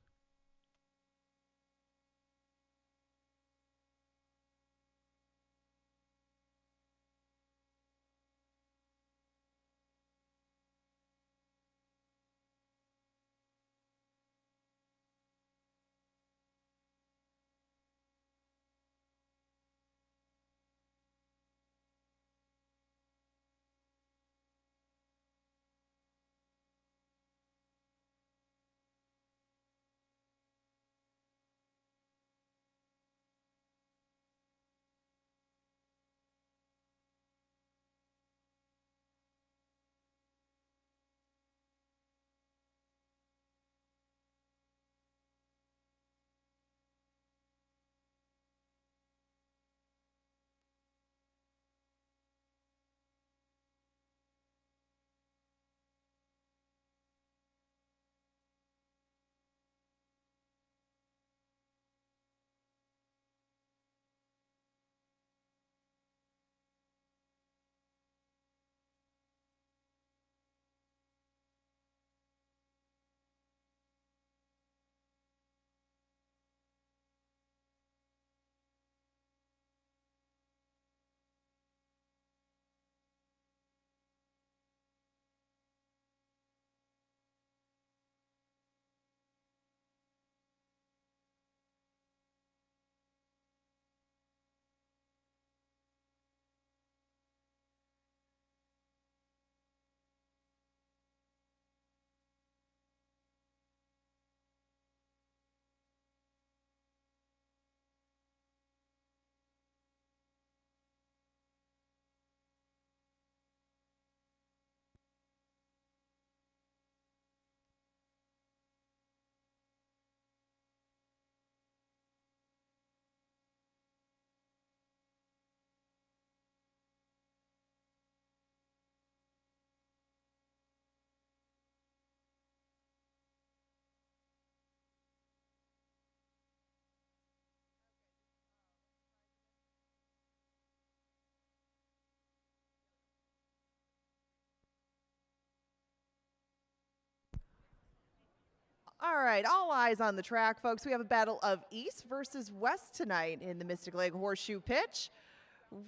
All right, all eyes on the track, folks. We have a battle of East versus West tonight in the Mystic Lake Horseshoe Pitch.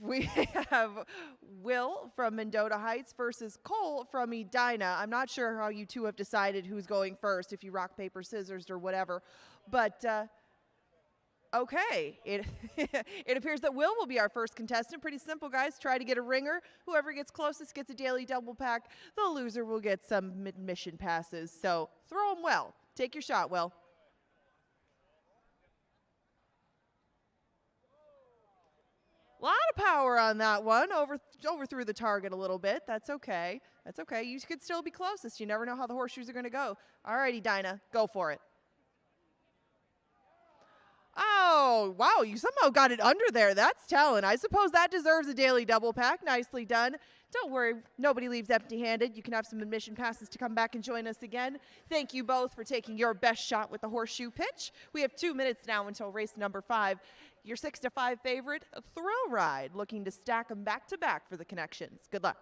We have Will from Mendota Heights versus Cole from Edina. I'm not sure how you two have decided who's going first, if you rock, paper, scissors, or whatever. But, okay. It appears that Will be our first contestant. Pretty simple, guys. Try to get a ringer. Whoever gets closest gets a daily double pack. The loser will get some admission passes. So throw them well. Take your shot, Will. A lot of power on that one. Overthrew the target a little bit. That's okay. That's okay. You could still be closest. You never know how the horseshoes are going to go. All righty, Dinah. Go for it. Oh, wow. You somehow got it under there. That's talent. I suppose that deserves a daily double pack. Nicely done. Don't worry. Nobody leaves empty-handed. You can have some admission passes to come back and join us again. Thank you both for taking your best shot with the horseshoe pitch. We have 2 minutes now until race number 5. Your 6-5 favorite, Thrill Ride, looking to stack them back-to-back for the connections. Good luck.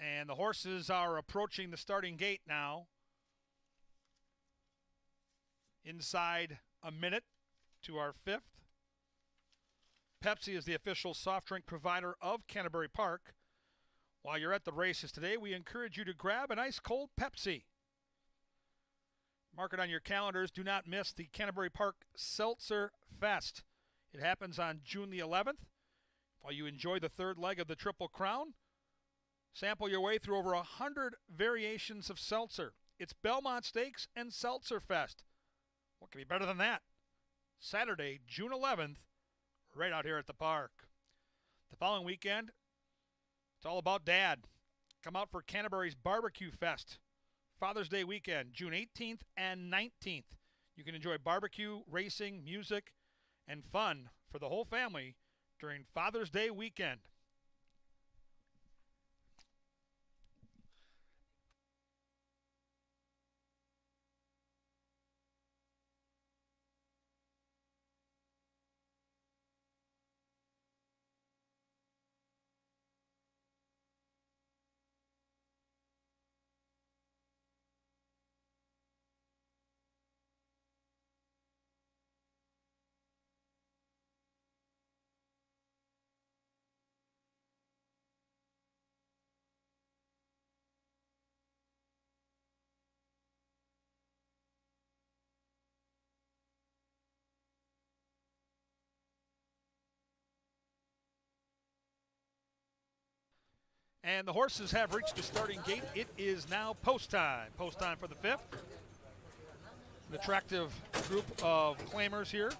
And the horses are approaching the starting gate now. Inside a minute to our 5th. Pepsi is the official soft drink provider of Canterbury Park. While you're at the races today, we encourage you to grab an ice cold Pepsi. Mark it on your calendars. Do not miss the Canterbury Park Seltzer Fest. It happens on June the 11th. While you enjoy the third leg of the Triple Crown, sample your way through over 100 variations of seltzer. It's Belmont Stakes and Seltzer Fest. What could be better than that? Saturday, June 11th, right out here at the park. The following weekend, it's all about Dad. Come out for Canterbury's Barbecue Fest. Father's Day weekend, June 18th and 19th. You can enjoy barbecue, racing, music, and fun for the whole family during Father's Day weekend. And the horses have reached the starting gate. It is now post time. Post time for the 5th. An attractive group of claimers here.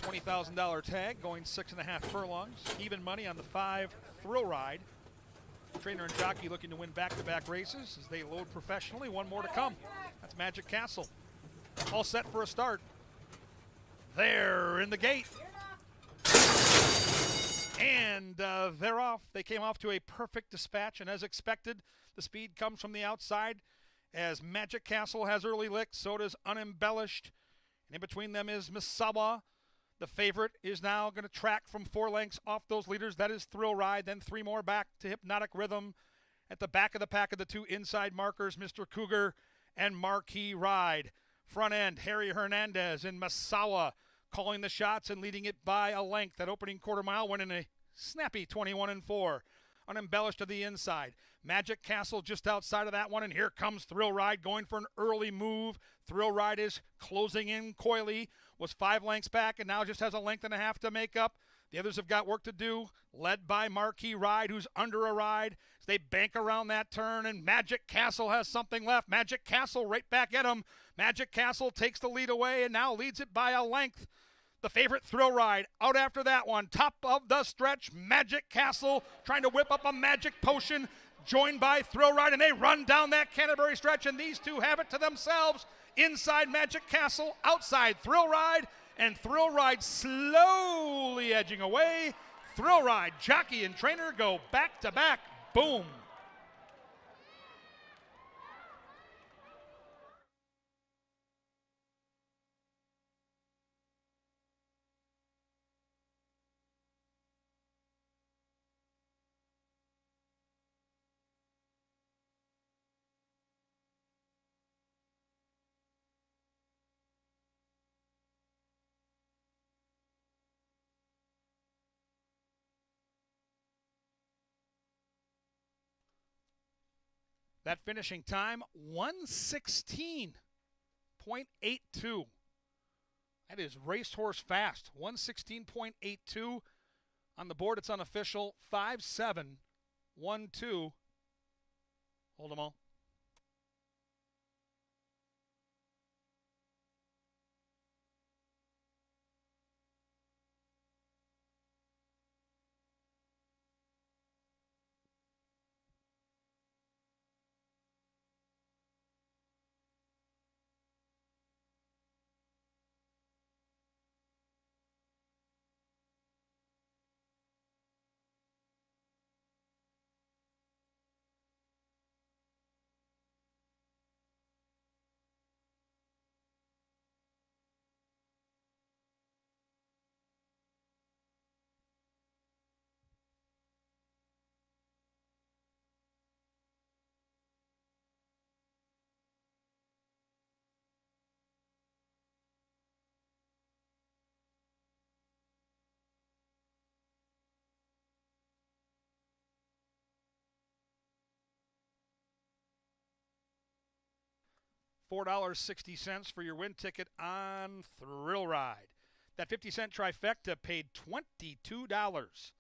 $20,000 tag going 6.5 furlongs. Even money on the 5 Thrill Ride. Trainer and jockey looking to win back-to-back races as they load professionally. One more to come. That's Magic Castle. All set for a start. There in the gate. And they're off. They came off to a perfect dispatch, and as expected, the speed comes from the outside as Magic Castle has early licks, so does Unembellished. And in between them is Misawa. The favorite is now going to track from 4 lengths off those leaders. That is Thrill Ride, then 3 more back to Hypnotic Rhythm. At the back of the pack of the 2 inside markers, Mr. Cougar and Marquee Ride. Front end, Harry Hernandez and Misawa calling the shots and leading it by a length. That opening quarter mile went in a snappy 21-4. Unembellished to the inside. Magic Castle just outside of that one, and here comes Thrill Ride going for an early move. Thrill Ride is closing in coyly, was 5 lengths back, and now just has a length and a half to make up. The others have got work to do, led by Marquee Ride, who's under a ride. As they bank around that turn, and Magic Castle has something left. Magic Castle right back at him. Magic Castle takes the lead away and now leads it by a length. The favorite Thrill Ride out after that one. Top of the stretch, Magic Castle trying to whip up a magic potion, joined by Thrill Ride, and they run down that Canterbury stretch, and these two have it to themselves. Inside Magic Castle, outside Thrill Ride, and Thrill Ride slowly edging away. Thrill Ride, jockey and trainer go back to back. Boom. That finishing time, 1:16.82. That is racehorse fast. 1:16.82. On the board, it's unofficial. 5-7-1-2. Hold them all. $4.60 for your win ticket on Thrill Ride. That 50-cent trifecta paid $22.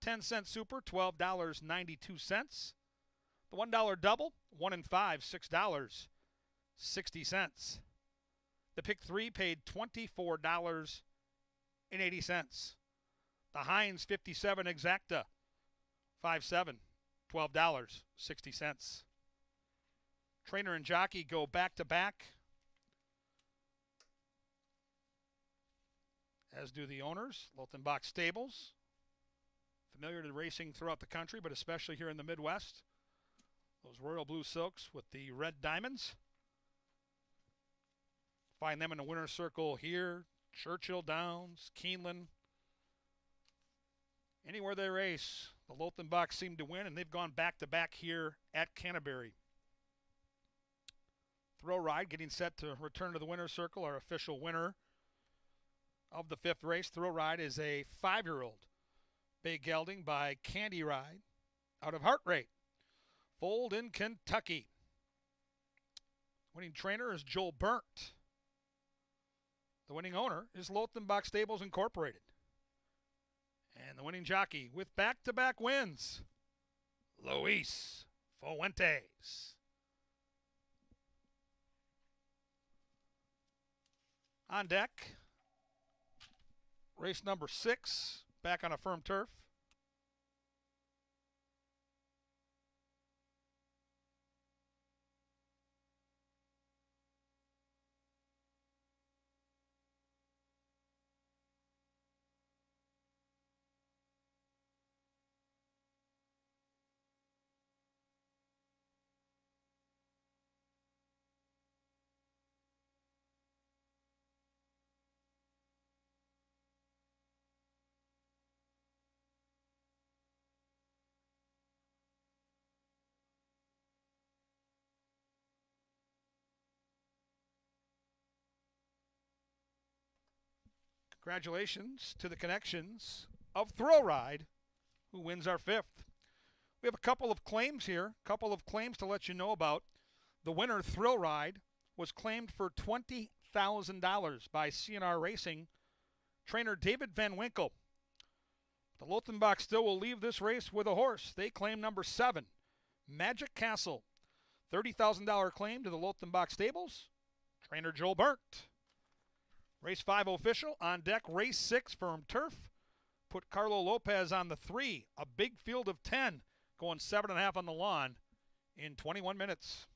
10-cent super, $12.92. The $1 double, 1 and 5, $6.60. The pick 3 paid $24.80. The Heinz 57 exacta, 5-7, $12.60. Trainer and jockey go back to back, as do the owners. Lothenbach Stables, familiar to racing throughout the country, but especially here in the Midwest. Those royal blue silks with the red diamonds. Find them in the winner's circle here, Churchill Downs, Keeneland. Anywhere they race, the Lothenbachs seem to win, and they've gone back-to-back here at Canterbury. Thrill Ride getting set to return to the winner's circle, our official winner of the 5th race. Thrill Ride is a 5-year-old bay gelding by Candy Ride out of Heart Rate, foaled in Kentucky. Winning trainer is Joel Burnt. The winning owner is Lothenbach Stables Incorporated. And the winning jockey with back-to-back wins, Luis Fuentes. On deck, race number 6, back on a firm turf. Congratulations to the connections of Thrill Ride, who wins our 5th. We have a couple of claims here, to let you know about. The winner, Thrill Ride, was claimed for $20,000 by CNR Racing trainer David Van Winkle. The Lothenbach still will leave this race with a horse. They claim number 7, Magic Castle. $30,000 claim to the Lothenbach Stables, trainer Joel Burnt. Race 5 official, on deck, race 6 firm turf. Put Carlo Lopez on the 3, a big field of 10, going 7.5 on the lawn in 21 minutes.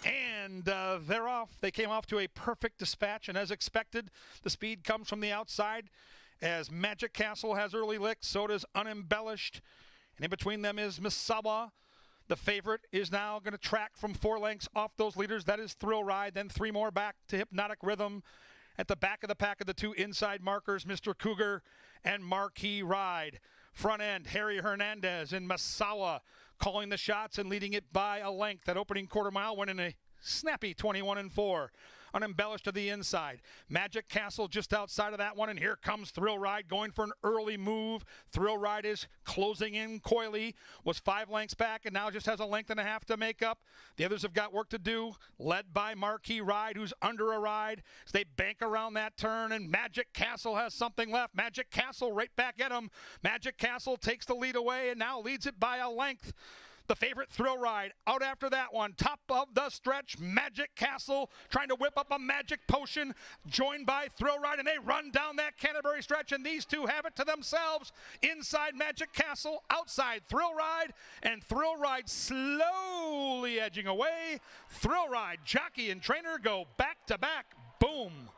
And they're off. They came off to a perfect dispatch, and as expected, the speed comes from the outside as Magic Castle has early licks, so does Unembellished. And in between them is Misawa. The favorite is now going to track from 4 lengths off those leaders. That is Thrill Ride, then 3 more back to Hypnotic Rhythm. At the back of the pack of the 2 inside markers, Mr. Cougar and Marquee Ride. Front end, Harry Hernandez and Misawa calling the shots and leading it by a length. That opening quarter mile went in a snappy 21-4. Unembellished to the inside. Magic Castle just outside of that one, and here comes Thrill Ride going for an early move. Thrill Ride is closing in coyly, was 5 lengths back, and now just has a length and a half to make up. The others have got work to do, led by Marquee Ride, who's under a ride as they bank around that turn, and Magic Castle has something left. Magic Castle right back at him. Magic Castle takes the lead away and now leads it by a length. The favorite, Thrill Ride, out after that one. Top of the stretch, Magic Castle trying to whip up a magic potion, joined by Thrill Ride, and they run down that Canterbury stretch, and these two have it to themselves. Inside Magic Castle, outside Thrill Ride, and Thrill Ride slowly edging away. Thrill Ride, jockey and trainer go back to back. Boom.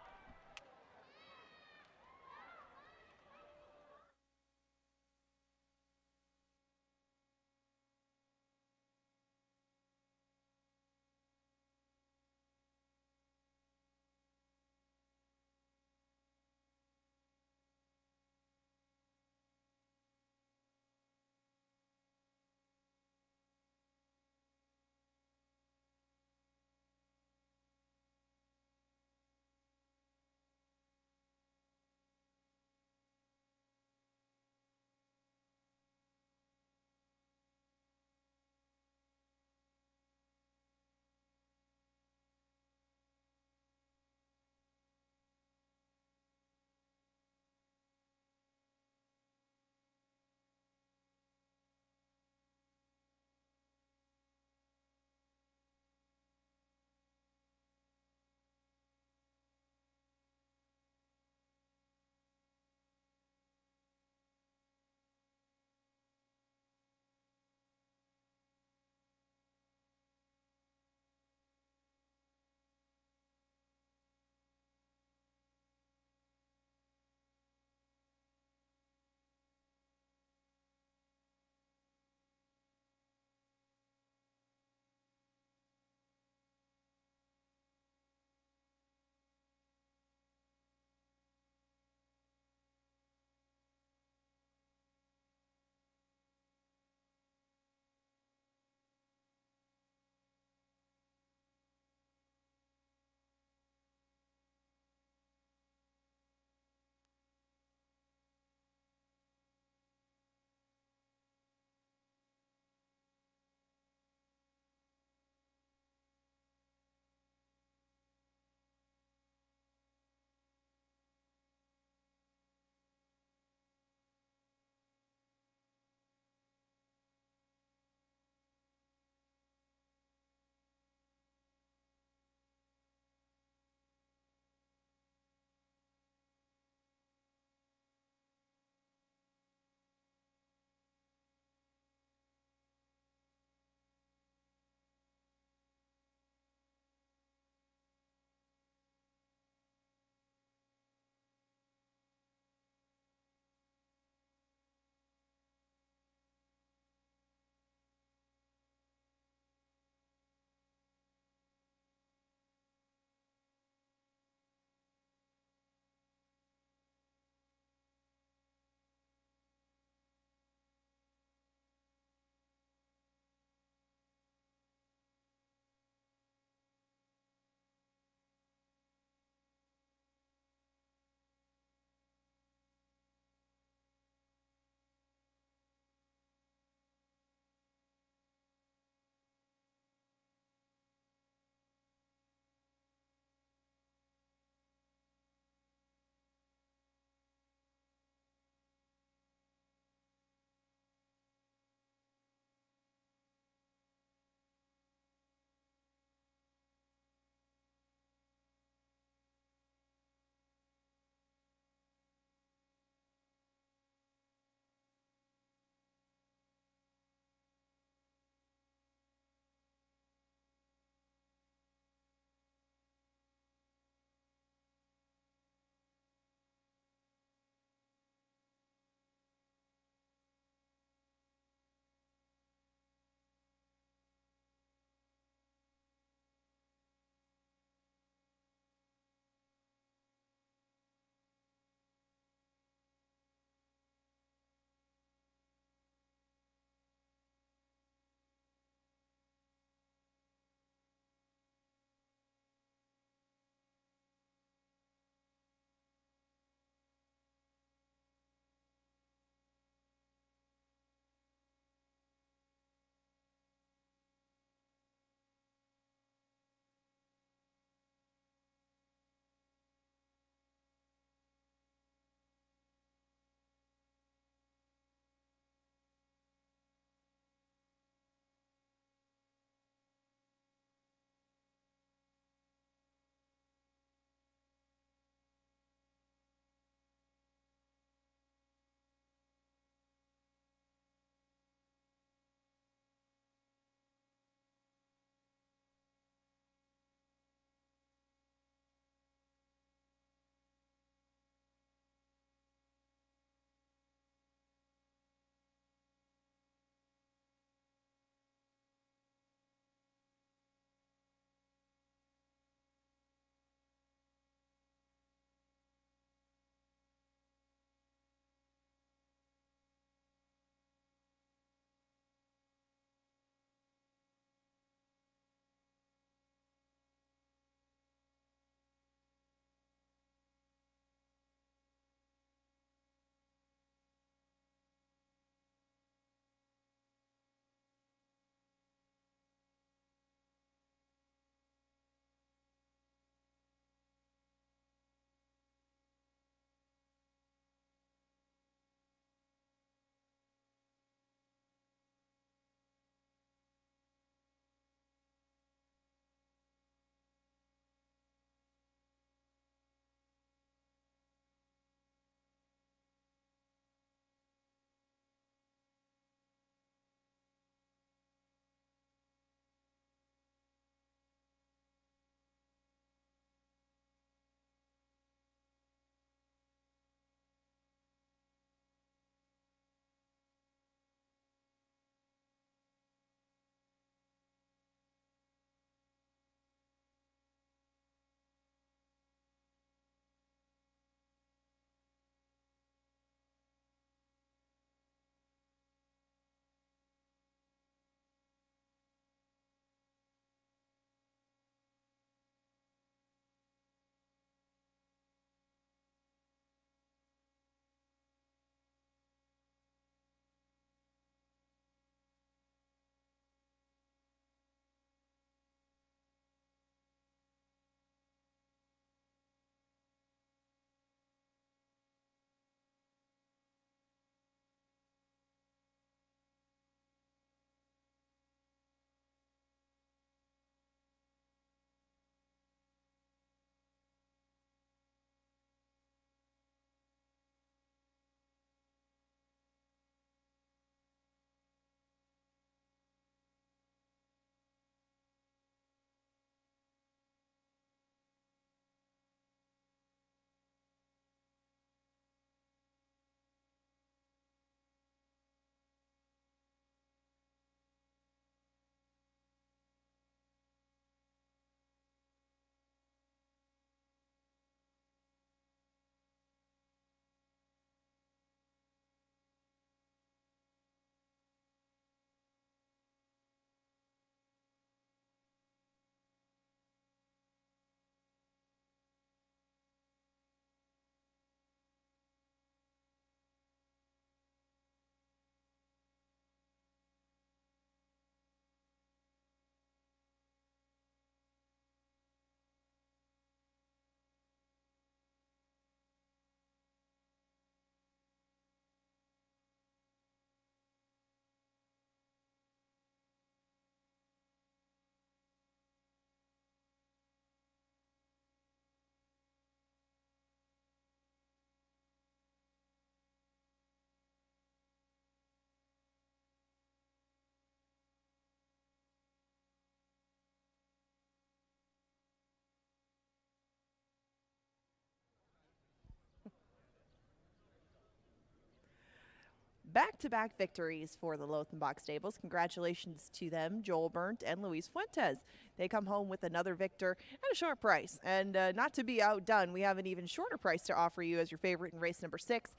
back-to-back victories for the Lothenbach stables. Congratulations to them, Joel Burnt and Luis Fuentes. They come home with another victor at a short price. And not to be outdone, we have an even shorter price to offer you as your favorite in race number 6.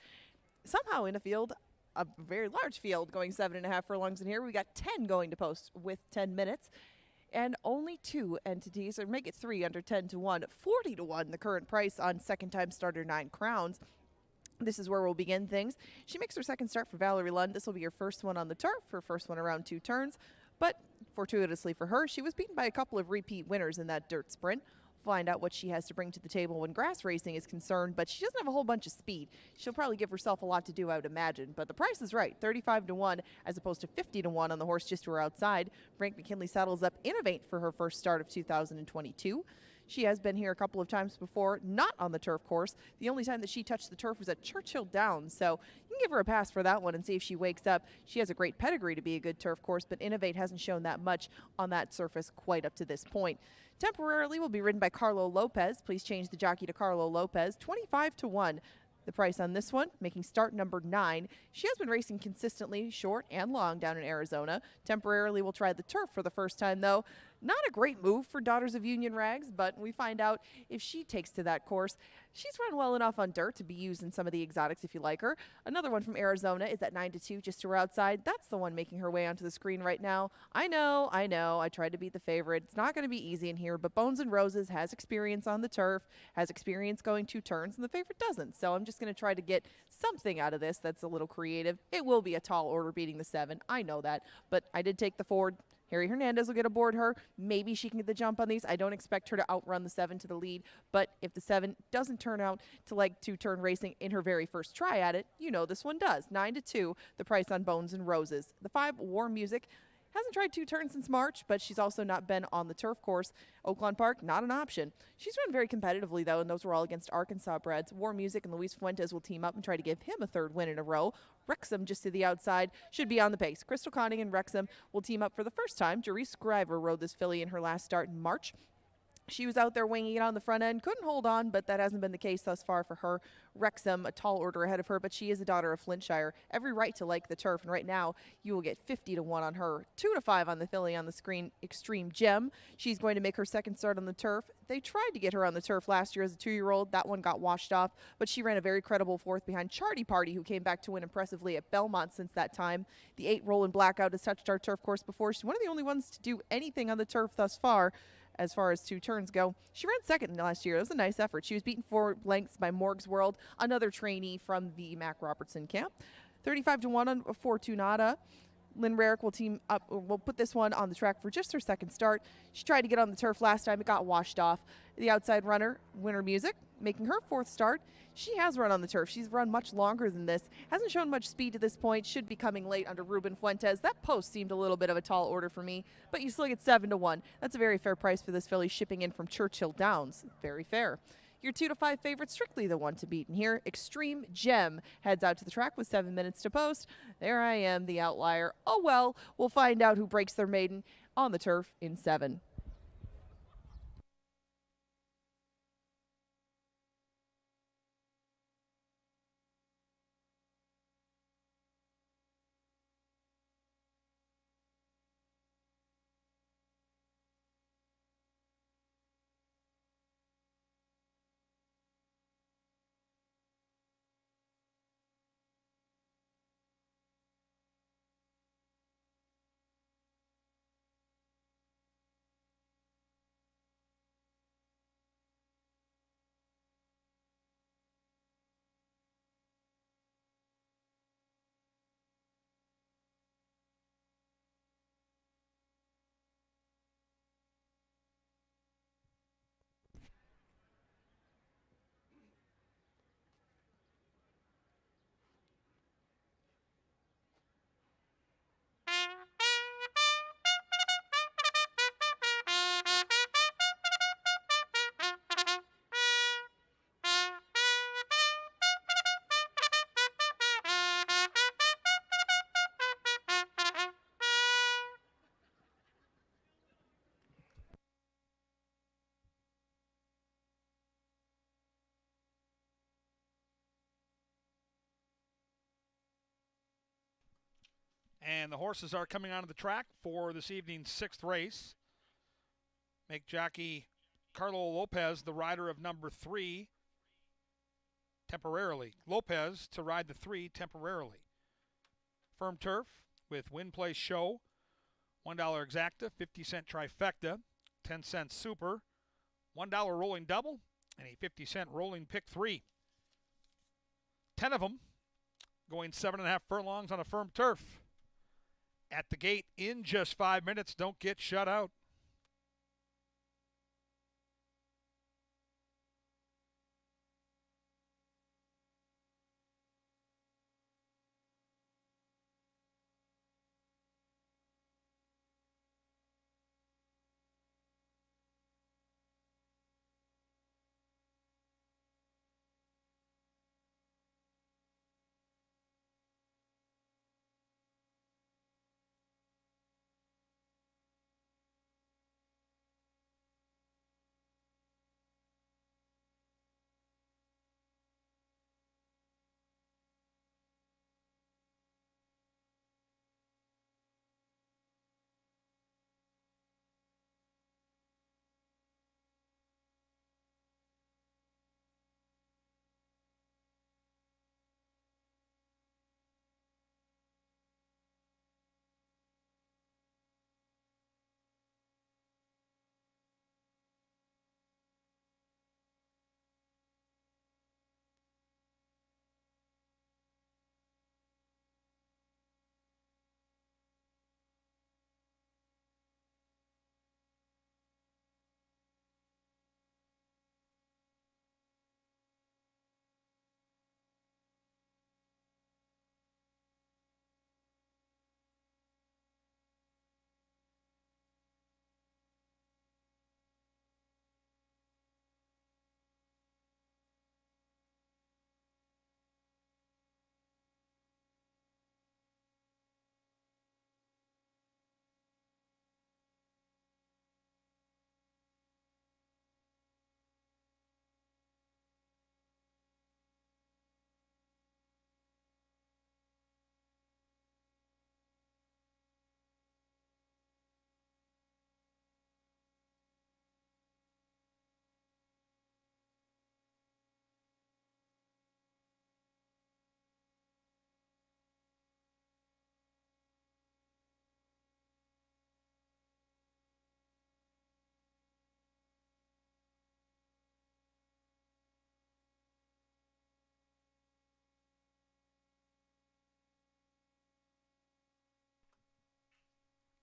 Somehow in a field, a very large field, going 7.5 furlongs in here. We got 10 going to post with 10 minutes. And only 2 entities, or make it 3 under 10 to 1, 40 to 1, the current price on second-time starter 9 Crowns. This is where we'll begin things. She makes her second start for Valerie Lund. This will be her first one on the turf, her first one around 2 turns. But fortuitously for her, she was beaten by a couple of repeat winners in that dirt sprint. Find out what she has to bring to the table when grass racing is concerned, but she doesn't have a whole bunch of speed. She'll probably give herself a lot to do, I would imagine. But the price is right, 35 to 1 as opposed to 50 to 1 on the horse just to her outside. Frank McKinley saddles up Innovate for her first start of 2022. She has been here a couple of times before, not on the turf course. The only time that she touched the turf was at Churchill Downs, so you can give her a pass for that one and see if she wakes up. She has a great pedigree to be a good turf course, but Innovate hasn't shown that much on that surface quite up to this point. Temporarily will be ridden by Carlo Lopez. Please change the jockey to Carlo Lopez. 25 to 1. The price on this one, making start number 9. She has been racing consistently, short and long, down in Arizona. Temporarily will try the turf for the first time, though. Not a great move for Daughters of Union Rags, but we find out if she takes to that course. She's run well enough on dirt to be used in some of the exotics if you like her. Another one from Arizona is at 9 to 2, just to her outside. That's the one making her way onto the screen right now. I know. I tried to beat the favorite. It's not going to be easy in here, but Bones and Roses has experience on the turf, has experience going 2 turns, and the favorite doesn't. So I'm just going to try to get something out of this that's a little creative. It will be a tall order beating the 7. I know that, but I did take the forward. Harry Hernandez will get aboard her. Maybe she can get the jump on these. I don't expect her to outrun the 7 to the lead, but if the 7 doesn't turn out to like 2-turn racing in her very first try at it, you know this one does. 9 to 2, the price on Bones and Roses. The 5, War Music. Hasn't tried 2 turns since March, but she's also not been on the turf course. Oaklawn Park, not an option. She's run very competitively, though, and those were all against Arkansas breds. War Music and Luis Fuentes will team up and try to give him a 3rd win in a row. Wrexham, just to the outside, should be on the pace. Crystal Conning and Wrexham will team up for the first time. Jerice Scriver rode this filly in her last start in March. She was out there winging it on the front end, couldn't hold on, but that hasn't been the case thus far for her. Wrexham, a tall order ahead of her, but she is a daughter of Flintshire. Every right to like the turf, and right now you will get 50 to 1 on her. 2 to 5 on the filly on the screen, Extreme Gem. She's going to make her second start on the turf. They tried to get her on the turf last year as a 2-year-old. That one got washed off, but she ran a very credible 4th behind Charty Party, who came back to win impressively at Belmont since that time. The 8 Roland Blackout has touched our turf course before. She's one of the only ones to do anything on the turf thus far. As far as 2 turns go, she ran second last year. It was a nice effort. She was beaten 4 lengths by Morg's World, another trainee from the Mac Robertson camp. 35 to 1 on Fortunata. Lynn Rarick will team up. We'll put this one on the track for just her second start. She tried to get on the turf last time. It got washed off. The outside runner, Winter Music, making her 4th start. She has run on the turf. She's run much longer than this. Hasn't shown much speed to this point. Should be coming late under Ruben Fuentes. That post seemed a little bit of a tall order for me, but you still get 7 to 1. That's a very fair price for this filly shipping in from Churchill Downs. Very fair. Your 2 to 5 favorite, strictly the one to beat in here. Extreme Gem heads out to the track with 7 minutes to post. There I am, the outlier. Oh well, we'll find out who breaks their maiden on the turf in 7. And the horses are coming onto the track for this evening's 6th race. Make jockey Carlo Lopez the rider of number 3 temporarily. Lopez to ride the 3 temporarily. Firm turf with Win Place Show, $1 exacta, 50-cent trifecta, 10-cent super, $1 rolling double, and a 50-cent rolling pick 3. 10 of them going 7.5 furlongs on a firm turf. At the gate in just 5 minutes. Don't get shut out.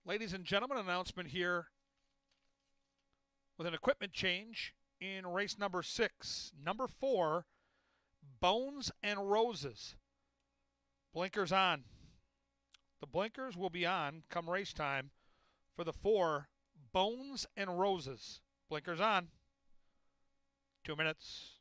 Ladies and gentlemen, announcement here with an equipment change in race number 6. Number 4, Bones and Roses. Blinkers on. The blinkers will be on come race time for the 4, Bones and Roses. Blinkers on. 2 minutes.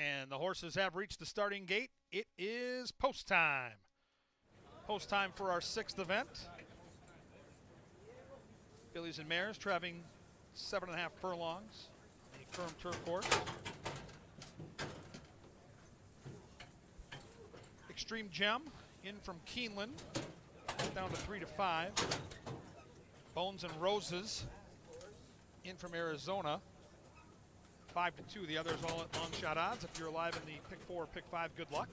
And the horses have reached the starting gate. It is post time. Post time for our 6th event. Fillies and mares traveling 7.5 furlongs on a firm turf course. Extreme Gem in from Keeneland, down to 3-5. Bones and Roses in from Arizona, 5-2. The others all at long shot odds. If you're alive in the pick 4, pick 5, good luck.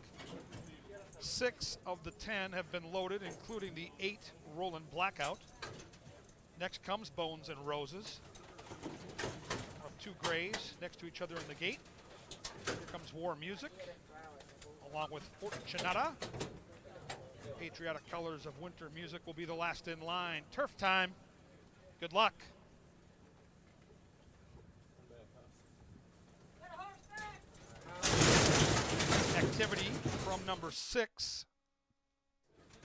6 of the 10 have been loaded, including the 8 Roland Blackout. Next comes Bones and Roses. Of 2 grays next to each other in the gate. Here comes War Music, along with Fortunata. Patriotic colors of Winter Music will be the last in line. Turf time. Good luck. Activity from number 6,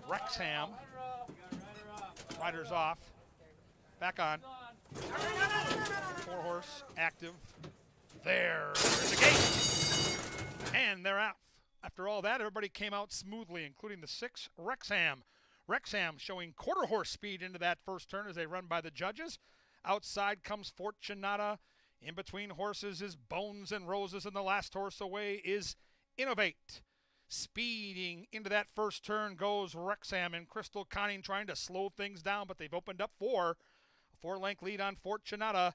Wrexham. Riders off. Back on. 4-horse active. There's the gate. And they're out. After all that, everybody came out smoothly, including the 6, Wrexham. Wrexham showing quarter-horse speed into that first turn as they run by the judges. Outside comes Fortunata. In between horses is Bones and Roses, and the last horse away is Innovate. Speeding into that first turn goes Wrexham, and Crystal Conning trying to slow things down, but they've opened up 4. A 4-length lead on Fortunata.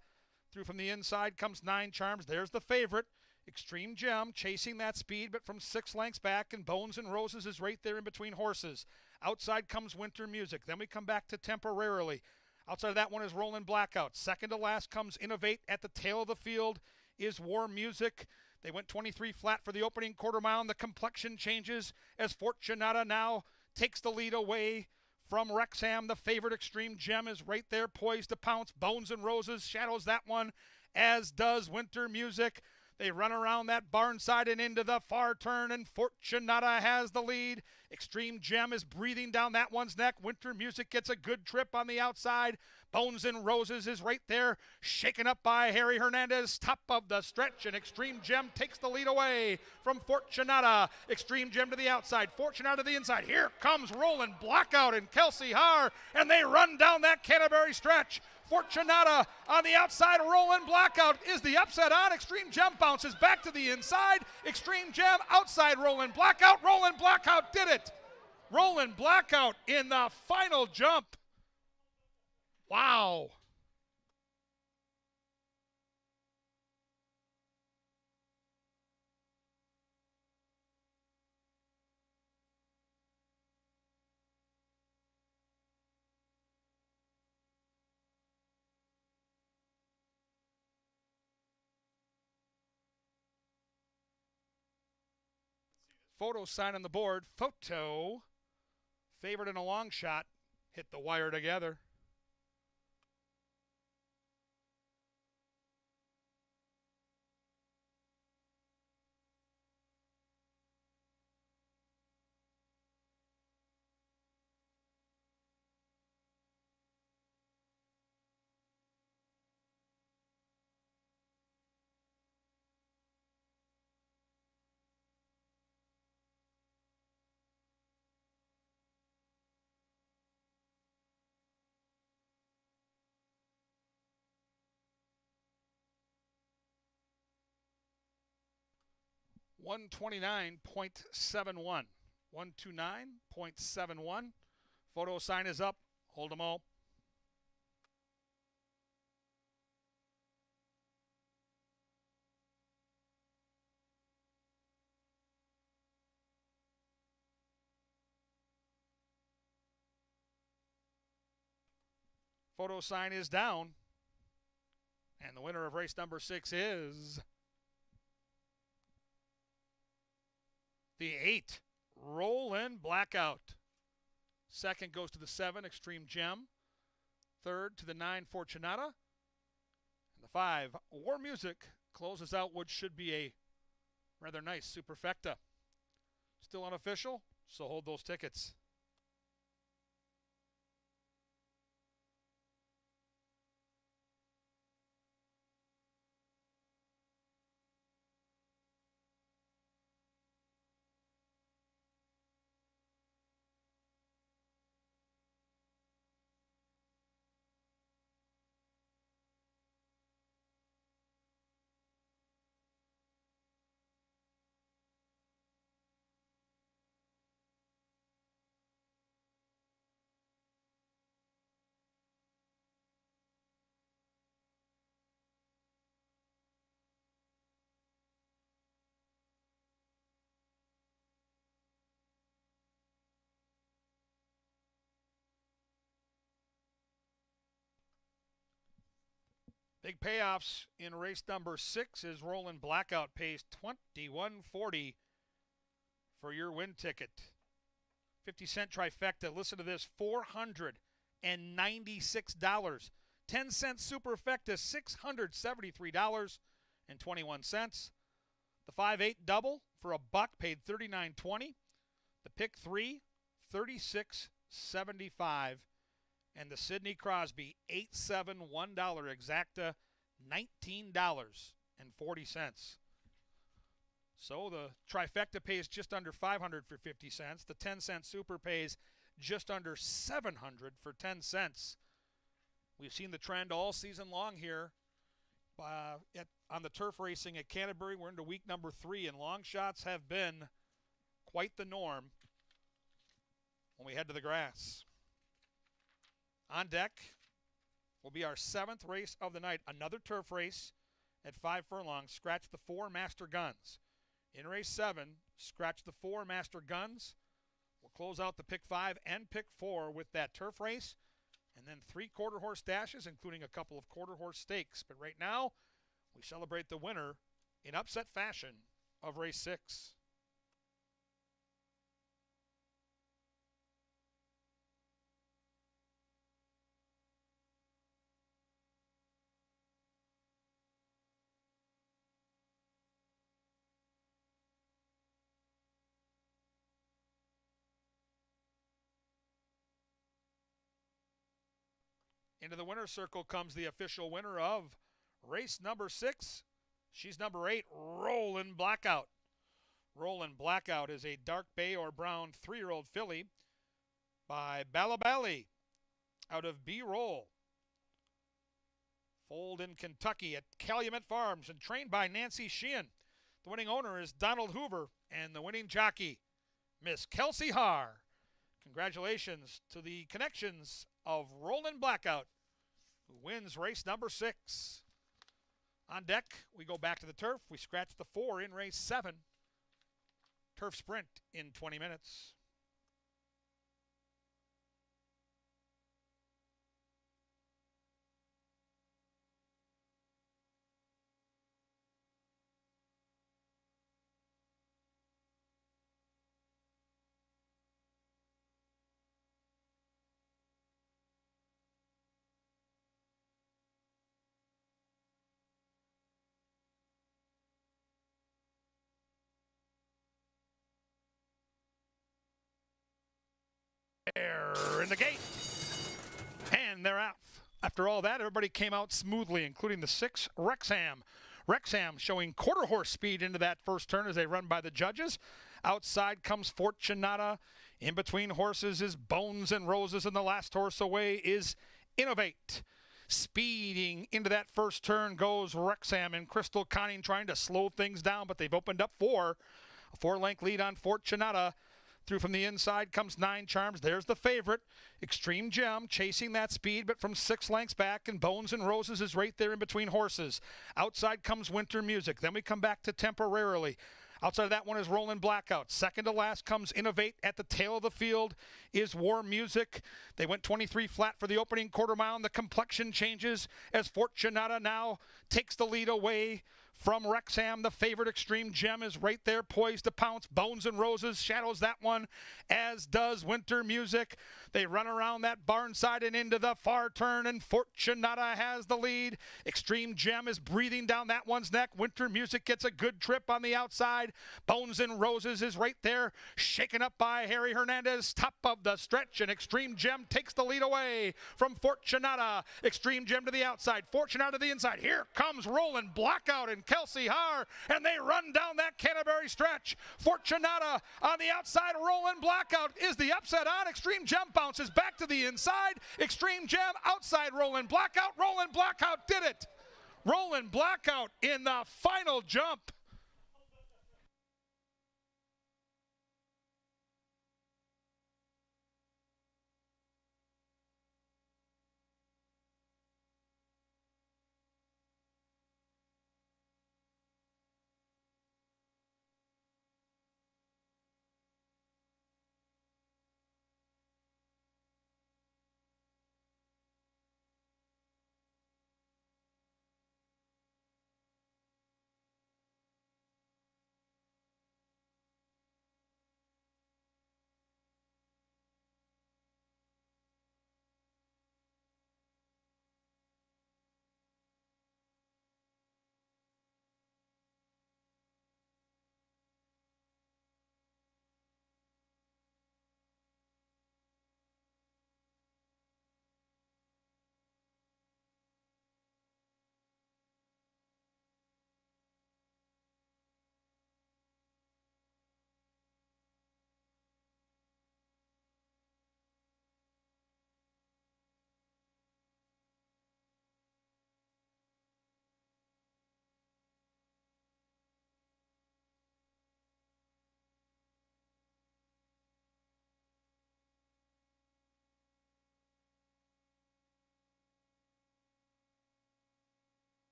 Through from the inside comes 9 Charms. There's the favorite, Extreme Gem, chasing that speed, but from 6 lengths back, and Bones and Roses is right there in between horses. Outside comes Winter Music. Then we come back to Temporarily. Outside of that one is Roland Blackout. Second to last comes Innovate. At the tail of the field is War Music. They went 23 flat for the opening quarter mile, and the complexion changes as Fortunata now takes the lead away from Wrexham. The favorite Extreme Gem is right there, poised to pounce. Bones and Roses shadows that one, as does Winter Music. They run around that barn side and into the far turn, and Fortunata has the lead. Extreme Gem is breathing down that one's neck. Winter Music gets a good trip on the outside. Bones and Roses is right there, shaken up by Harry Hernandez, top of the stretch, and Extreme Gem takes the lead away from Fortunata. Extreme Gem to the outside, Fortunata to the inside. Here comes Roland Blackout and Kelsey Haar, and they run down that Canterbury stretch. Fortunata on the outside. Roland Blackout is the upset on. Extreme Gem bounces back to the inside. Extreme Gem outside Roland Blackout. Roland Blackout did it. Roland Blackout in the final jump. Wow. Photo sign on the board. Photo. Favorite in a long shot. Hit the wire together. $129.71. 129.71. Photo sign is up. Hold them all. Photo sign is down. And the winner of race number 6 is the 8, Roland Blackout. Second goes to the 7, Extreme Gem. Third to the 9, Fortunata. And the 5, War Music, closes out what should be a rather nice superfecta. Still unofficial, so hold those tickets. Big payoffs in race number 6 is Rolling Blackout pays $21.40 for your win ticket. 50-cent trifecta. Listen to this, $496. 10-cent superfecta, $673.21. The 5-8 double for $1 paid $39.20. The pick 3, $36.75. And the Sidney Crosby 8-7 $1 exacta, $19.40. So the trifecta pays just under $500 for 50 cents. The 10-cent super pays just under $700 for 10 cents. We've seen the trend all season long here on the turf racing at Canterbury. We're into week number 3, and long shots have been quite the norm when we head to the grass. On deck will be our 7th race of the night, another turf race at 5 furlongs. Scratch the 4 Master Guns. In race 7, scratch the 4 Master Guns. We'll close out the pick 5 and pick 4 with that turf race, and then 3 quarter horse dashes, including a couple of quarter horse stakes. But right now, we celebrate the winner in upset fashion of race 6. Into the winner's circle comes the official winner of race number 6. She's number 8, Rollin' Blackout. Rollin' Blackout is a dark bay or brown 3-year-old filly by Balabali out of B-Roll. Foaled in Kentucky at Calumet Farms and trained by Nancy Sheehan. The winning owner is Donald Hoover, and the winning jockey, Miss Kelsey Haar. Congratulations to the connections of Rollin' Blackout, who wins race number 6. On deck, we go back to the turf. We scratch the 4 in race 7. Turf sprint in 20 minutes. They're in the gate, and they're out. After all that, everybody came out smoothly, including the 6, Wrexham. Wrexham showing quarter horse speed into that first turn as they run by the judges. Outside comes Fortunata. In between horses is Bones and Roses, and the last horse away is Innovate. Speeding into that first turn goes Wrexham, and Crystal Conning trying to slow things down, but they've opened up 4. A 4-length lead on Fortunata. Through from the inside comes 9 Charms. There's the favorite, Extreme Gem, chasing that speed, but from 6 lengths back, and Bones and Roses is right there in between horses. Outside comes Winter Music. Then we come back to Temporarily. Outside of that one is Rollin' Blackout. Second to last comes Innovate. At the tail of the field is War Music. They went 23 flat for the opening quarter mile, and the complexion changes as Fortunata now takes the lead away from Wrexham. The favorite, Extreme Gem, is right there poised to pounce. Bones and Roses shadows that one, as does Winter Music. They run around that barn side and into the far turn, and Fortunata has the lead. Extreme Gem is breathing down that one's neck. Winter Music gets a good trip on the outside. Bones and Roses is right there, shaken up by Harry Hernandez. Top of the stretch, and Extreme Gem takes the lead away from Fortunata. Extreme Gem to the outside, Fortunata to the inside. Here comes Rollin' Blackout and Kelsey Haar, and they run down that Canterbury stretch. Fortunata on the outside. Rollin' Blackout is the upset on. Extreme Gem bounces back to the inside. Extreme Gem outside Rollin' Blackout. Rollin' Blackout did it. Rollin' Blackout in the final jump.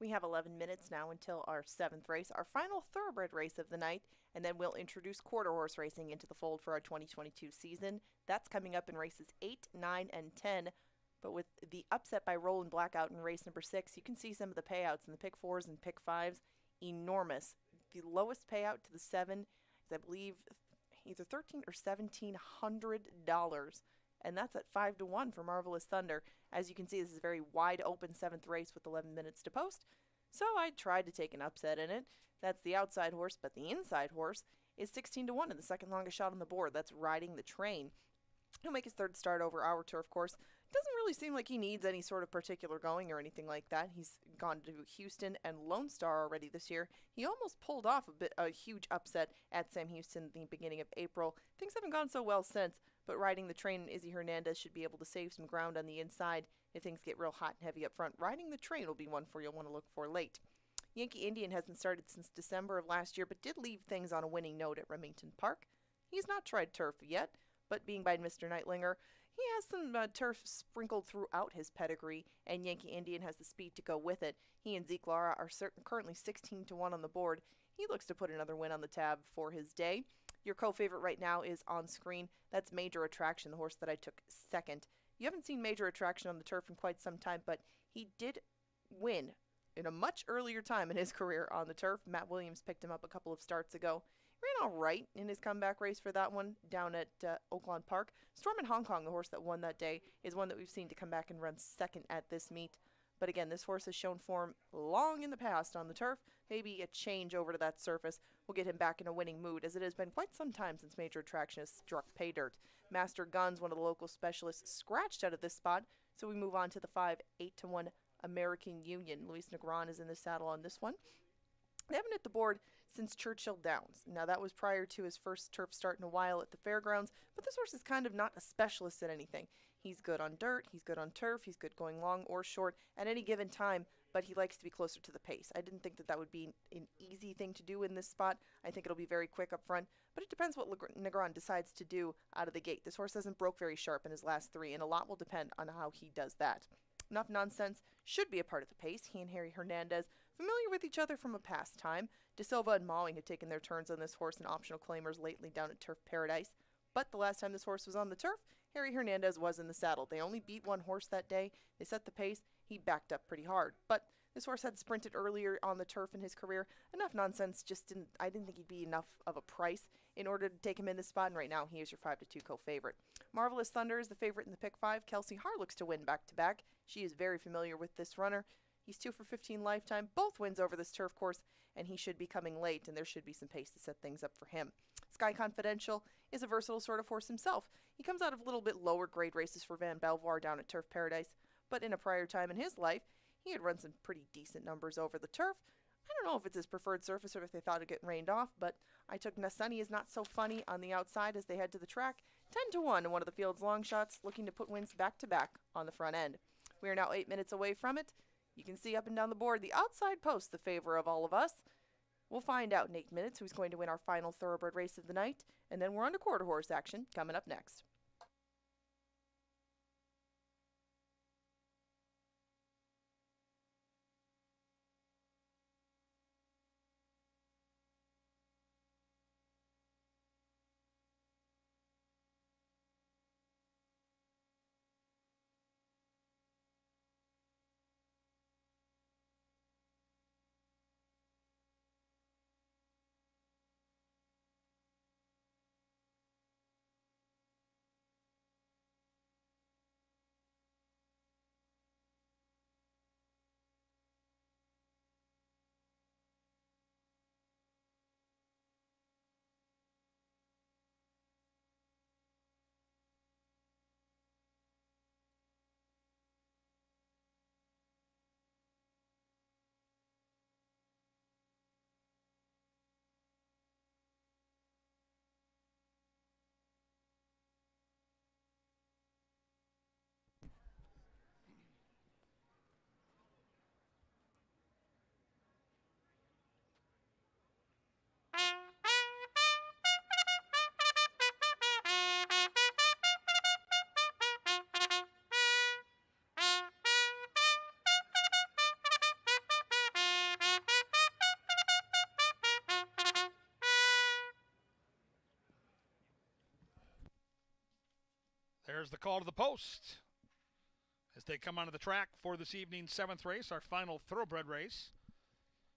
We have 11 minutes now until our 7th race, our final thoroughbred race of the night, and then we'll introduce quarter horse racing into the fold for our 2022 season. That's coming up in races 8, 9, and 10. But with the upset by Roland Blackout in race number 6, you can see some of the payouts in the pick 4s and pick 5s. Enormous. The lowest payout to the 7 is, I believe, either $1,300 or $1,700. And that's at 5-1 for Marvelous Thunder. As you can see, this is a very wide open 7th race with 11 minutes to post. So I tried to take an upset in it. That's the outside horse, but the inside horse is 16-1 and the second longest shot on the board. That's Riding the Train. He'll make his 3rd start over our turf course. Doesn't really seem like he needs any sort of particular going or anything like that. He's gone to Houston and Lone Star already this year. He almost pulled off a huge upset at Sam Houston at the beginning of April. Things haven't gone so well since, but Riding the Train and Izzy Hernandez should be able to save some ground on the inside if things get real hot and heavy up front. Riding the Train will be one you'll want to look for late. Yankee Indian hasn't started since December of last year, but did leave things on a winning note at Remington Park. He's not tried turf yet, but being by Mr. Neitlinger, he has some turf sprinkled throughout his pedigree, and Yankee Indian has the speed to go with it. He and Zeke Lara are currently 16-1 on the board. He looks to put another win on the tab for his day. Your co-favorite right now is on screen. That's Major Attraction, the horse that I took 2nd. You haven't seen Major Attraction on the turf in quite some time, but he did win in a much earlier time in his career on the turf. Matt Williams picked him up a couple of starts ago. Ran all right in his comeback race for that one down at Oaklawn Park. Storm in Hong Kong, the horse that won that day, is one that we've seen to come back and run 2nd at this meet. But again, this horse has shown form long in the past on the turf. Maybe a change over to that surface will get him back in a winning mood, as it has been quite some time since Major Attraction has struck pay dirt. Master Guns, one of the local specialists, scratched out of this spot, so we move on to the 5-8-1 American Union. Luis Negron is in the saddle on this one. They haven't hit the board since Churchill Downs. Now, that was prior to his first turf start in a while at the fairgrounds, but this horse is kind of not a specialist at anything. He's good on dirt, he's good on turf, he's good going long or short at any given time, but he likes to be closer to the pace. I didn't think that would be an easy thing to do in this spot. I think it'll be very quick up front, but it depends what Negron decides to do out of the gate. This horse hasn't broke very sharp in his last 3, and a lot will depend on how he does that. Enough Nonsense should be a part of the pace. He and Harry Hernandez, familiar with each other from a past time. De Silva and Mawing had taken their turns on this horse in optional claimers lately down at Turf Paradise. But the last time this horse was on the turf, Harry Hernandez was in the saddle. They only beat one horse that day. They set the pace. He backed up pretty hard. But this horse had sprinted earlier on the turf in his career. Enough Nonsense I didn't think he'd be enough of a price in order to take him in this spot. And right now, he is your 5-2 co-favorite. Marvelous Thunder is the favorite in the pick 5. Kelsey Haar looks to win back-to-back. She is very familiar with this runner. He's 2 for 15 lifetime, both wins over this turf course, and he should be coming late, and there should be some pace to set things up for him. Sky Confidential is a versatile sort of horse himself. He comes out of a little bit lower grade races for Van Belvoir down at Turf Paradise, but in a prior time in his life, he had run some pretty decent numbers over the turf. I don't know if it's his preferred surface or if they thought it'd get rained off, but I took Nasuni is Not So Funny on the outside as they head to the track, 10-1 in one of the field's long shots, looking to put wins back-to-back on the front end. We are now 8 minutes away from it. You can see up and down the board the outside post, the favor of all of us. We'll find out in 8 minutes who's going to win our final thoroughbred race of the night, and then we're on to quarter horse action coming up next. There's the call to the post as they come onto the track for this evening's 7th race, our final thoroughbred race.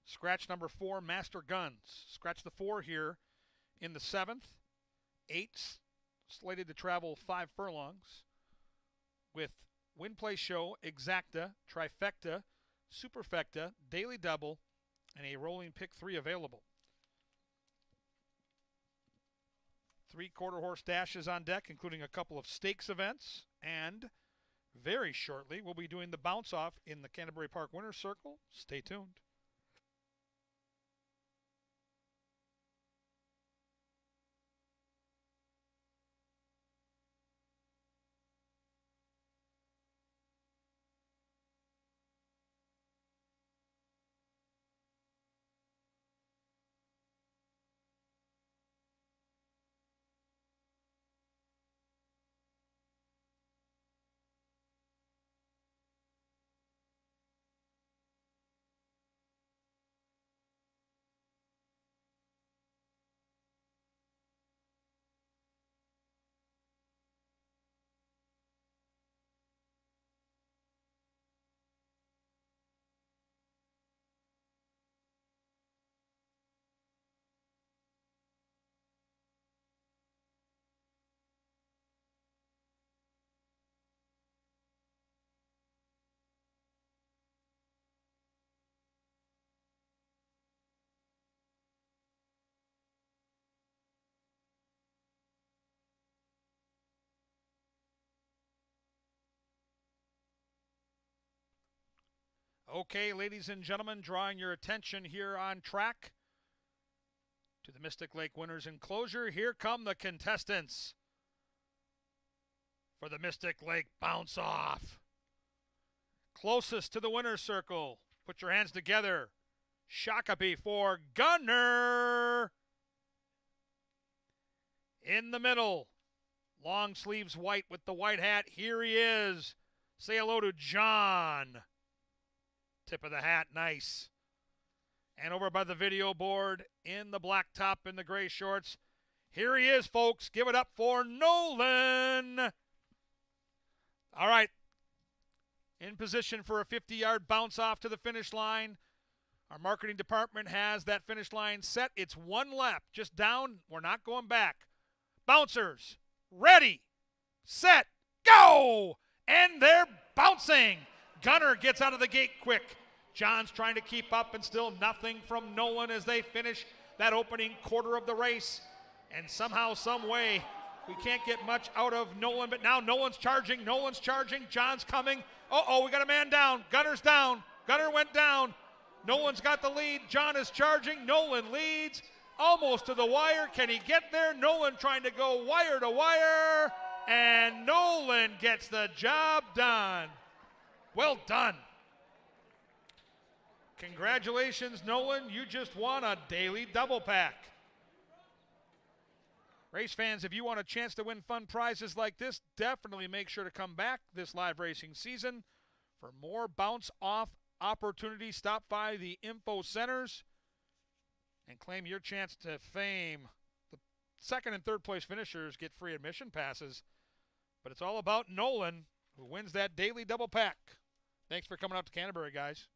Scratch number 4, Master Guns. Scratch the 4 here in the 7th. 8 slated to travel 5 furlongs with Win Play Show, Exacta, Trifecta, Superfecta, Daily Double, and a rolling pick 3 available. 3 quarter-horse dashes on deck, including a couple of stakes events, and very shortly we'll be doing the bounce-off in the Canterbury Park Winner's Circle. Stay tuned. Okay, ladies and gentlemen, drawing your attention here on track to the Mystic Lake Winners Enclosure. Here come the contestants for the Mystic Lake Bounce Off. Closest to the winner's circle, put your hands together. Shakopee for Gunner. In the middle, long sleeves white with the white hat. Here he is. Say hello to John. Tip of the hat, nice. And over by the video board, in the black top and the gray shorts, here he is, folks. Give it up for Nolan. All right. In position for a 50-yard bounce off to the finish line. Our marketing department has that finish line set. It's 1 lap, just down. We're not going back. Bouncers, ready, set, go! And they're bouncing. Gunner gets out of the gate quick. John's trying to keep up, and still nothing from Nolan as they finish that opening quarter of the race. And somehow, some way, we can't get much out of Nolan, but now Nolan's charging. John's coming. Uh-oh, we got a man down. Gunner's down. Gunner went down. Nolan's got the lead. John is charging. Nolan leads almost to the wire. Can he get there? Nolan trying to go wire to wire, and Nolan gets the job done. Well done. Congratulations, Nolan. You just won a daily double pack. Race fans, if you want a chance to win fun prizes like this, definitely make sure to come back this live racing season for more bounce-off opportunities. Stop by the info centers and claim your chance to fame. The second and third place finishers get free admission passes, but it's all about Nolan, who wins that daily double pack. Thanks for coming out to Canterbury, guys.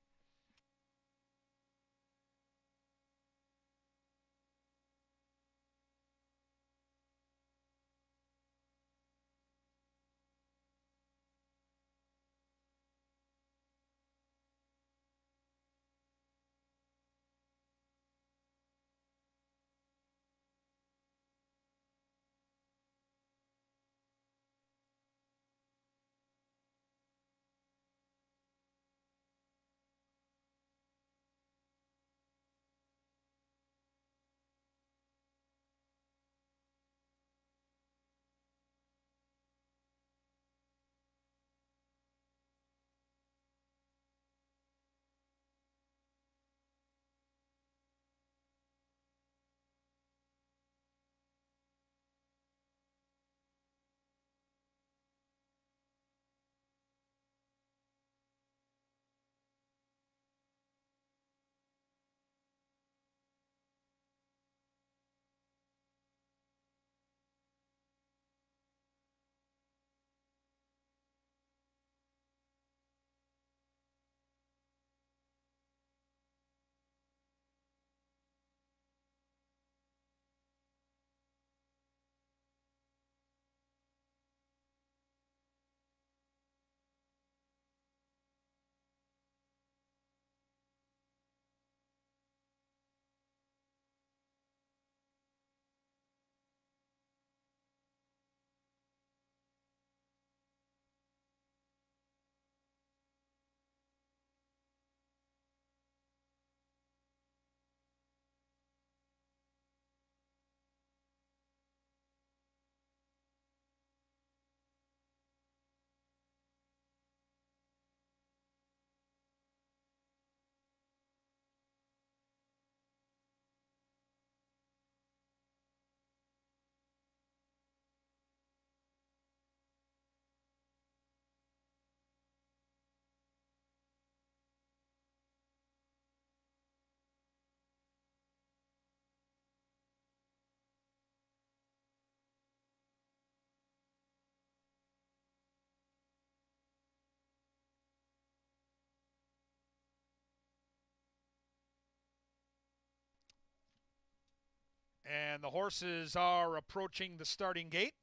And the horses are approaching the starting gate.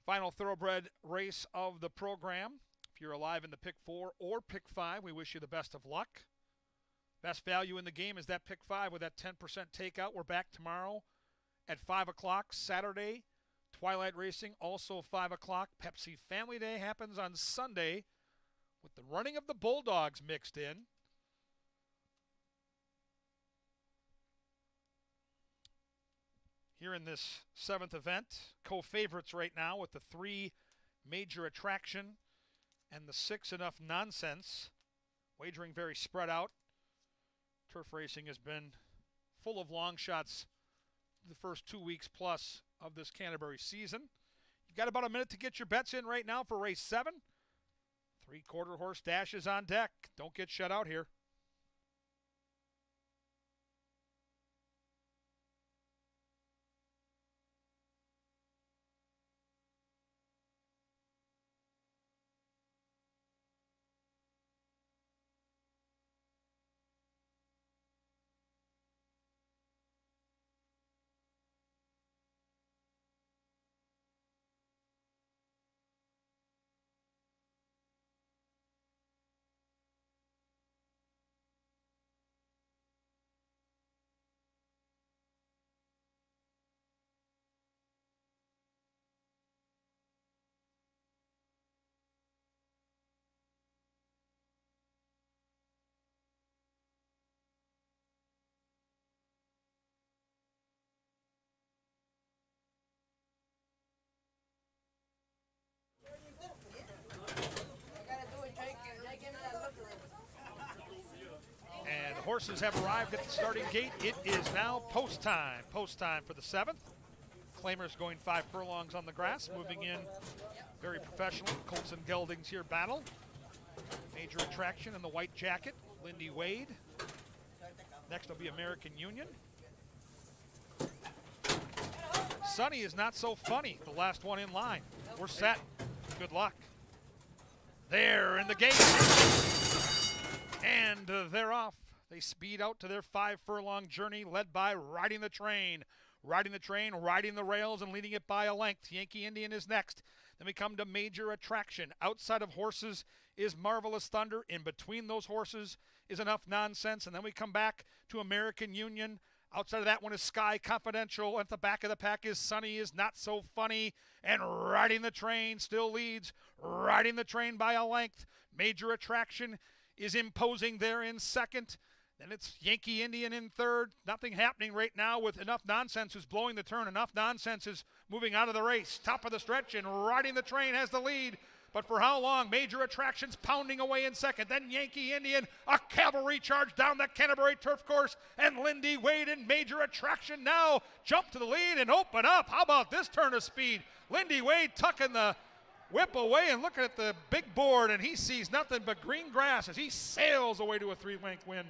Final thoroughbred race of the program. If you're alive in the pick 4 or pick 5, we wish you the best of luck. Best value in the game is that pick 5 with that 10% takeout. We're back tomorrow at 5 o'clock. Saturday, Twilight Racing, also 5 o'clock. Pepsi Family Day happens on Sunday with the running of the Bulldogs mixed in. Here in this 7th event, co-favorites right now with the 3 Major Attraction and the 6 Enough Nonsense. Wagering very spread out. Turf racing has been full of long shots the first 2 weeks plus of this Canterbury season. You've got about a minute to get your bets in right now for race 7. 3/4 horse dash is on deck. Don't get shut out here. And the horses have arrived at the starting gate. It is now post time. Post time for the 7th. Claimers going 5 furlongs on the grass, moving in very professionally. Colts and Geldings here battle. Major Attraction in the white jacket, Lindy Wade. Next will be American Union. Sunny is not so funny, the last one in line. We're set. Good luck. There in the gate. And they're off. They speed out to their 5 furlong journey led by Riding the Train. Riding the Train, riding the rails and leading it by a length. Yankee Indian is next. Then we come to Major Attraction. Outside of horses is Marvelous Thunder. In between those horses is Enough Nonsense. And then we come back to American Union. Outside of that one is Sky Confidential. At the back of the pack is Sunny is Not So Funny. And Riding the Train still leads. Riding the Train by a length. Major Attraction is imposing there in second. Then it's Yankee Indian in third. Nothing happening right now with Enough Nonsense who's blowing the turn. Enough Nonsense is moving out of the race. Top of the stretch and Riding the Train has the lead. But for how long? Major Attractions pounding away in second. Then Yankee Indian, a cavalry charge down the Canterbury turf course. And Lindy Wade and Major Attraction now jump to the lead and open up. How about this turn of speed? Lindy Wade tucking the whip away and looking at the big board, and he sees nothing but green grass as he sails away to a 3-length win.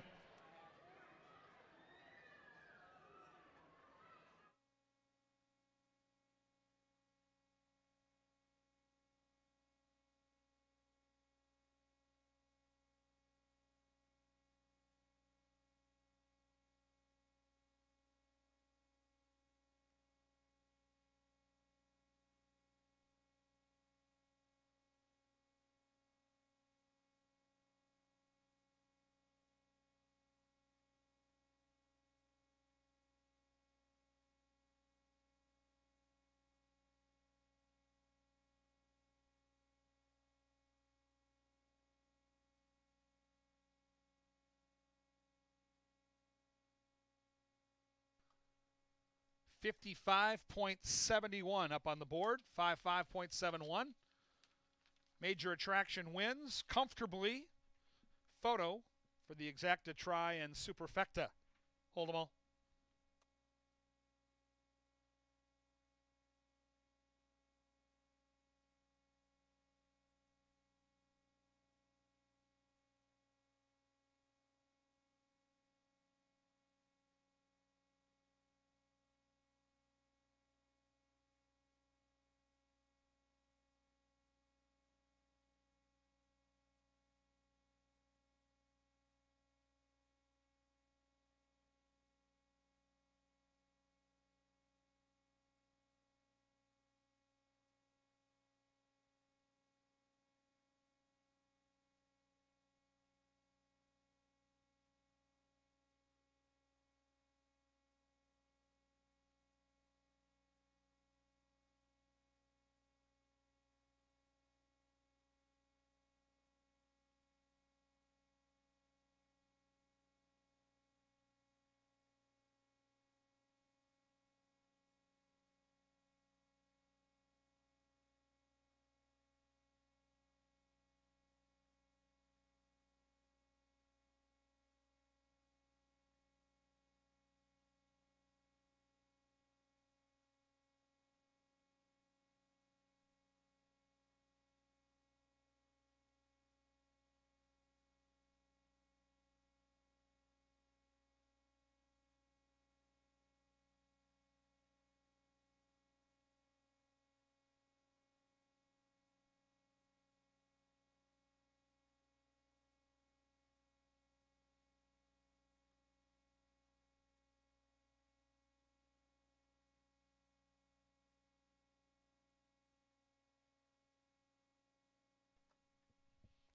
$55.71 up on the board, 55.71. Major Attraction wins comfortably. Photo for the Exacta Tri and Superfecta. Hold them all.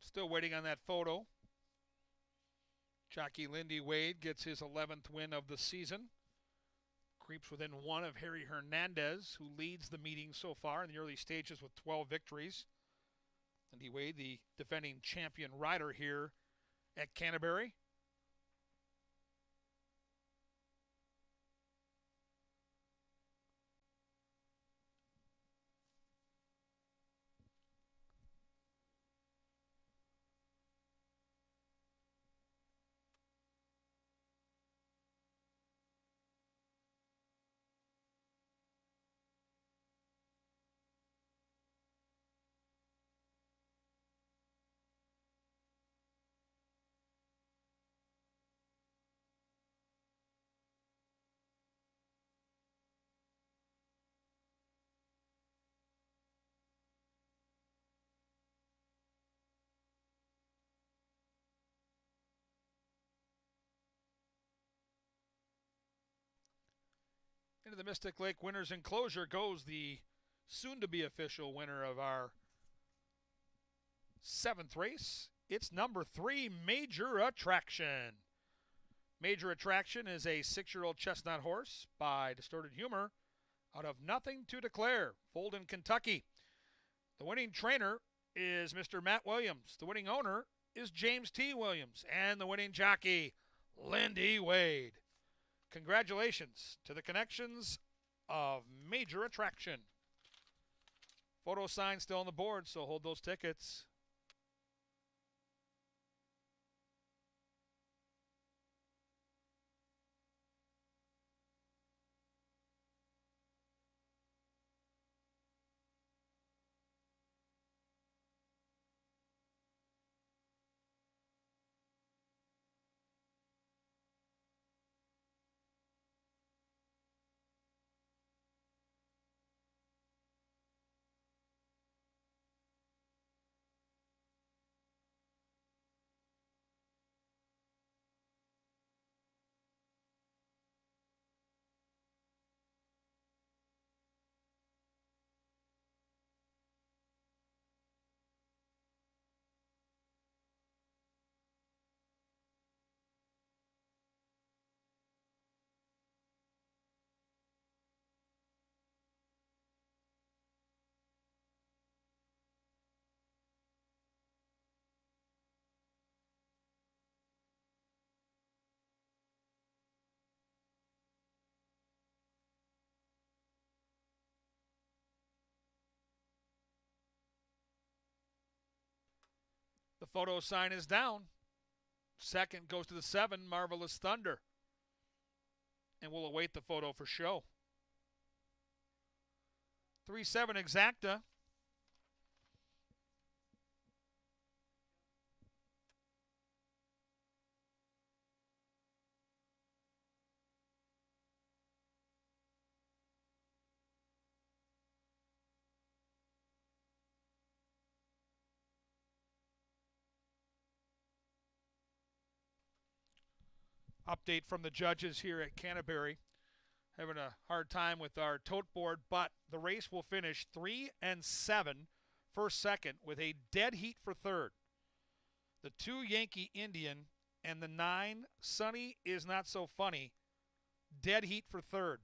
Still waiting on that photo. Jockey Lindy Wade gets his 11th win of the season. Creeps within one of Harry Hernandez, who leads the meeting so far in the early stages with 12 victories. Lindy Wade, the defending champion rider here at Canterbury. Into the Mystic Lake Winners Enclosure goes the soon-to-be official winner of our 7th race. It's number 3, Major Attraction. Major Attraction is a 6-year-old chestnut horse by Distorted Humor out of Nothing to Declare, Fulton, Kentucky. The winning trainer is Mr. Matt Williams. The winning owner is James T. Williams. And the winning jockey, Lindy Wade. Congratulations to the connections of Major Attraction. Photo sign still on the board, so hold those tickets. The photo sign is down. Second goes to the 7, Marvelous Thunder. And we'll await the photo for show. 3-7 Exacta. Update from the judges here at Canterbury. Having a hard time with our tote board, but the race will finish 3-7 first second with a dead heat for third. The 2 Yankee Indian and the 9 Sunny Is Not So Funny, dead heat for third.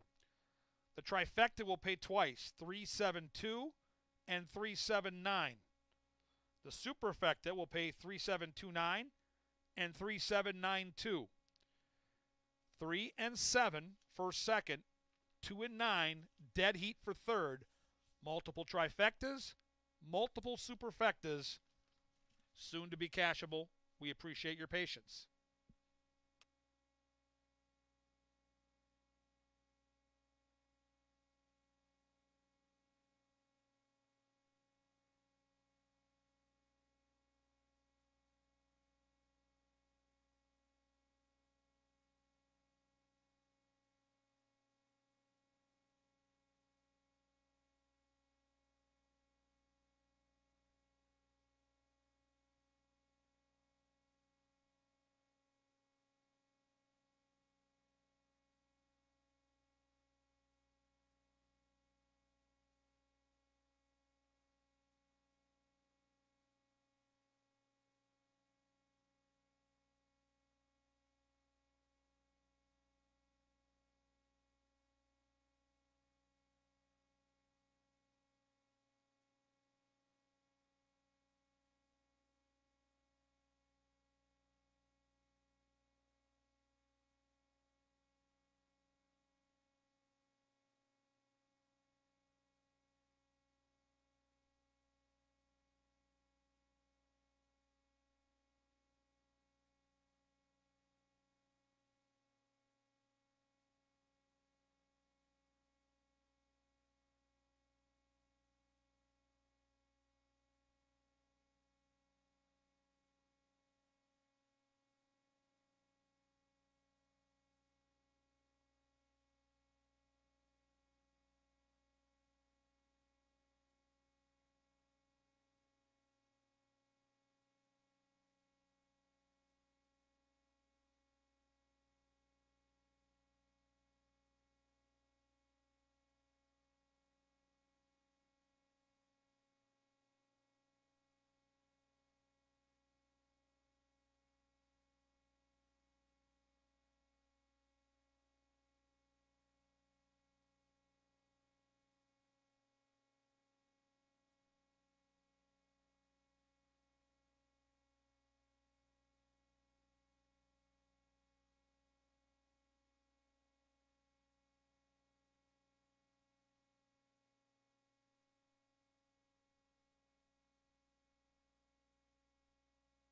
The trifecta will pay twice, 3-7-2 and 3-7-9. The superfecta will pay 3-7-2-9 and 3-7-9-2. 3-7 first second, 2-9 dead heat for third, multiple trifectas, multiple superfectas, soon to be cashable. We appreciate your patience.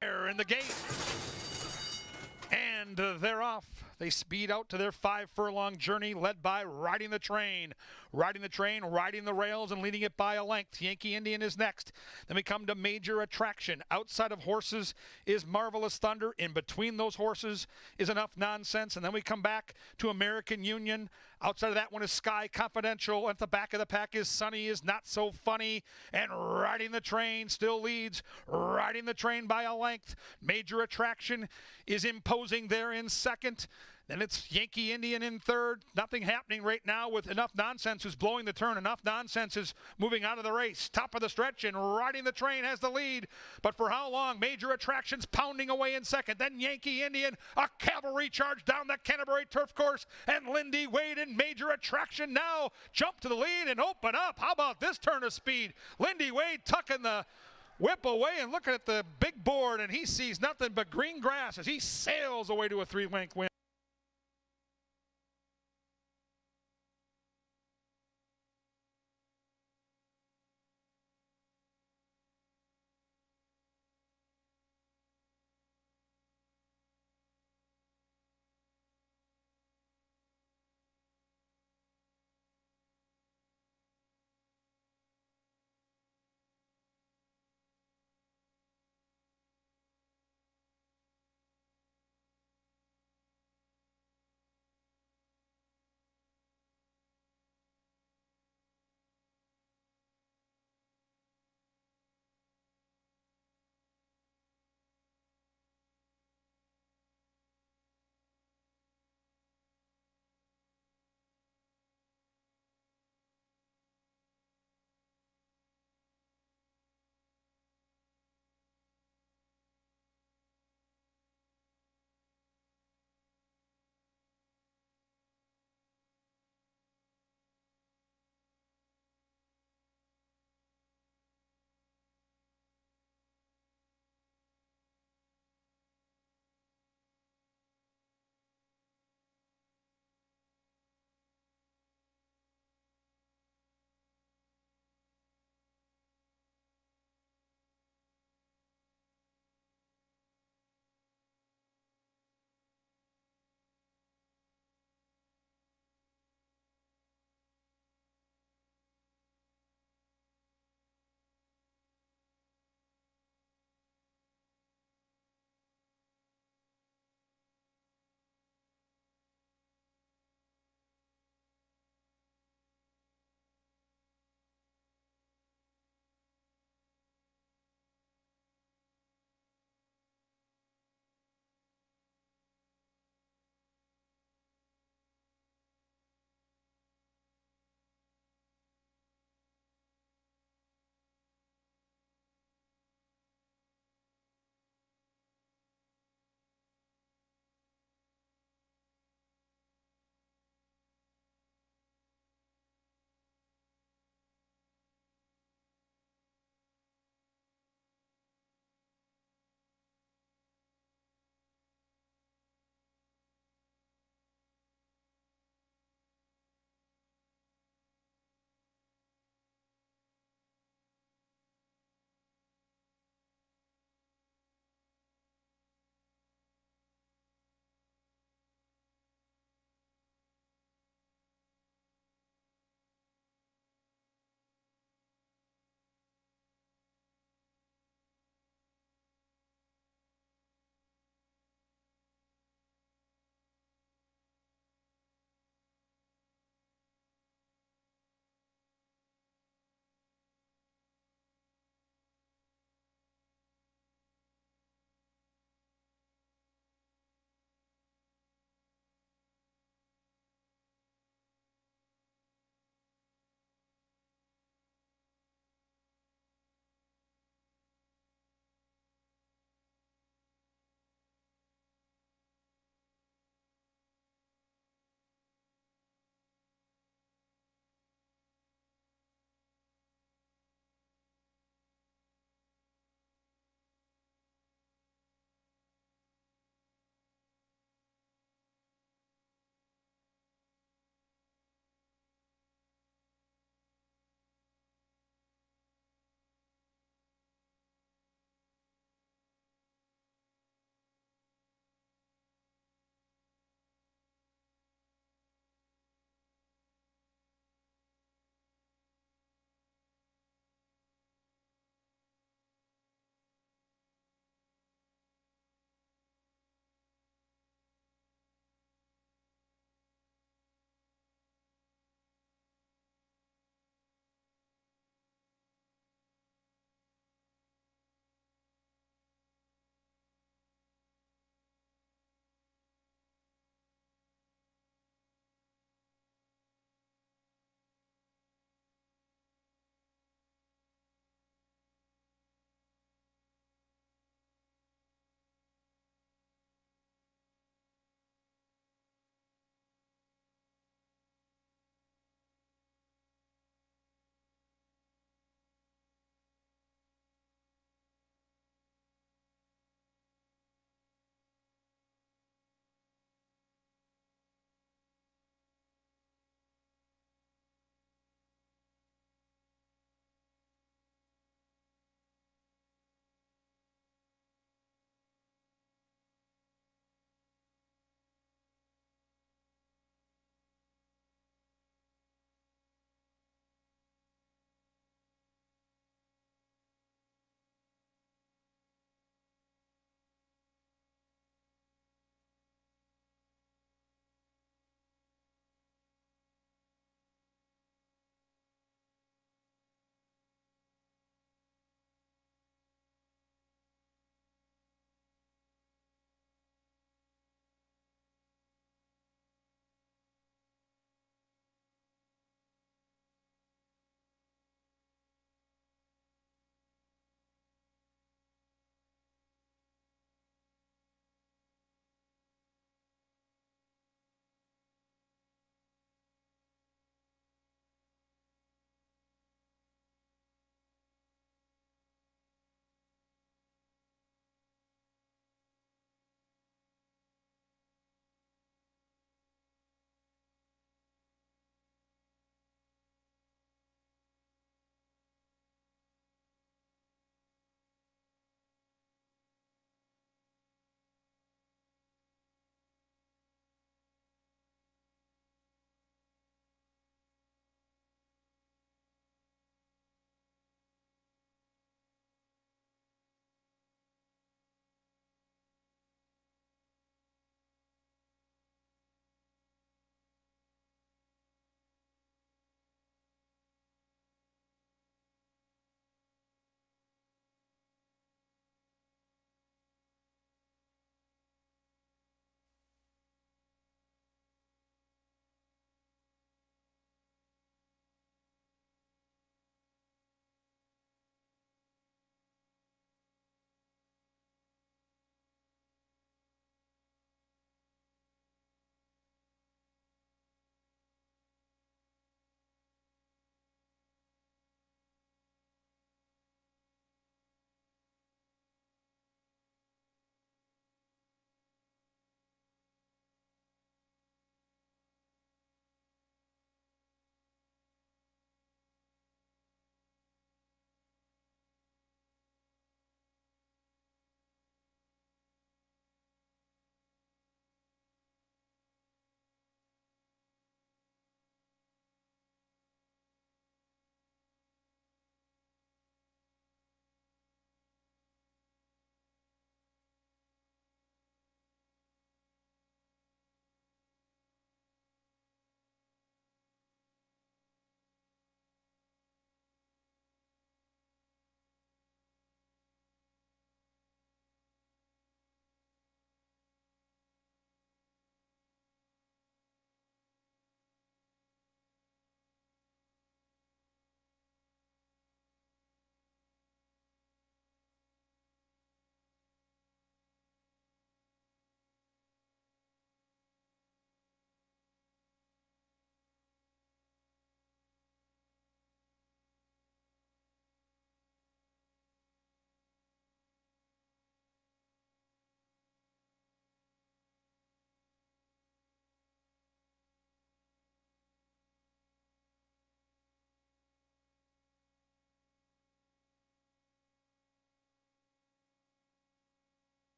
There in the gate. And they're off. They speed out to their 5-furlong journey led by Riding the Train. Riding the Train, riding the rails and leading it by a length. Yankee Indian is next. Then we come to Major Attraction. Outside of horses is Marvelous Thunder. In between those horses is Enough Nonsense. And then we come back to American Union. Outside of that one is Sky Confidential. At the back of the pack is Sunny is Not So Funny. And Riding the Train still leads. Riding the Train by a length. Major Attraction is imposing there in second. Then it's Yankee Indian in third. Nothing happening right now with Enough Nonsense who's blowing the turn. Enough Nonsense is moving out of the race. Top of the stretch and Riding the Train has the lead. But for how long? Major Attractions pounding away in second. Then Yankee Indian, a cavalry charge down the Canterbury turf course. And Lindy Wade and Major Attraction now jump to the lead and open up. How about this turn of speed? Lindy Wade tucking the whip away and looking at the big board, and he sees nothing but green grass as he sails away to a 3-length win.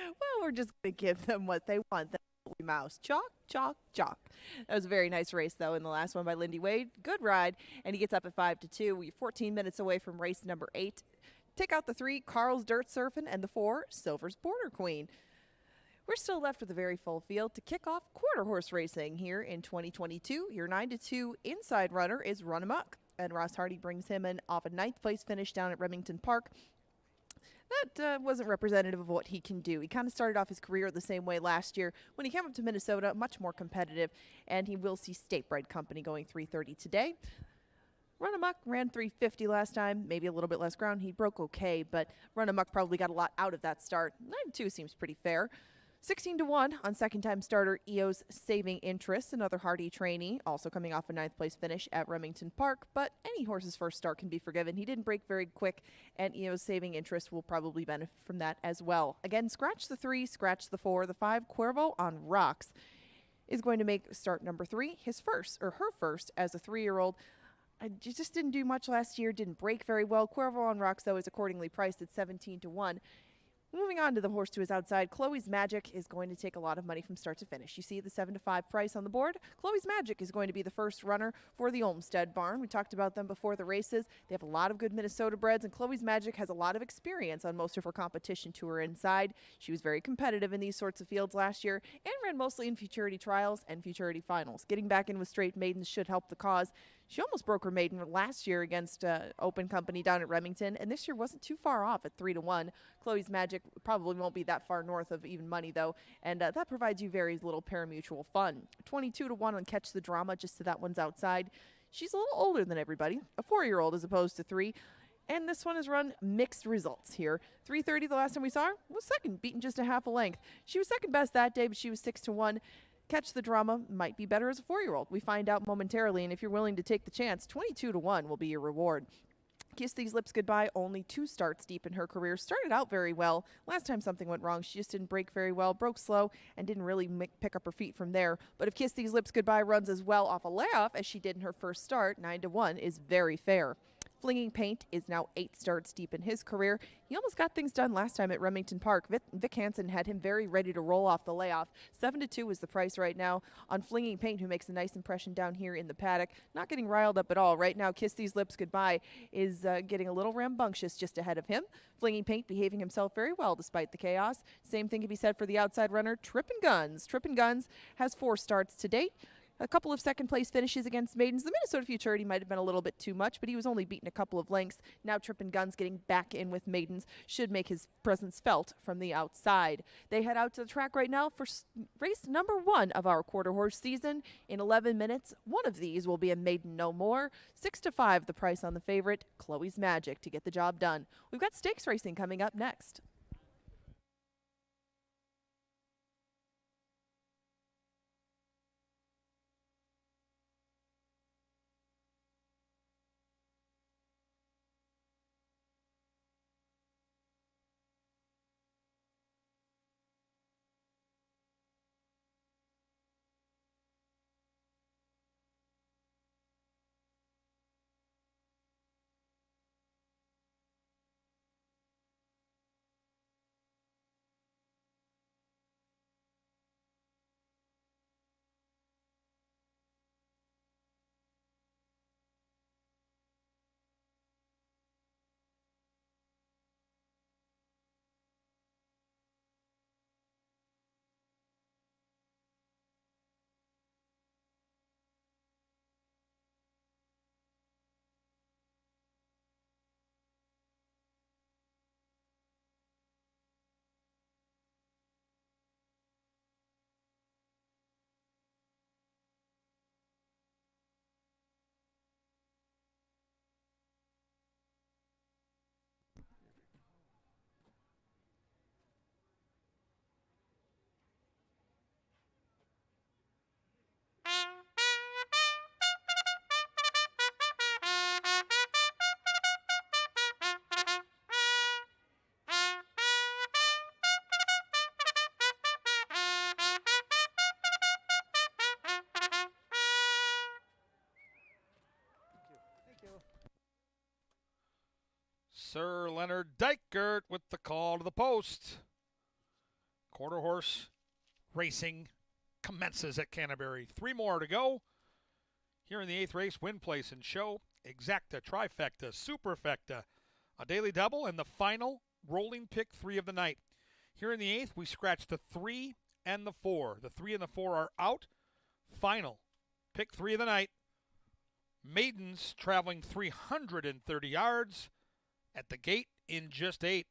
Well, we're just going to give them what they want. That's what we mouse. Chalk, chalk, chalk. That was a very nice race, though, in the last one by Lindy Wade. Good ride, and he gets up at 5-2. We're 14 minutes away from race number 8. Take out the 3, Carl's Dirt Surfing, and the 4, Silver's Border Queen. We're still left with a very full field to kick off quarter horse racing here in 2022. Your 9-2 inside runner is Run Amok, and Ross Hardy brings him in off a 9th place finish down at Remington Park. That wasn't representative of what he can do. He kind of started off his career the same way last year. When he came up to Minnesota, much more competitive, and he will see State Bred Company going 3:30 today. Run Amok ran 3:50 last time, maybe a little bit less ground. He broke okay, but Run Amok probably got a lot out of that start. 9-2 seems pretty fair. 16-1 on second-time starter EO's Saving Interest, another Hardy trainee, also coming off a 9th place finish at Remington Park, but any horse's first start can be forgiven. He didn't break very quick, and EO's Saving Interest will probably benefit from that as well. Again, scratch the 3, scratch the 4, the 5, Cuervo on Rocks is going to make start number 3 his first, or her first, as a 3-year-old. Just didn't do much last year, didn't break very well. Cuervo on Rocks, though, is accordingly priced at 17-1. Moving on to the horse to his outside, Chloe's Magic is going to take a lot of money from start to finish. You see the 7-5 price on the board. Chloe's Magic is going to be the first runner for the Olmsted barn. We talked about them before the races. They have a lot of good Minnesota breds, and Chloe's Magic has a lot of experience on most of her competition to her inside. She was very competitive in these sorts of fields last year and ran mostly in futurity trials and futurity finals. Getting back in with straight maidens should help the cause. She almost broke her maiden last year against Open Company down at Remington, and this year wasn't too far off at 3-1. Chloe's Magic probably won't be that far north of even money, though, and that provides you very little parimutuel fun. 22-1 on Catch the Drama, just to that one's outside. She's a little older than everybody, a 4-year-old as opposed to 3. And this one has run mixed results here. 3:30 the last time we saw her was second, beaten just a half a length. She was second best that day, but she was 6-1. Catch the Drama might be better as a 4-year-old. We find out momentarily, and if you're willing to take the chance, 22-1 will be your reward. Kiss These Lips Goodbye, only 2 starts deep in her career. Started out very well. Last time something went wrong, she just didn't break very well, broke slow, and didn't really pick up her feet from there. But if Kiss These Lips Goodbye runs as well off a layoff as she did in her first start, 9-1 is very fair. Flinging Paint is now 8 starts deep in his career. He almost got things done last time at Remington Park. Vic Hansen had him very ready to roll off the layoff. 7-2 is the price right now on Flinging Paint, who makes a nice impression down here in the paddock. Not getting riled up at all. Right now, Kiss These Lips Goodbye is getting a little rambunctious just ahead of him. Flinging Paint behaving himself very well despite the chaos. Same thing can be said for the outside runner, Trippin' Guns. Trippin' Guns has 4 starts to date. A couple of second-place finishes against maidens. The Minnesota Futurity might have been a little bit too much, but he was only beaten a couple of lengths. Now Trippin' Guns getting back in with maidens should make his presence felt from the outside. They head out to the track right now for race number 1 of our quarter horse season. In 11 minutes, one of these will be a maiden no more. 6-5 the price on the favorite, Chloe's Magic, to get the job done. We've got stakes racing coming up next. Sir Leonard Dykert with the call to the post. Quarter horse racing commences at Canterbury. 3 more to go. Here in the 8th race, Win Place and Show, Exacta, Trifecta, Superfecta, a daily double, and the final rolling pick 3 of the night. Here in the 8th, we scratch the 3 and the 4. The 3 and the 4 are out. Final pick 3 of the night. Maidens traveling 330 yards at the gate in just 8.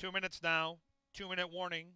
2 minutes now. 2-minute warning.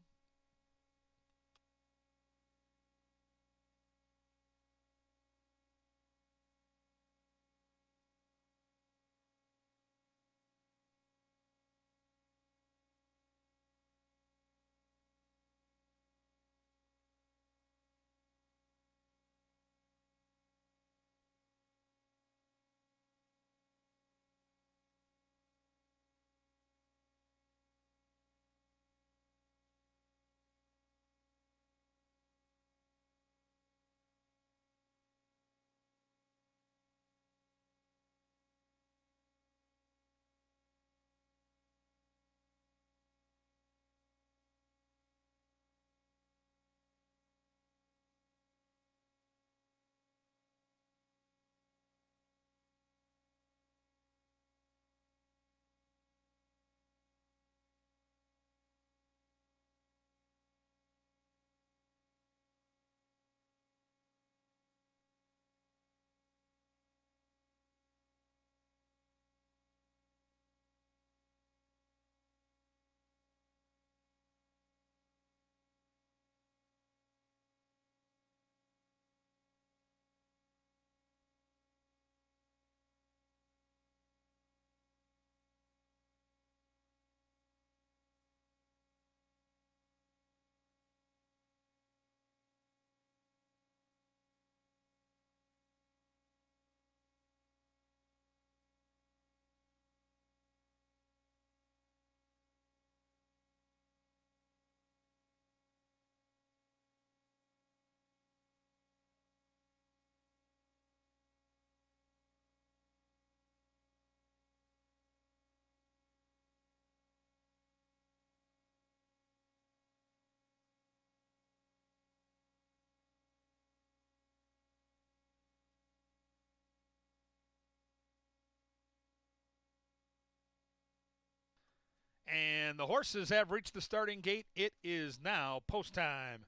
And the horses have reached the starting gate. It is now post time.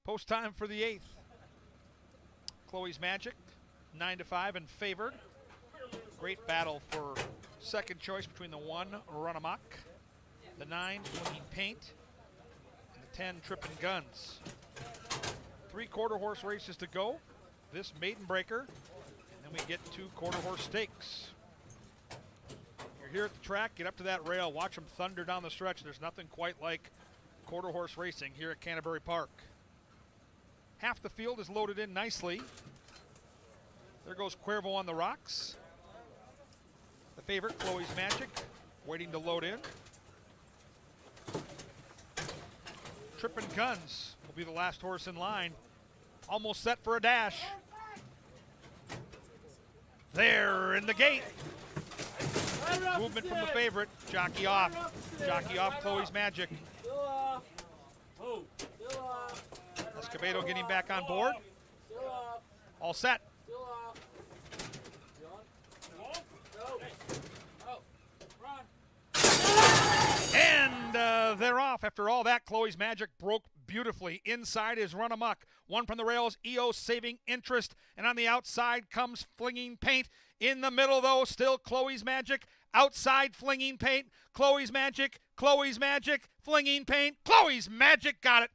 Post time for the 8th. Chloe's Magic, 9-5 and favored. Great battle for second choice between the 1, Run Amok, the 9, Flinging Paint, and the 10, Trippin' Guns. 3 quarter horse races to go. This maiden breaker, and then we get 2 quarter horse stakes. You're here at the track, get up to that rail, watch them thunder down the stretch. There's nothing quite like quarter horse racing here at Canterbury Park. Half the field is loaded in nicely. There goes Cuervo on the rocks. The favorite, Chloe's Magic, waiting to load in. Trippin' Guns will be the last horse in line. Almost set for a dash. There in the gate. Movement from the favorite. Jockey off. Jockey off, Chloe's Magic. Still off. Oh. Still off. Escobedo getting back on board. Still off. All set. Still off. Go. Oh. Run. And they're off. After all that, Chloe's Magic broke beautifully. Inside is Run Amok. One from the rails, EO saving interest. And on the outside comes Flinging Paint. In the middle, though, still Chloe's Magic. Outside, Flinging Paint. Chloe's Magic. Chloe's Magic. Flinging Paint. Chloe's Magic got it.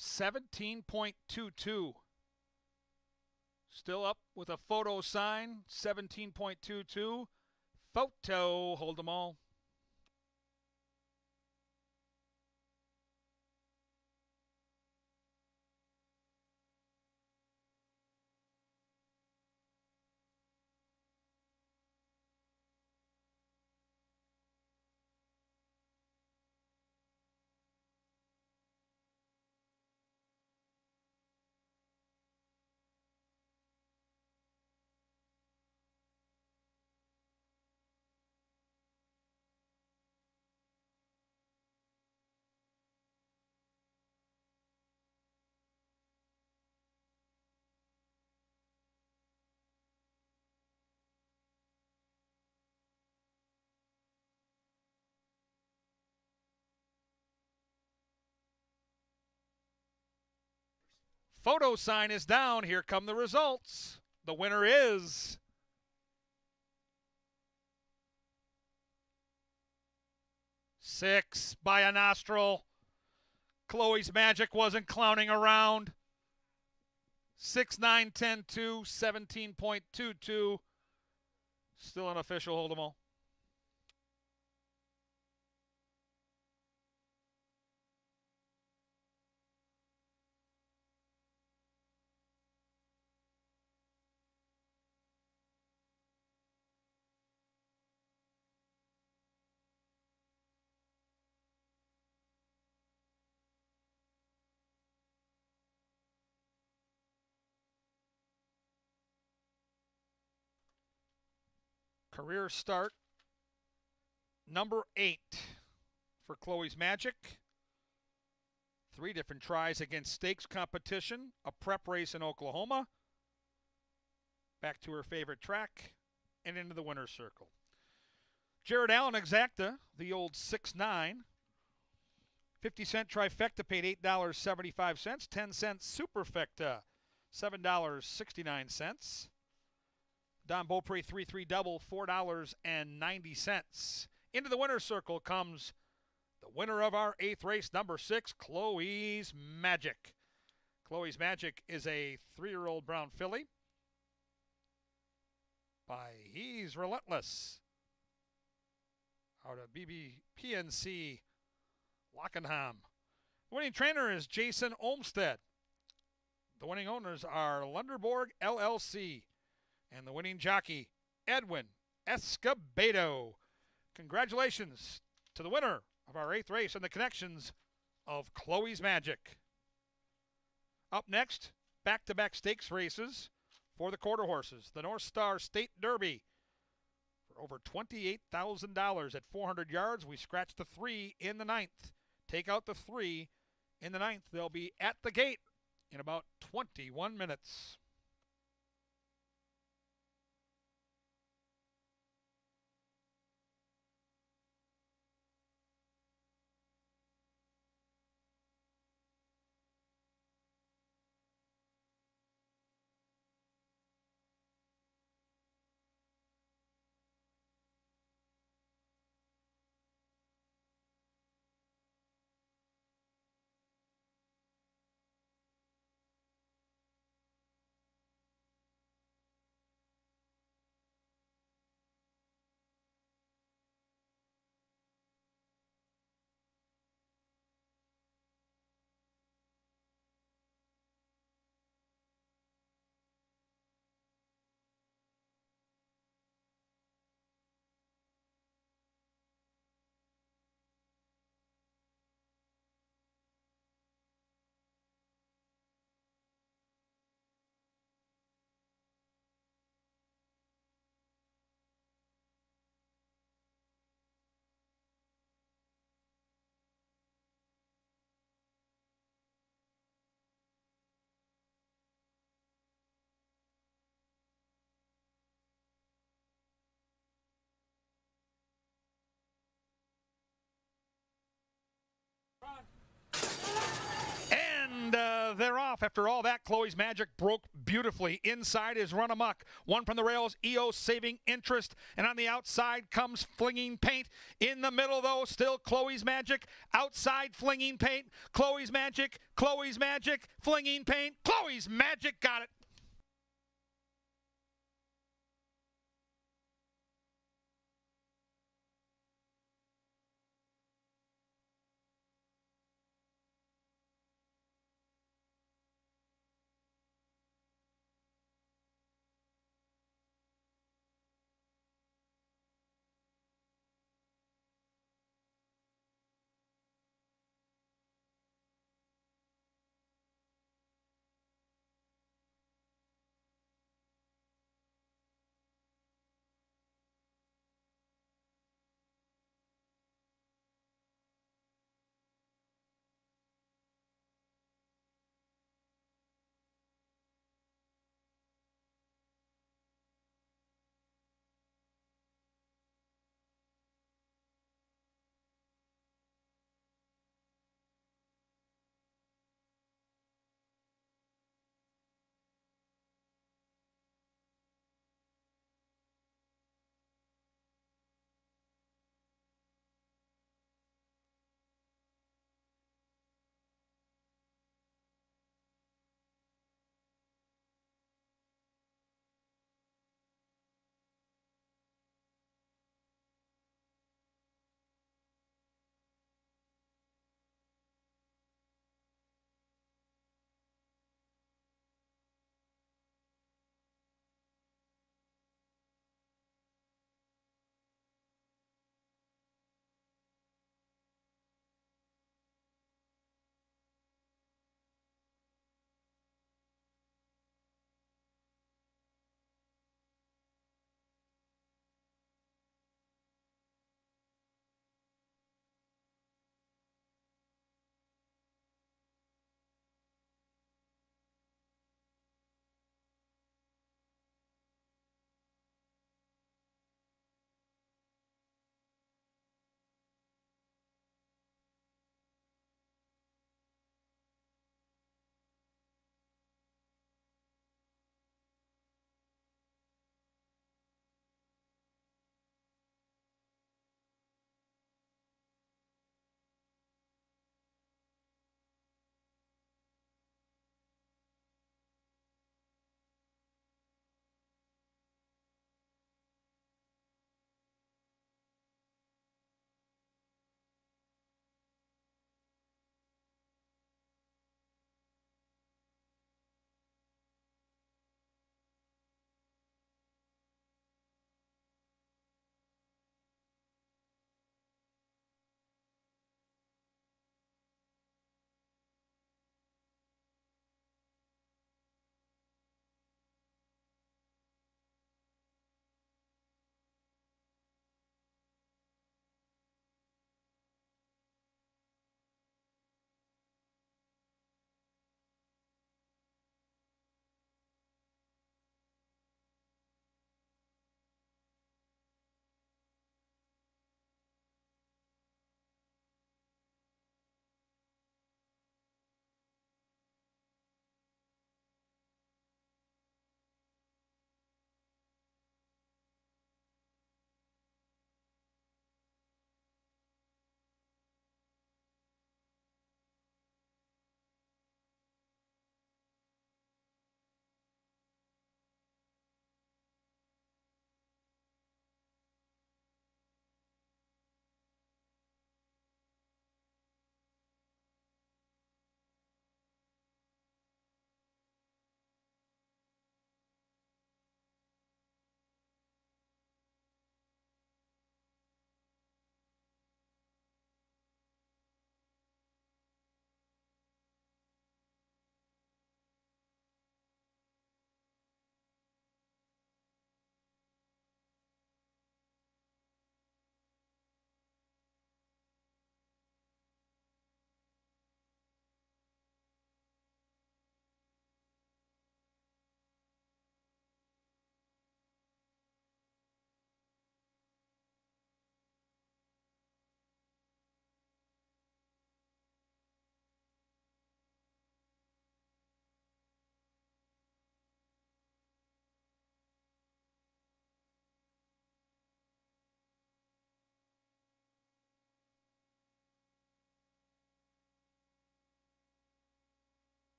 17.22. Still up with a photo sign, 17.22. Photo, hold them all. Photo sign is down. Here come the results. The winner is six by a nostril. Chloe's Magic wasn't clowning around. 6, 9, 10, 2, 17.22. Still unofficial, hold 'em all. Career start number 8 for Chloe's Magic. 3 different tries against stakes competition, a prep race in Oklahoma, back to her favorite track, and into the winner's circle. Jared Allen Exacta, the old 6-9. 50-cent trifecta paid $8.75. 10-cent superfecta, $7.69. Don Beaupre 3-3 double, $4.90. Into the winner's circle comes the winner of our 8th race, number 6, Chloe's Magic. Chloe's Magic is a 3-year-old brown filly by He's Relentless out of PNC Lockenham. The winning trainer is Jason Olmstead. The winning owners are Lunderborg LLC. And the winning jockey, Edwin Escobedo. Congratulations to the winner of our 8th race and the connections of Chloe's Magic. Up next, back-to-back stakes races for the quarter horses. The North Star State Derby for over $28,000 at 400 yards. We scratched the 3 in the 9th. Take out the 3 in the 9th. They'll be at the gate in about 21 minutes. they're off. After all that, Chloe's Magic broke beautifully. Inside is Run Amok. One from the rails, EO saving interest. And on the outside comes Flinging Paint. In the middle, though, still Chloe's Magic. Outside, Flinging Paint. Chloe's Magic, Flinging Paint. Chloe's Magic got it.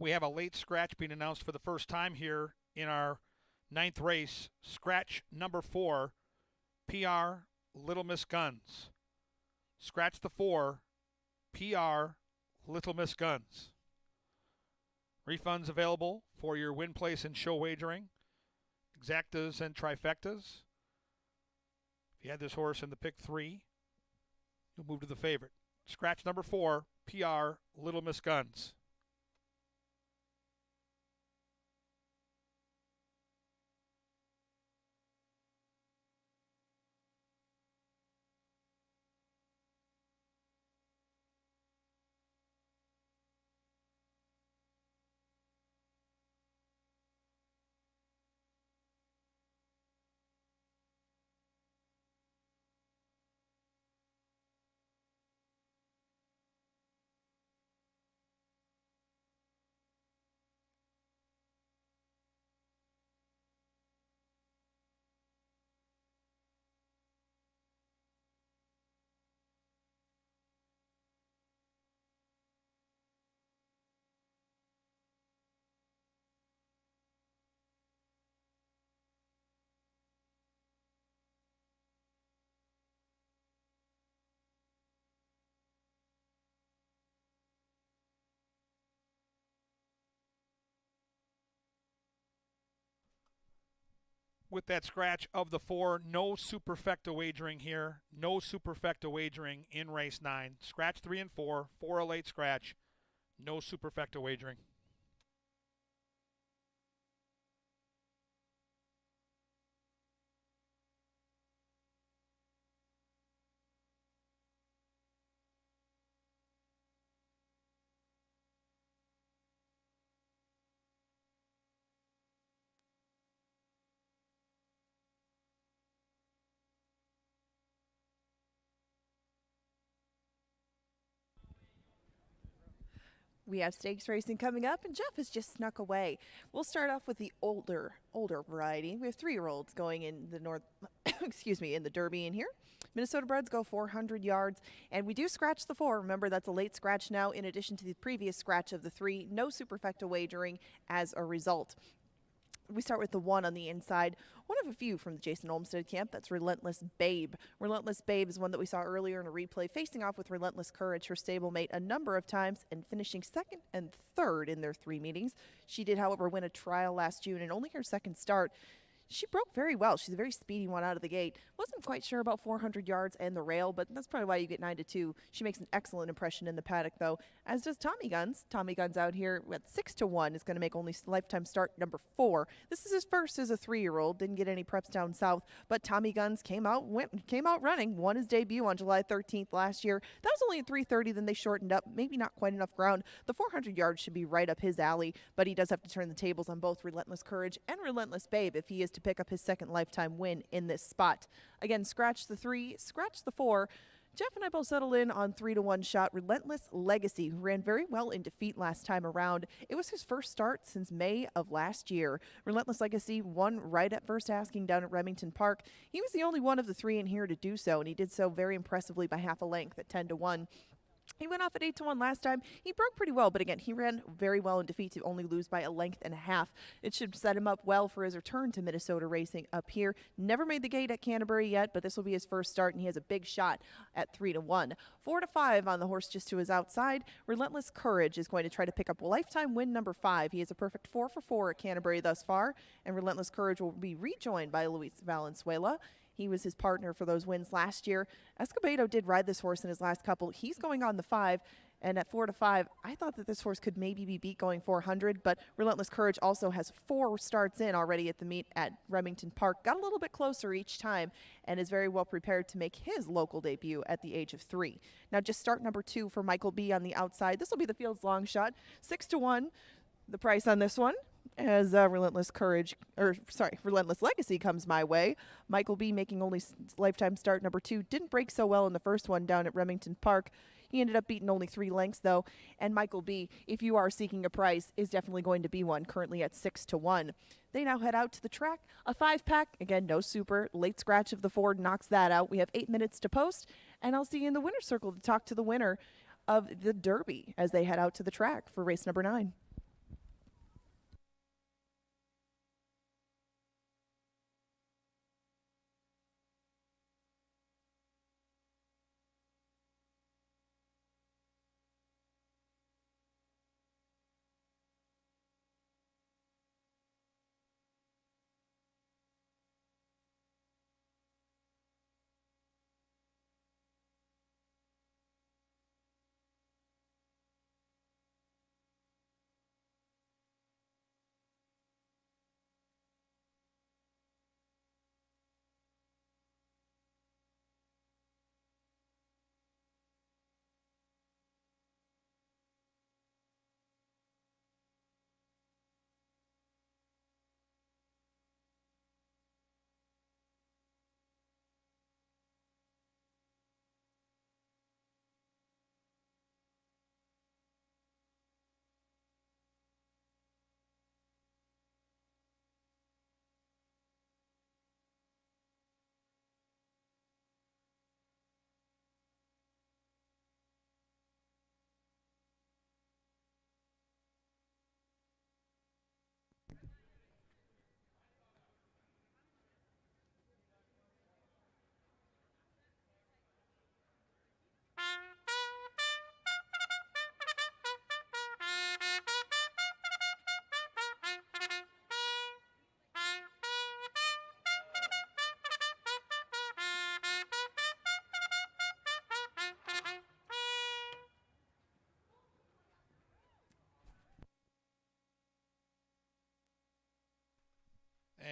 we have a late scratch being announced for the first time here in our 9th race. Scratch number 4, PR Little Miss Guns. Scratch the 4, PR Little Miss Guns. Refunds available for your win, place, and show wagering, exactas and trifectas. If you had this horse in the pick 3, you'll move to the favorite. Scratch number 4, PR Little Miss Guns. With that scratch of the 4, no superfecta wagering here. No superfecta wagering in race 9. Scratch 3 and 4, 4 a late scratch. No superfecta wagering. We have stakes racing coming up, and Jeff has just snuck away. We'll start off with the older variety. We have 3-year-olds going in the north, in the Derby in here. Minnesota breds go 400 yards, and we do scratch the 4. Remember, that's a late scratch now, in addition to the previous scratch of the 3. No superfecta wagering as a result. We start with the 1 on the inside, one of a few from the Jason Olmsted camp. That's Relentless Babe. Relentless Babe is one that we saw earlier in a replay, facing off with Relentless Courage, her stablemate, a number of times and finishing 2nd and 3rd in their 3 meetings. She did, however, win a trial last June, and only her 2nd start. She broke very well. She's a very speedy one out of the gate. Wasn't quite sure about 400 yards and the rail, but that's probably why you get 9-2. She makes an excellent impression in the paddock, though, as does Tommy Guns. Tommy Guns out here at 6-1 is going to make only lifetime start number 4. This is his first as a 3-year-old. Didn't get any preps down south, but Tommy Guns came out running. Won his debut on July 13th last year. That was only at 3:30. Then they shortened up. Maybe not quite enough ground. The 400 yards should be right up his alley, but he does have to turn the tables on both Relentless Courage and Relentless Babe if he is to pick up his 2nd lifetime win in this spot. Again, scratch the 3, scratch the 4. Jeff and I both settled in on 3-1 shot Relentless Legacy, who ran very well in defeat last time around. It was his first start since May of last year. Relentless Legacy won right at first asking down at Remington Park. He was the only one of the 3 in here to do so, and he did so very impressively by half a length at 10-1. He went off at 8-1 last time. He broke pretty well, but again, he ran very well in defeat to only lose by a length and a half. It should set him up well for his return to Minnesota racing up here. Never made the gate at Canterbury yet, but this will be his first start, and he has a big shot at 3-1. 4-5 on the horse just to his outside. Relentless Courage is going to try to pick up lifetime win number 5. He is a perfect 4-for-4 at Canterbury thus far, and Relentless Courage will be rejoined by Luis Valenzuela. He was his partner for those wins last year. Escobedo did ride this horse in his last couple. He's going on the 5, and at 4-5, I thought that this horse could maybe be beat going 400, but Relentless Courage also has 4 starts in already at the meet at Remington Park. Got a little bit closer each time and is very well prepared to make his local debut at the age of 3. Now just start number 2 for Michael B. on the outside. This will be the field's long shot. 6-1, the price on this one. As Relentless Legacy comes my way. Michael B. making only lifetime start number 2. Didn't break so well in the first one down at Remington Park. He ended up beating only 3 lengths, though. And Michael B., if you are seeking a price, is definitely going to be one, currently at 6-1. They now head out to the track. A 5-pack, again, no super. Late scratch of the 4 knocks that out. We have 8 minutes to post, and I'll see you in the winner's circle to talk to the winner of the Derby as they head out to the track for race number 9.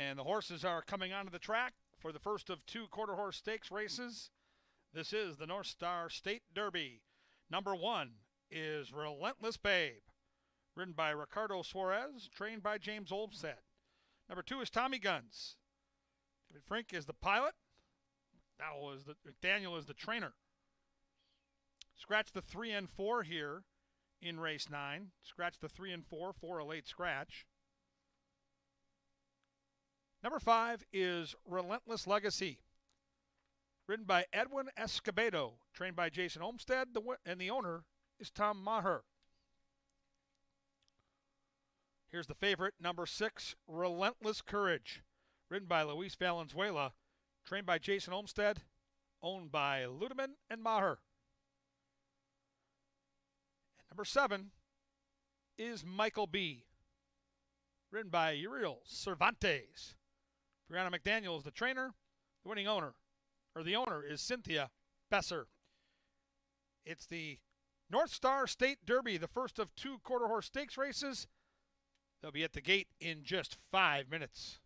And the horses are coming onto the track for the first of 2 quarter horse stakes races. This is the North Star State Derby. Number 1 is Relentless Babe, ridden by Ricardo Suarez, trained by James Olmsted. Number 2 is Tommy Guns. David Frink is the pilot. McDaniel is the trainer. Scratch the 3 and 4 here in race 9. Scratch the 3 and 4 for a late scratch. Number 5 is Relentless Legacy, ridden by Edwin Escobedo, trained by Jason Olmsted, and the owner is Tom Maher. Here's the favorite, number 6, Relentless Courage, ridden by Luis Valenzuela, trained by Jason Olmsted, owned by Ludeman and Maher. And number 7 is Michael B., ridden by Uriel Cervantes. Brianna McDaniel is the trainer. The winning owner, or the owner, is Cynthia Besser. It's the North Star State Derby, the first of 2 quarter horse stakes races. They'll be at the gate in just 5 minutes.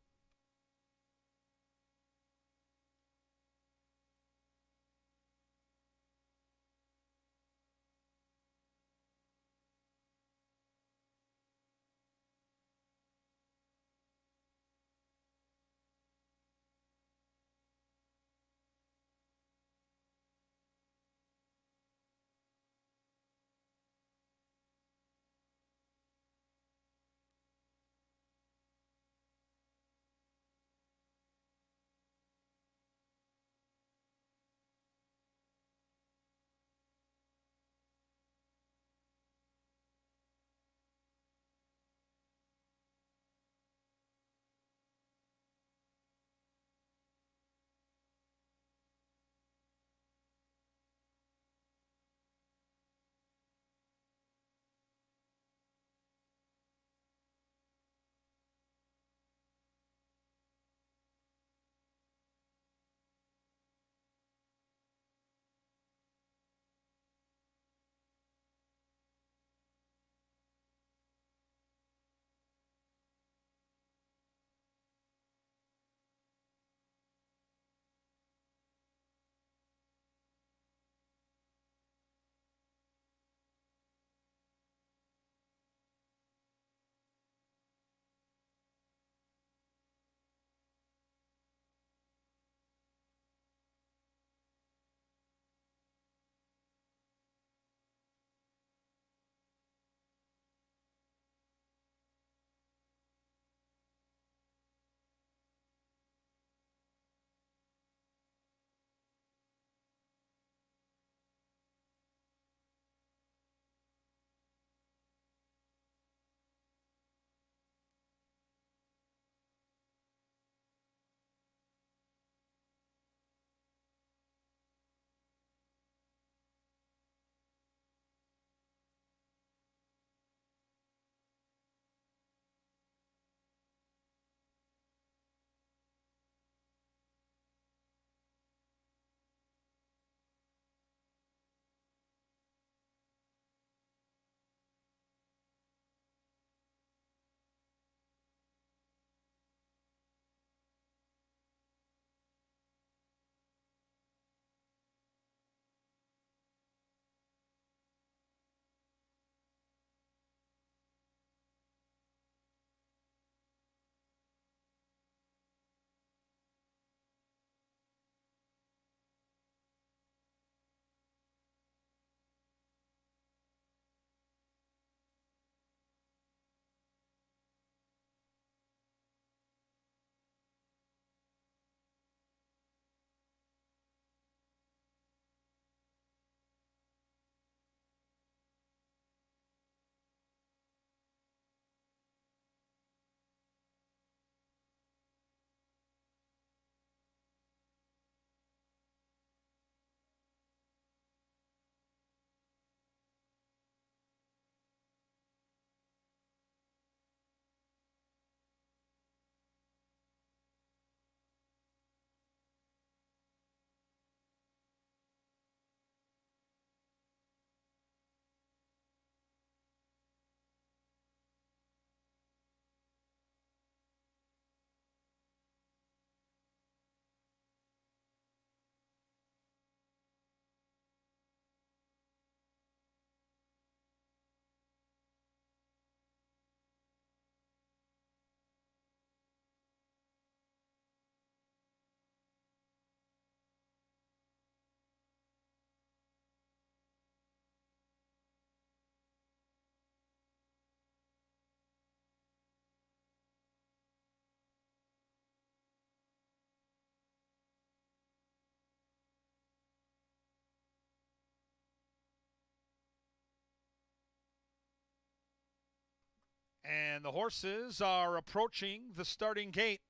And the horses are approaching the starting gate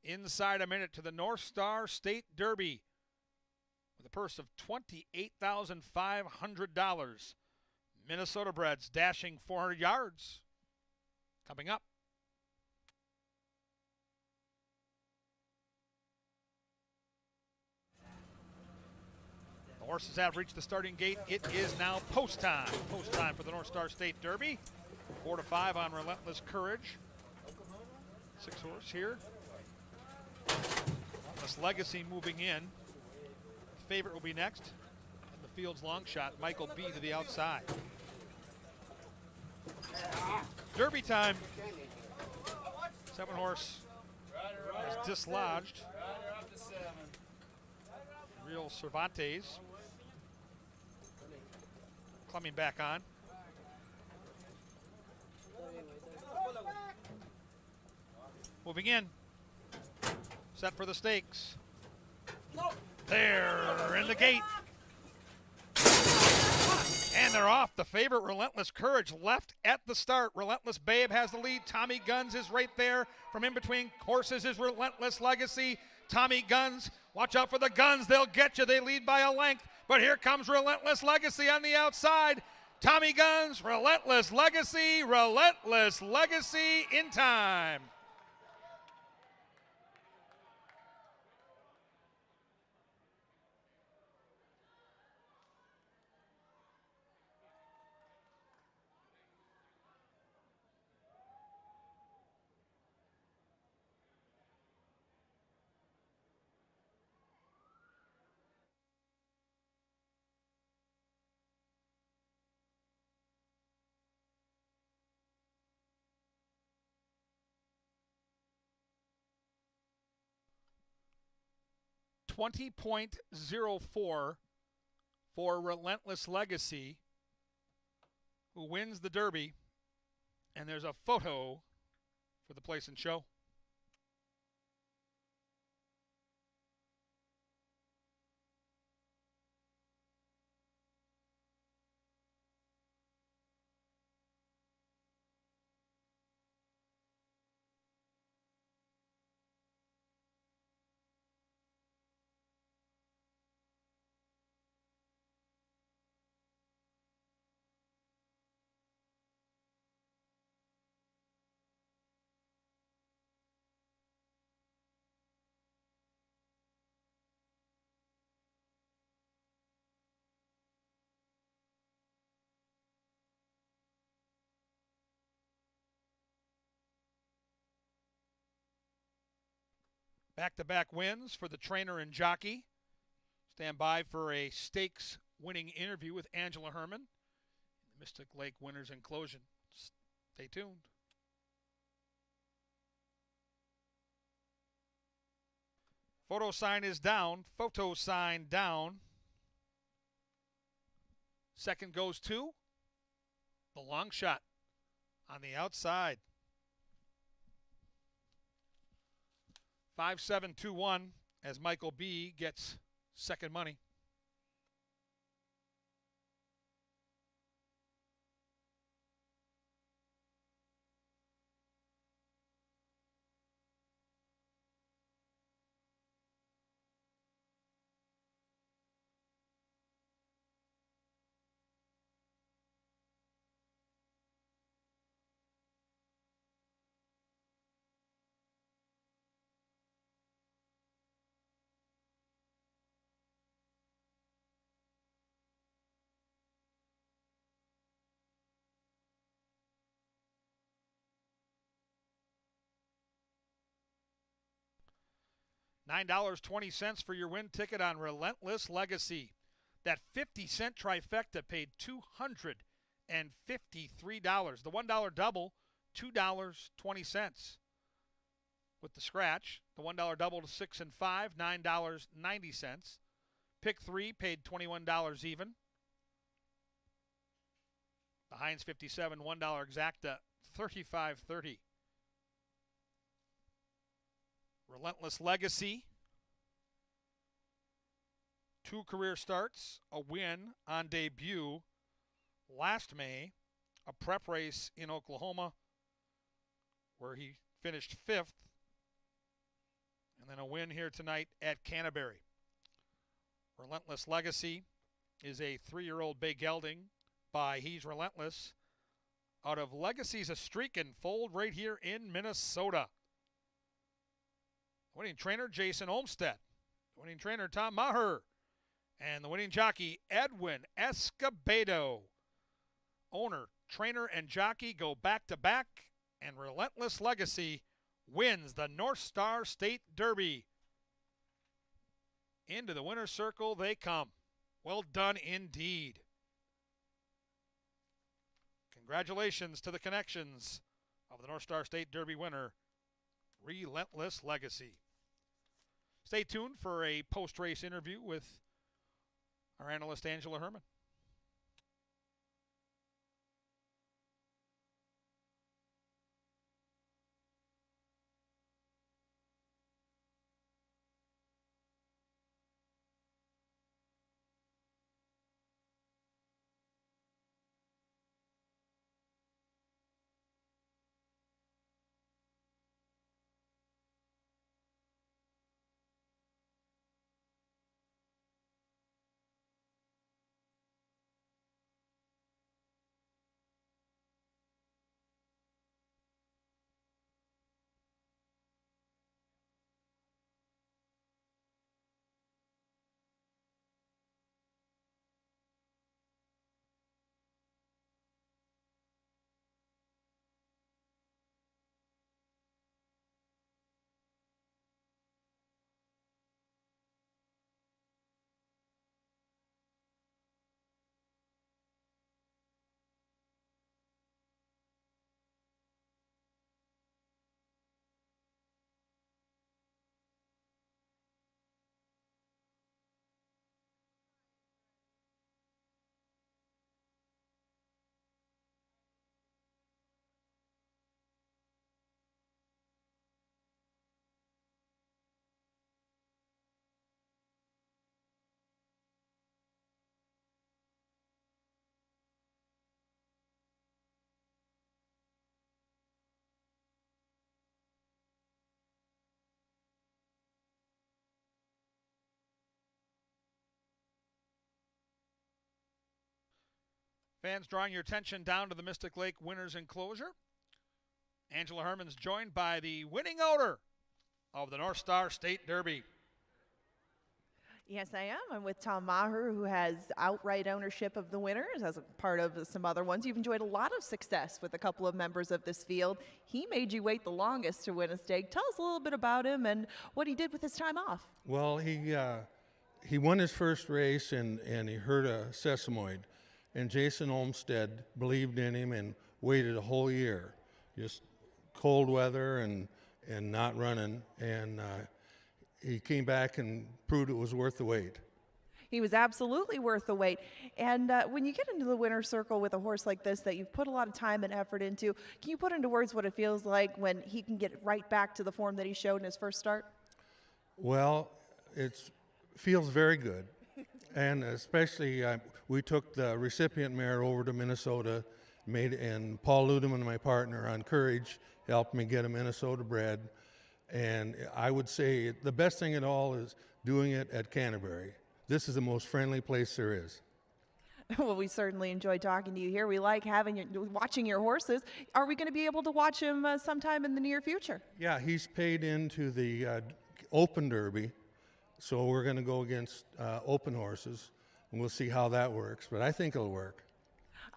inside a minute to the North Star State Derby with a purse of $28,500. Minnesota breds dashing 400 yards. Coming up. The horses have reached the starting gate. It is now post time. Post time for the North Star State Derby. 4 to 5 on Relentless Courage. 6 horse here. Relentless Legacy moving in. Favorite will be next. And the field's long shot, Michael B to the outside. Derby time. 7 horse is dislodged. Real Cervantes. Coming back on. Moving in. Set for the stakes. They're in the gate. And they're off. The favorite, Relentless Courage, left at the start. Relentless Babe has the lead. Tommy Guns is right there. From in between horses is Relentless Legacy. Tommy Guns, watch out for the Guns. They'll get you. They lead by a length. But here comes Relentless Legacy on the outside. Tommy Guns, Relentless Legacy in time. $20.04 for Relentless Legacy, who wins the Derby. And there's a photo for the place and show. Back-to-back wins for the trainer and jockey. Stand by for a stakes winning interview with Angela Herman. The Mystic Lake Winners Inclusion. Stay tuned. Photo sign is down. Photo sign down. Second goes to the long shot on the outside. 5-7-2-1 as Michael B gets second money. $9.20 for your win ticket on Relentless Legacy. That 50-cent trifecta paid $253. The $1 double, $2.20. With the scratch, the $1 double to 6 and 5, $9.90. Pick 3 paid $21 even. The Heinz 57 $1 exacta, $35.30. Relentless Legacy. 2 career starts, a win on debut last May, a prep race in Oklahoma, where he finished 5th. And then a win here tonight at Canterbury. Relentless Legacy is a 3-year-old bay gelding by He's Relentless out of Legacy's a Streakin' fold right here in Minnesota. Winning trainer Jason Olmstead. Winning trainer Tom Maher. And the winning jockey Edwin Escobedo. Owner, trainer, and jockey go back to back, and Relentless Legacy wins the North Star State Derby. Into the winner's circle they come. Well done indeed. Congratulations to the connections of the North Star State Derby winner, Relentless Legacy. Stay tuned for a post-race interview with our analyst Angela Herman. Fans, drawing your attention down to the Mystic Lake Winners Enclosure. Angela Herman's joined by the winning owner of the North Star State Derby. Yes, I am. I'm with Tom Maher, who has outright ownership of the winners as a part of some other ones. You've enjoyed a lot of success with a couple of members of this field. He made you wait the longest to win a stake. Tell us a little bit about him and what he did with his time off. Well, he won his first race and he hurt a sesamoid. And Jason Olmstead believed in him and waited a whole year. Just cold weather and not running. And he came back and proved it was worth the wait. He was absolutely worth the wait. And when you get into the winner's circle with a horse like this that you've put a lot of time and effort into, can you put into words what it feels like when he can get right back to the form that he showed in his first start? Well, it feels very good. And especially, we took the recipient mare over to Minnesota, and Paul Ludeman, my partner on Courage, helped me get a Minnesota bred. And I would say the best thing at all is doing it at Canterbury. This is the most friendly place there is. Well, we certainly enjoy talking to you here. We like watching your horses. Are we going to be able to watch him sometime in the near future? Yeah, he's paid into the Open Derby, so we're going to go against open horses, and we'll see how that works. But I think it'll work.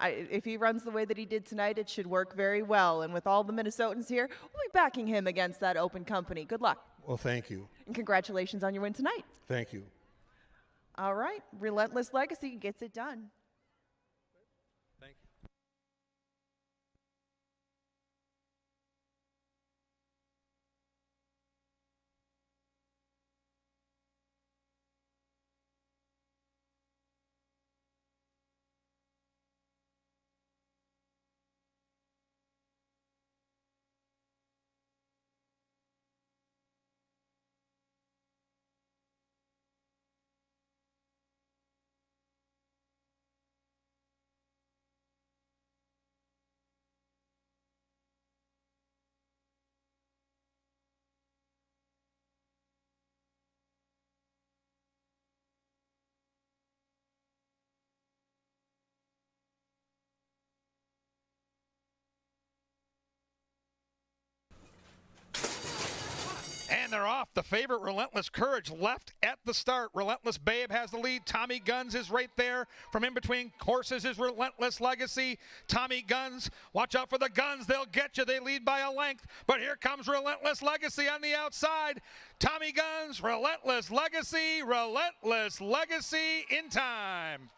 If he runs the way that he did tonight, it should work very well. And with all the Minnesotans here, we'll be backing him against that open company. Good luck. Well, thank you. And congratulations on your win tonight. Thank you. All right. Relentless Legacy gets it done. Thank you. they're off. The favorite, Relentless Courage, left at the start. Relentless Babe has the lead. Tommy Guns is right there. From in between horses is Relentless Legacy. Tommy Guns, watch out for the Guns. They'll get you. They lead by a length. But here comes Relentless Legacy on the outside. Tommy Guns, Relentless Legacy in time.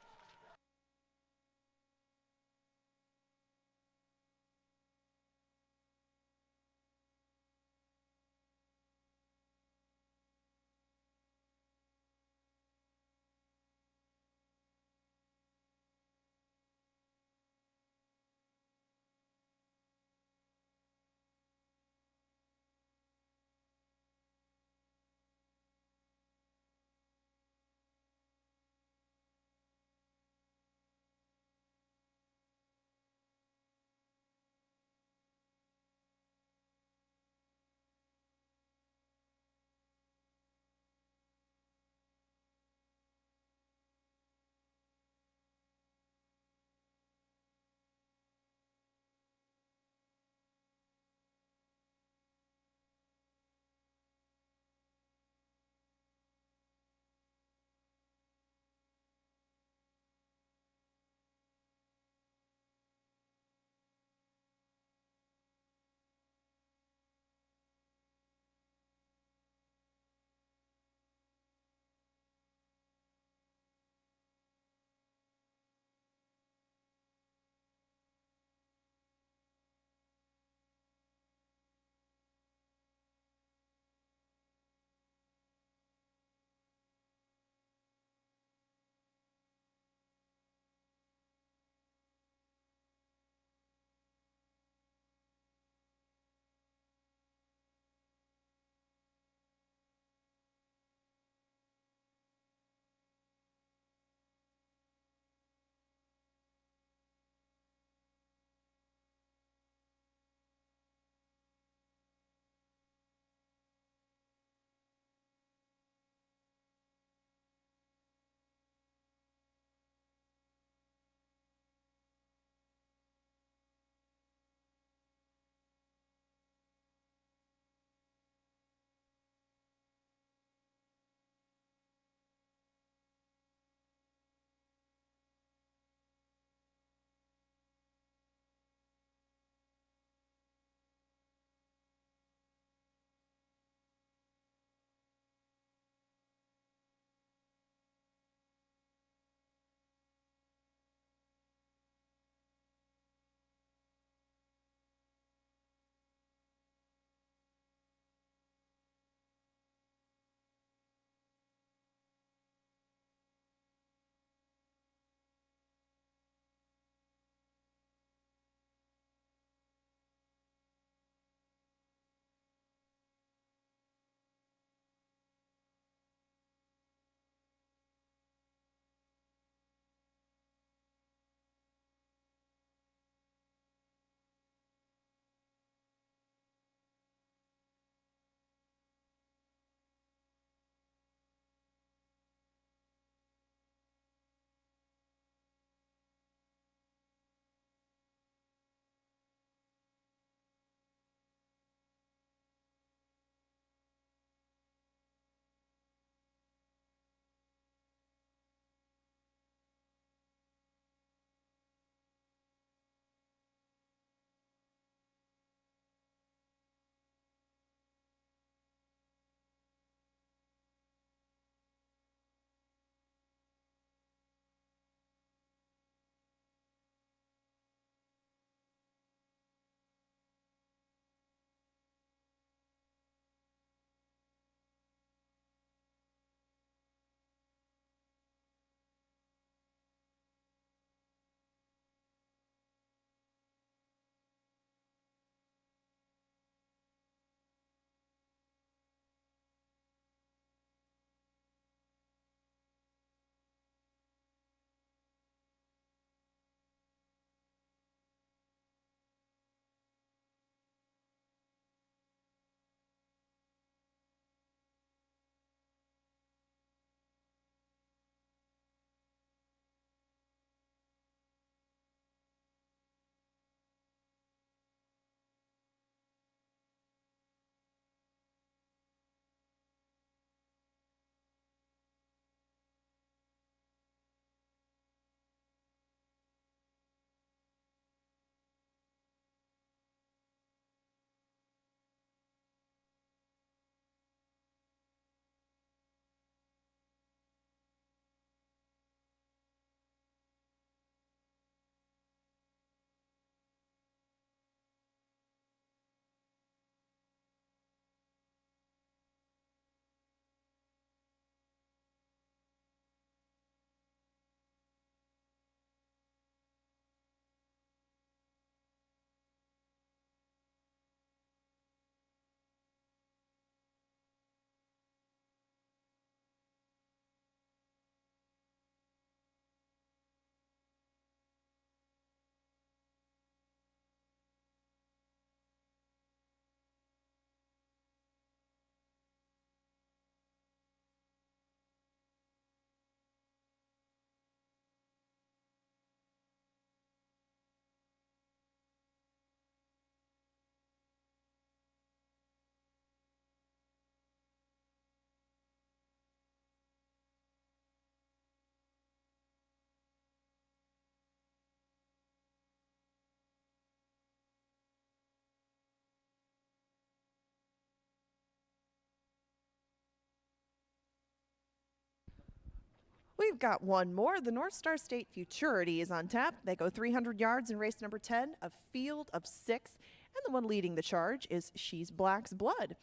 We've got one more. The North Star State Futurity is on tap. They go 300 yards in race number 10, a field of 6. And the one leading the charge is She's Black's Blood.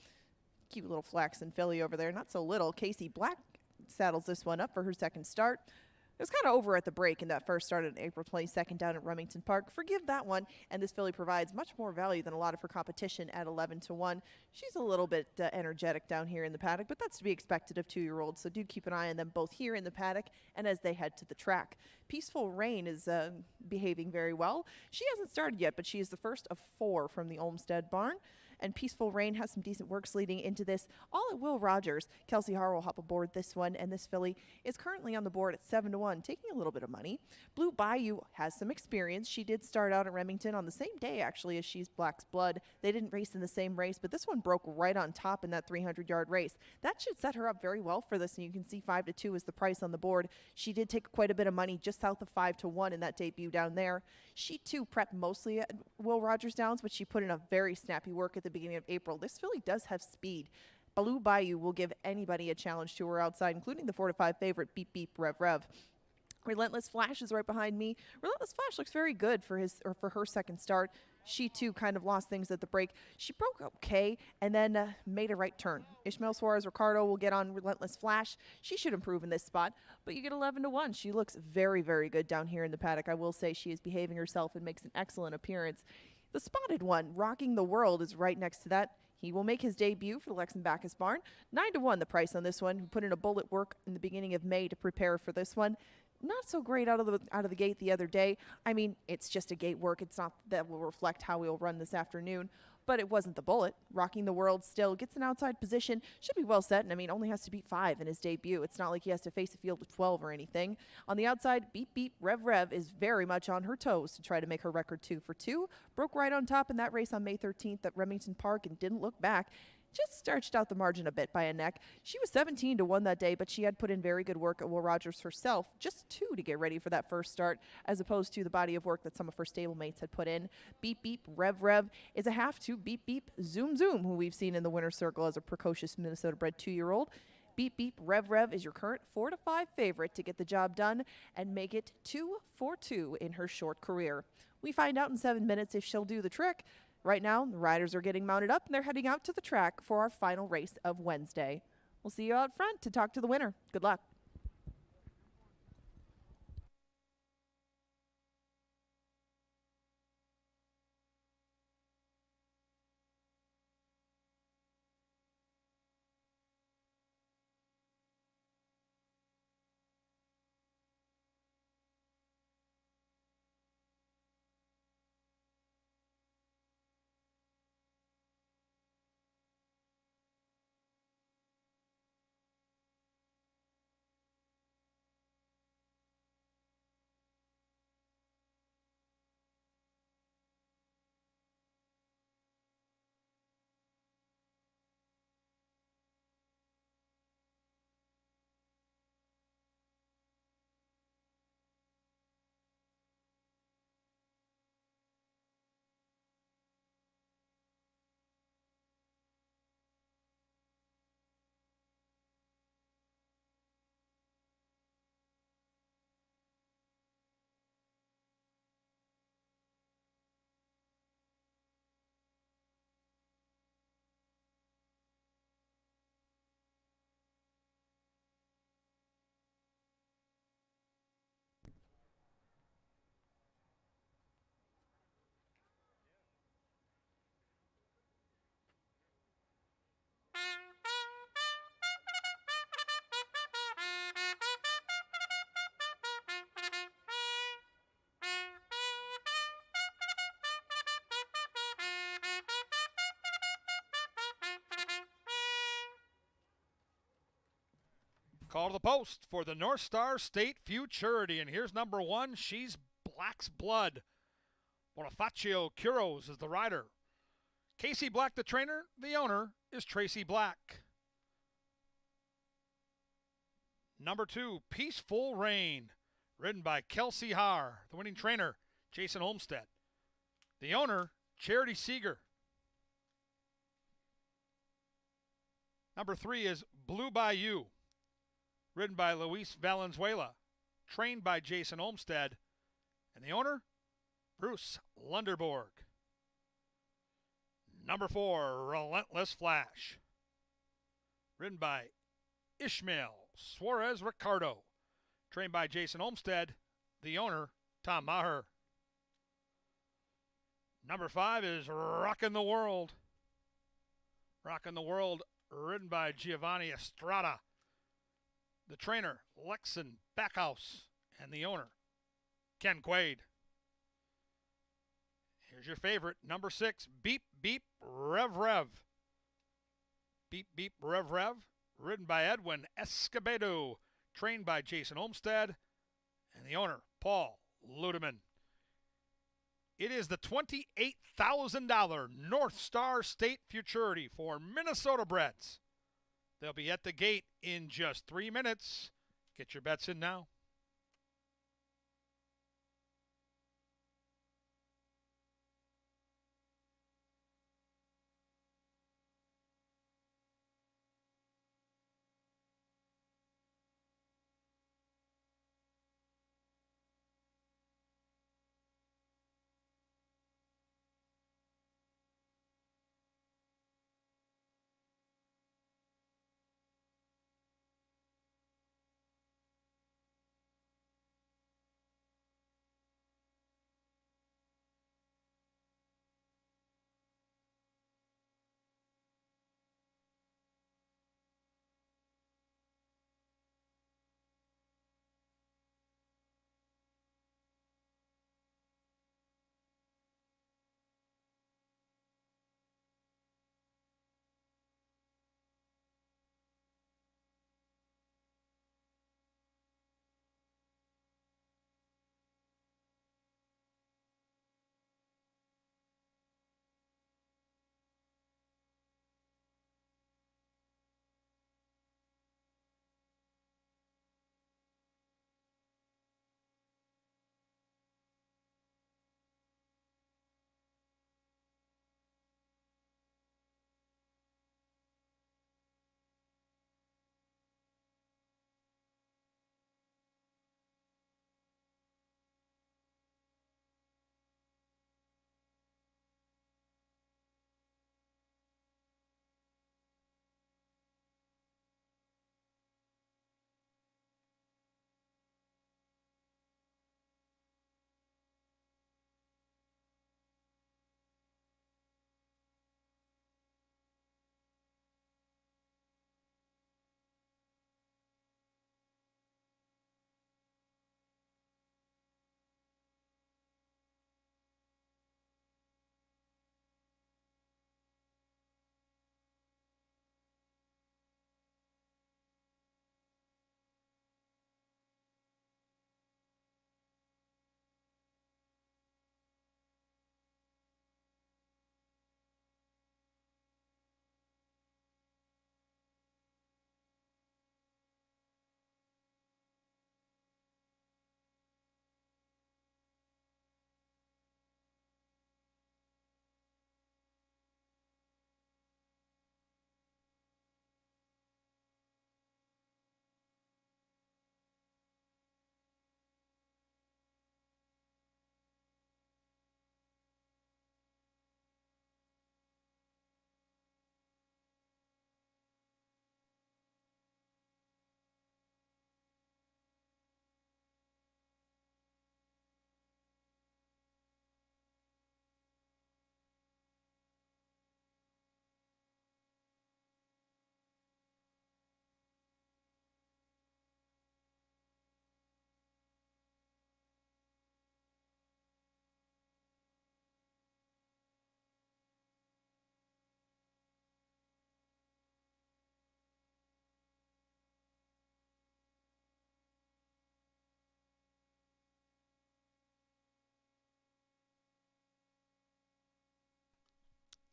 Cute little flaxen filly over there. Not so little. Casey Black saddles this one up for her second start. It was kind of over at the break in that first start on April 22nd down at Remington Park. Forgive that one. And this filly provides much more value than a lot of her competition at 11-1. She's a little bit energetic down here in the paddock, but that's to be expected of 2-year-olds. So do keep an eye on them both here in the paddock and as they head to the track. Peaceful Rain is behaving very well. She hasn't started yet, but she is the first of 4 from the Olmsted barn. And Peaceful Rain has some decent works leading into this. All at Will Rogers. Kelsey Harr will hop aboard this one, and this filly is currently on the board at 7-1, taking a little bit of money. Blue Bayou has some experience. She did start out at Remington on the same day, actually, as She's Black's Blood. They didn't race in the same race, but this one broke right on top in that 300-yard race. That should set her up very well for this, and you can see 5-2 is the price on the board. She did take quite a bit of money, just south of 5-1 in that debut down there. She, too, prepped mostly at Will Rogers Downs, but she put in a very snappy work at the beginning of April. This filly does have speed. Blue Bayou will give anybody a challenge to her outside, including the 4-5 favorite Beep Beep Rev Rev. Relentless Flash is right behind me. Relentless Flash looks very good for her second start. She, too, kind of lost things at the break. She broke okay and then made a right turn. Ishmael Suarez Ricardo will get on Relentless Flash. She should improve in this spot, but you get 11-1. She looks very, very good down here in the paddock. I will say she is behaving herself and makes an excellent appearance. The spotted one, Rocking the World, is right next to that. He will make his debut for the Lex and Bacchus barn. 9-1 the price on this one. Who put in a bullet work in the beginning of May to prepare for this one. Not so great out of the gate the other day. I mean, it's just a gate work. It's not that will reflect how we'll run this afternoon. But it wasn't the bullet. Rocking the World still gets an outside position. Should be well set, and I mean, only has to beat 5 in his debut. It's not like he has to face a field of 12 or anything. On the outside, Beep Beep Rev Rev is very much on her toes to try to make her record 2 for 2. Broke right on top in that race on May 13th at Remington Park and didn't look back. Just stretched out the margin a bit by a neck. She was 17-1 that day, but she had put in very good work at Will Rogers herself, just 2 to get ready for that first start, as opposed to the body of work that some of her stablemates had put in. Beep Beep Rev Rev is a half to Beep Beep Zoom Zoom, who we've seen in the winner's circle as a precocious Minnesota-bred 2-year-old. Beep Beep Rev Rev is your current 4-5 favorite to get the job done and make it 2-4-2 in her short career. We find out in 7 minutes if she'll do the trick. Right now, the riders are getting mounted up, and they're heading out to the track for our final race of Wednesday. We'll see you out front to talk to the winner. Good luck. Call to the post for the North Star State Futurity. And here's number 1, She's Black's Blood. Bonifacio Curos is the rider. Casey Black, the trainer. The owner is Tracy Black. Number 2, Peaceful Rain, ridden by Kelsey Harr. The winning trainer, Jason Olmsted. The owner, Charity Seeger. Number 3 is Blue Bayou, ridden by Luis Valenzuela, trained by Jason Olmsted, and the owner, Bruce Lunderborg. Number 4, Relentless Flash, ridden by Ishmael Suarez Ricardo, trained by Jason Olmsted, the owner, Tom Maher. Number 5 is Rockin' the World. Rockin' the World, ridden by Giovanni Estrada, the trainer, Lexon Backhouse, and the owner, Ken Quaid. Here's your favorite, number 6, Beep Beep Rev Rev. Beep Beep Rev Rev, ridden by Edwin Escobedo, trained by Jason Olmsted, and the owner, Paul Ludeman. It is the $28,000 North Star State Futurity for Minnesota Breds. They'll be at the gate in just 3 minutes. Get your bets in now.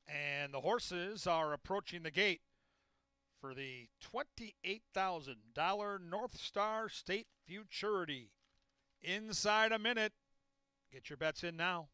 And the horses are approaching the gate for the $28,000 North Star State Futurity. Inside a minute. Get your bets in now.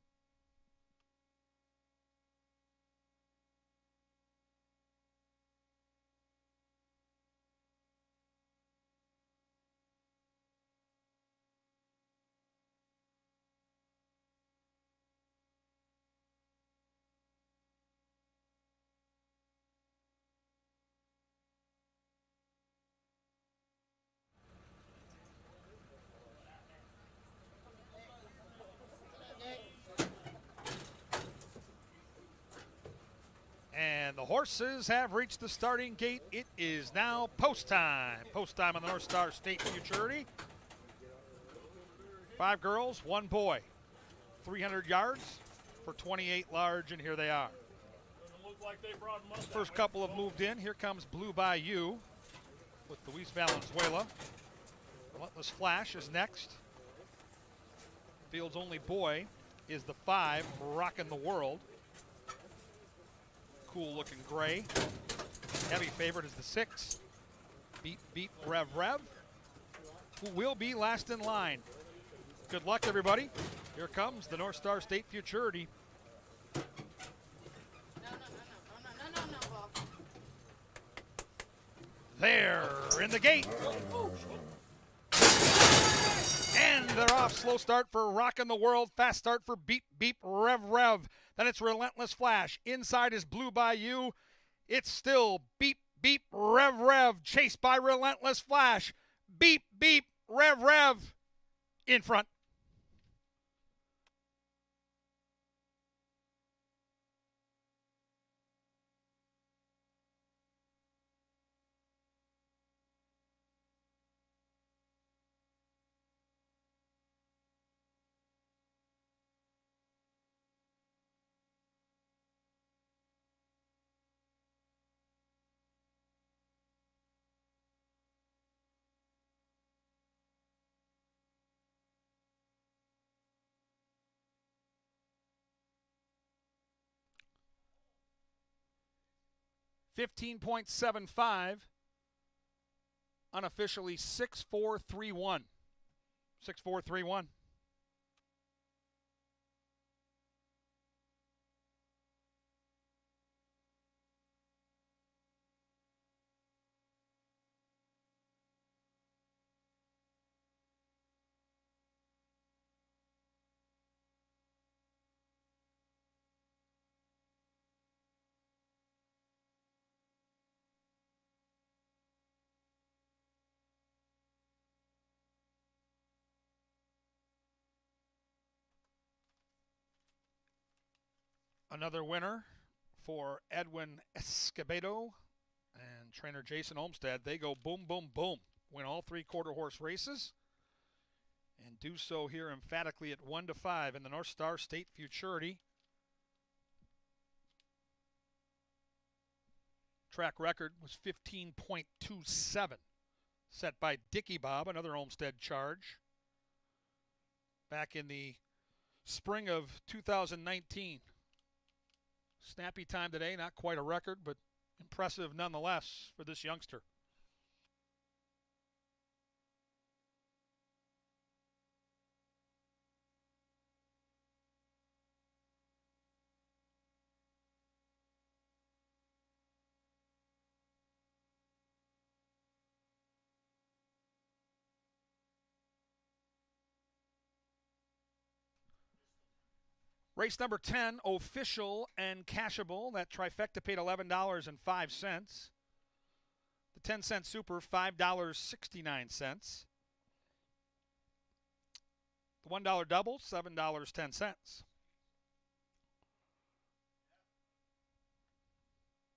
horses have reached the starting gate. It is now post time. Post time on the North Star State Futurity. 5 girls, 1 boy. 300 yards for 28 large, and here they are. First couple have moved in. Here comes Blue Bayou with Luis Valenzuela. Relentless Flash is next. Field's only boy is the 5, Rockin' the World. Cool looking gray. Heavy favorite is the 6, Beep Beep Rev Rev, who will be last in line. Good luck, everybody. Here comes the North Star State Futurity. There in the gate. And they're off. Slow start for Rockin' the World. Fast start for Beep Beep Rev Rev. Then it's Relentless Flash. Inside is Blue Bayou. It's still Beep Beep Rev Rev. Chased by Relentless Flash. Beep Beep Rev Rev in front. $15.75, unofficially 6-4-3-1. 6-4-3-1. Another winner for Edwin Escobedo and trainer Jason Olmstead. They go boom, boom, boom. Win all 3 quarter horse races and do so here emphatically at 1-5 in the North Star State Futurity. Track record was 15.27, set by Dickie Bob, another Olmstead charge, back in the spring of 2019. Snappy time today, not quite a record, but impressive nonetheless for this youngster. Race number 10, official and cashable. That trifecta paid $11.05. The 10-cent super, $5.69. The $1 double, $7.10.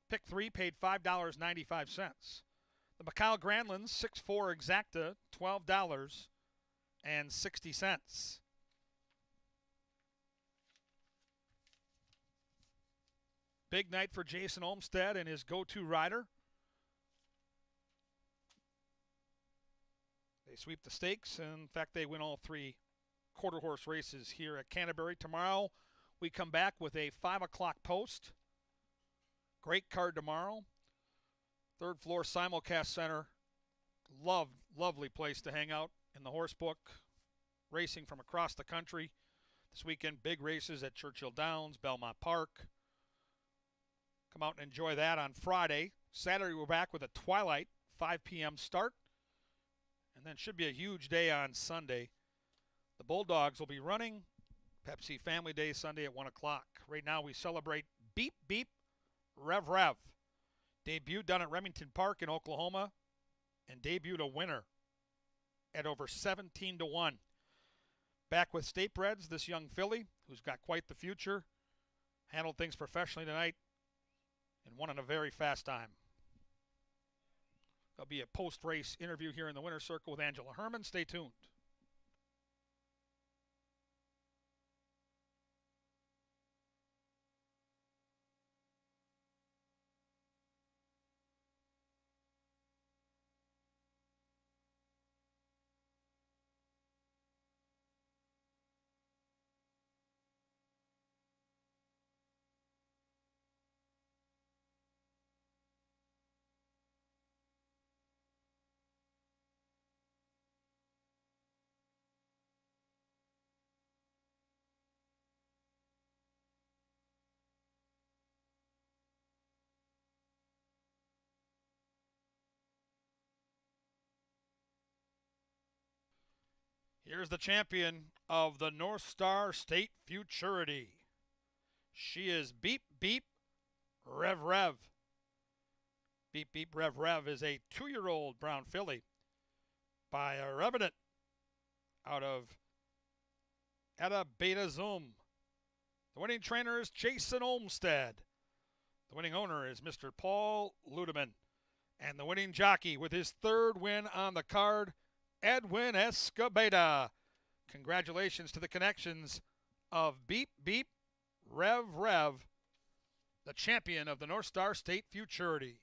Pick 3 paid $5.95. The Macau Grandlands 6-4 exacta, $12.60. Big night for Jason Olmstead and his go-to rider. They sweep the stakes, and in fact, they win all 3 quarter horse races here at Canterbury. Tomorrow, we come back with a 5 o'clock post. Great card tomorrow. 3rd floor simulcast center. Lovely place to hang out in the horse book. Racing from across the country. This weekend, big races at Churchill Downs, Belmont Park. Come out and enjoy that on Friday. Saturday, we're back with a twilight, 5 p.m. start. And then should be a huge day on Sunday. The Bulldogs will be running. Pepsi Family Day Sunday at 1 o'clock. Right now, we celebrate Beep Beep Rev Rev. Debuted done at Remington Park in Oklahoma. And debuted a winner at over 17-1. Back with State Breds, this young filly, who's got quite the future. Handled things professionally tonight. and won in a very fast time. There'll be a post-race interview here in the winner's circle with Angela Herman. Stay tuned. Here's the champion of the North Star State Futurity. She is Beep Beep Rev Rev. Beep Beep Rev Rev is a 2-year-old brown filly by a Revenant out of Etta Beta Zoom. The winning trainer is Jason Olmstead. The winning owner is Mr. Paul Ludeman. And the winning jockey with his 3rd win on the card, Edwin Escobeda. Congratulations to the connections of Beep Beep Rev Rev, the champion of the North Star State Futurity.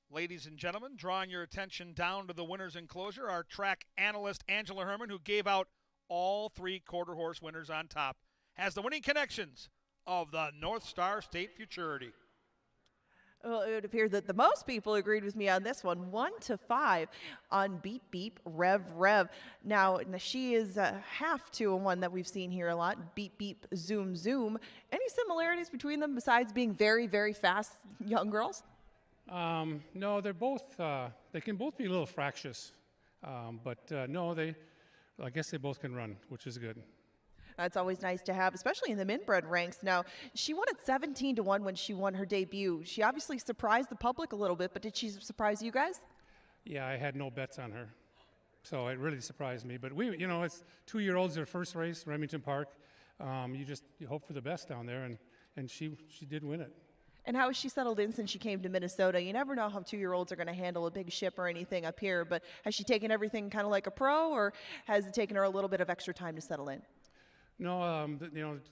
Ladies and gentlemen, drawing your attention down to the winner's enclosure, our track analyst Angela Herman, who gave out all 3 quarter horse winners on top, has the winning connections of the North Star State Futurity. Well, it would appear that the most people agreed with me on this one, 1-5 on Beep Beep Rev Rev. Now she is half to a one that we've seen here a lot, Beep Beep Zoom Zoom. Any similarities between them besides being very, very fast young girls? No, they're both, they can both be a little fractious. No, I guess they both can run, which is good. That's always nice to have, especially in the min-bred ranks. Now, she won at 17-1 when she won her debut. She obviously surprised the public a little bit, but did she surprise you guys? Yeah, I had no bets on her, so it really surprised me. But it's 2-year-olds, their first race, Remington Park. You hope for the best down there, and she did win it. And how has she settled in since she came to Minnesota? You never know how 2-year-olds are going to handle a big ship or anything up here, but has she taken everything kind of like a pro, or has it taken her a little bit of extra time to settle in? No,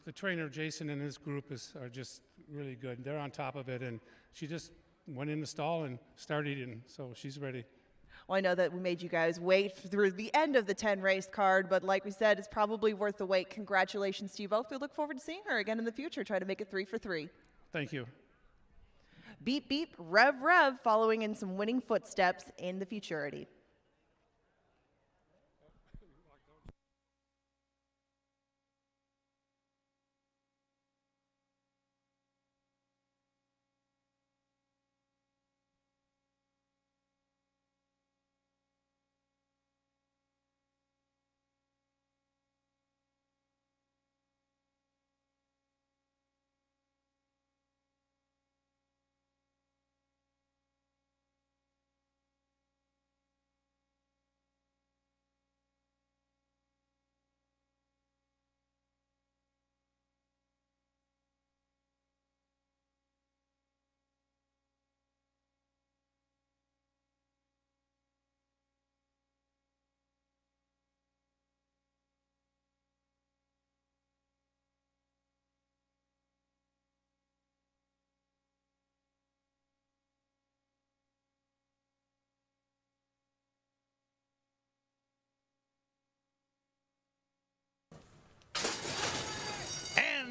the trainer, Jason, and his group are just really good. They're on top of it, and she just went in the stall and started, and so she's ready. Well, I know that we made you guys wait through the end of the 10-race card, but like we said, it's probably worth the wait. Congratulations to you both. We look forward to seeing her again in the future. Try to make it 3 for 3. Thank you. Beep, beep, rev, rev, following in some winning footsteps in the Futurity.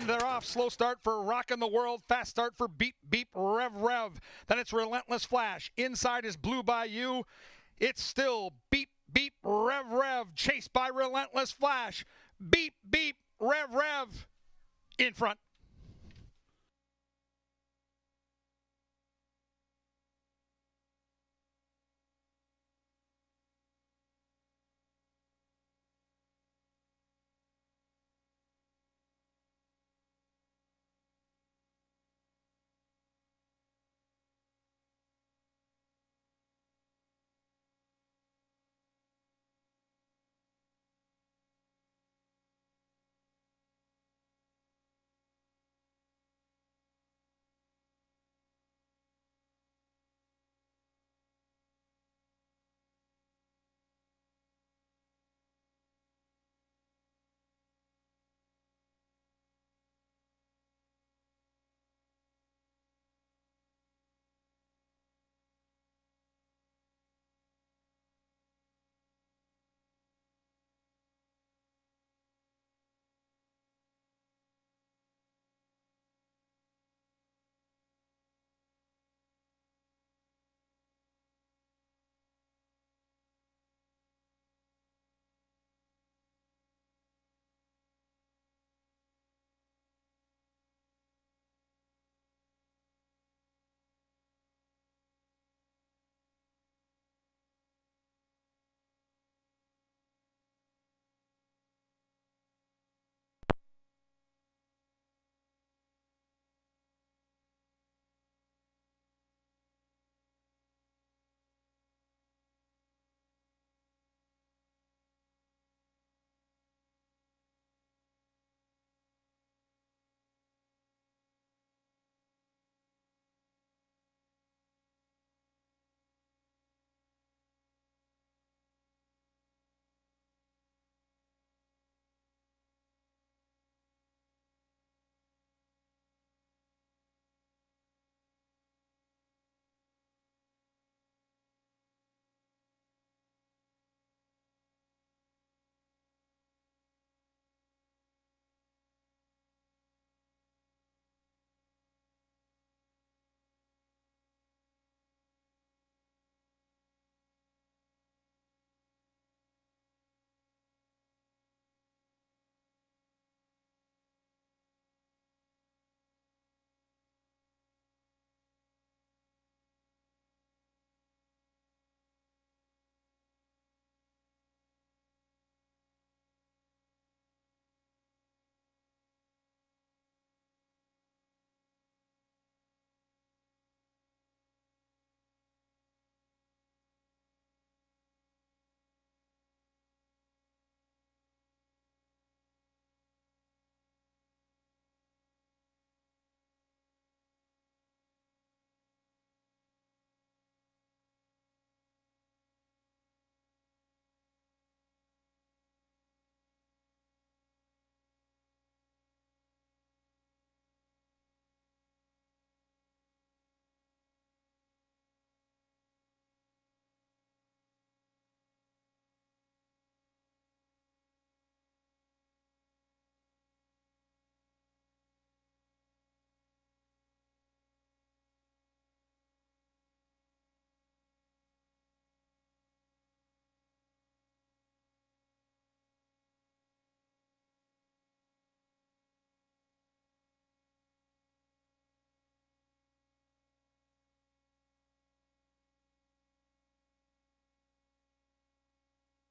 and they're off. Slow start for Rockin' the World. Fast start for Beep Beep Rev Rev. Then it's Relentless Flash. Inside is Blue Bayou. It's still Beep Beep Rev Rev, chased by Relentless Flash. Beep Beep Rev Rev in front.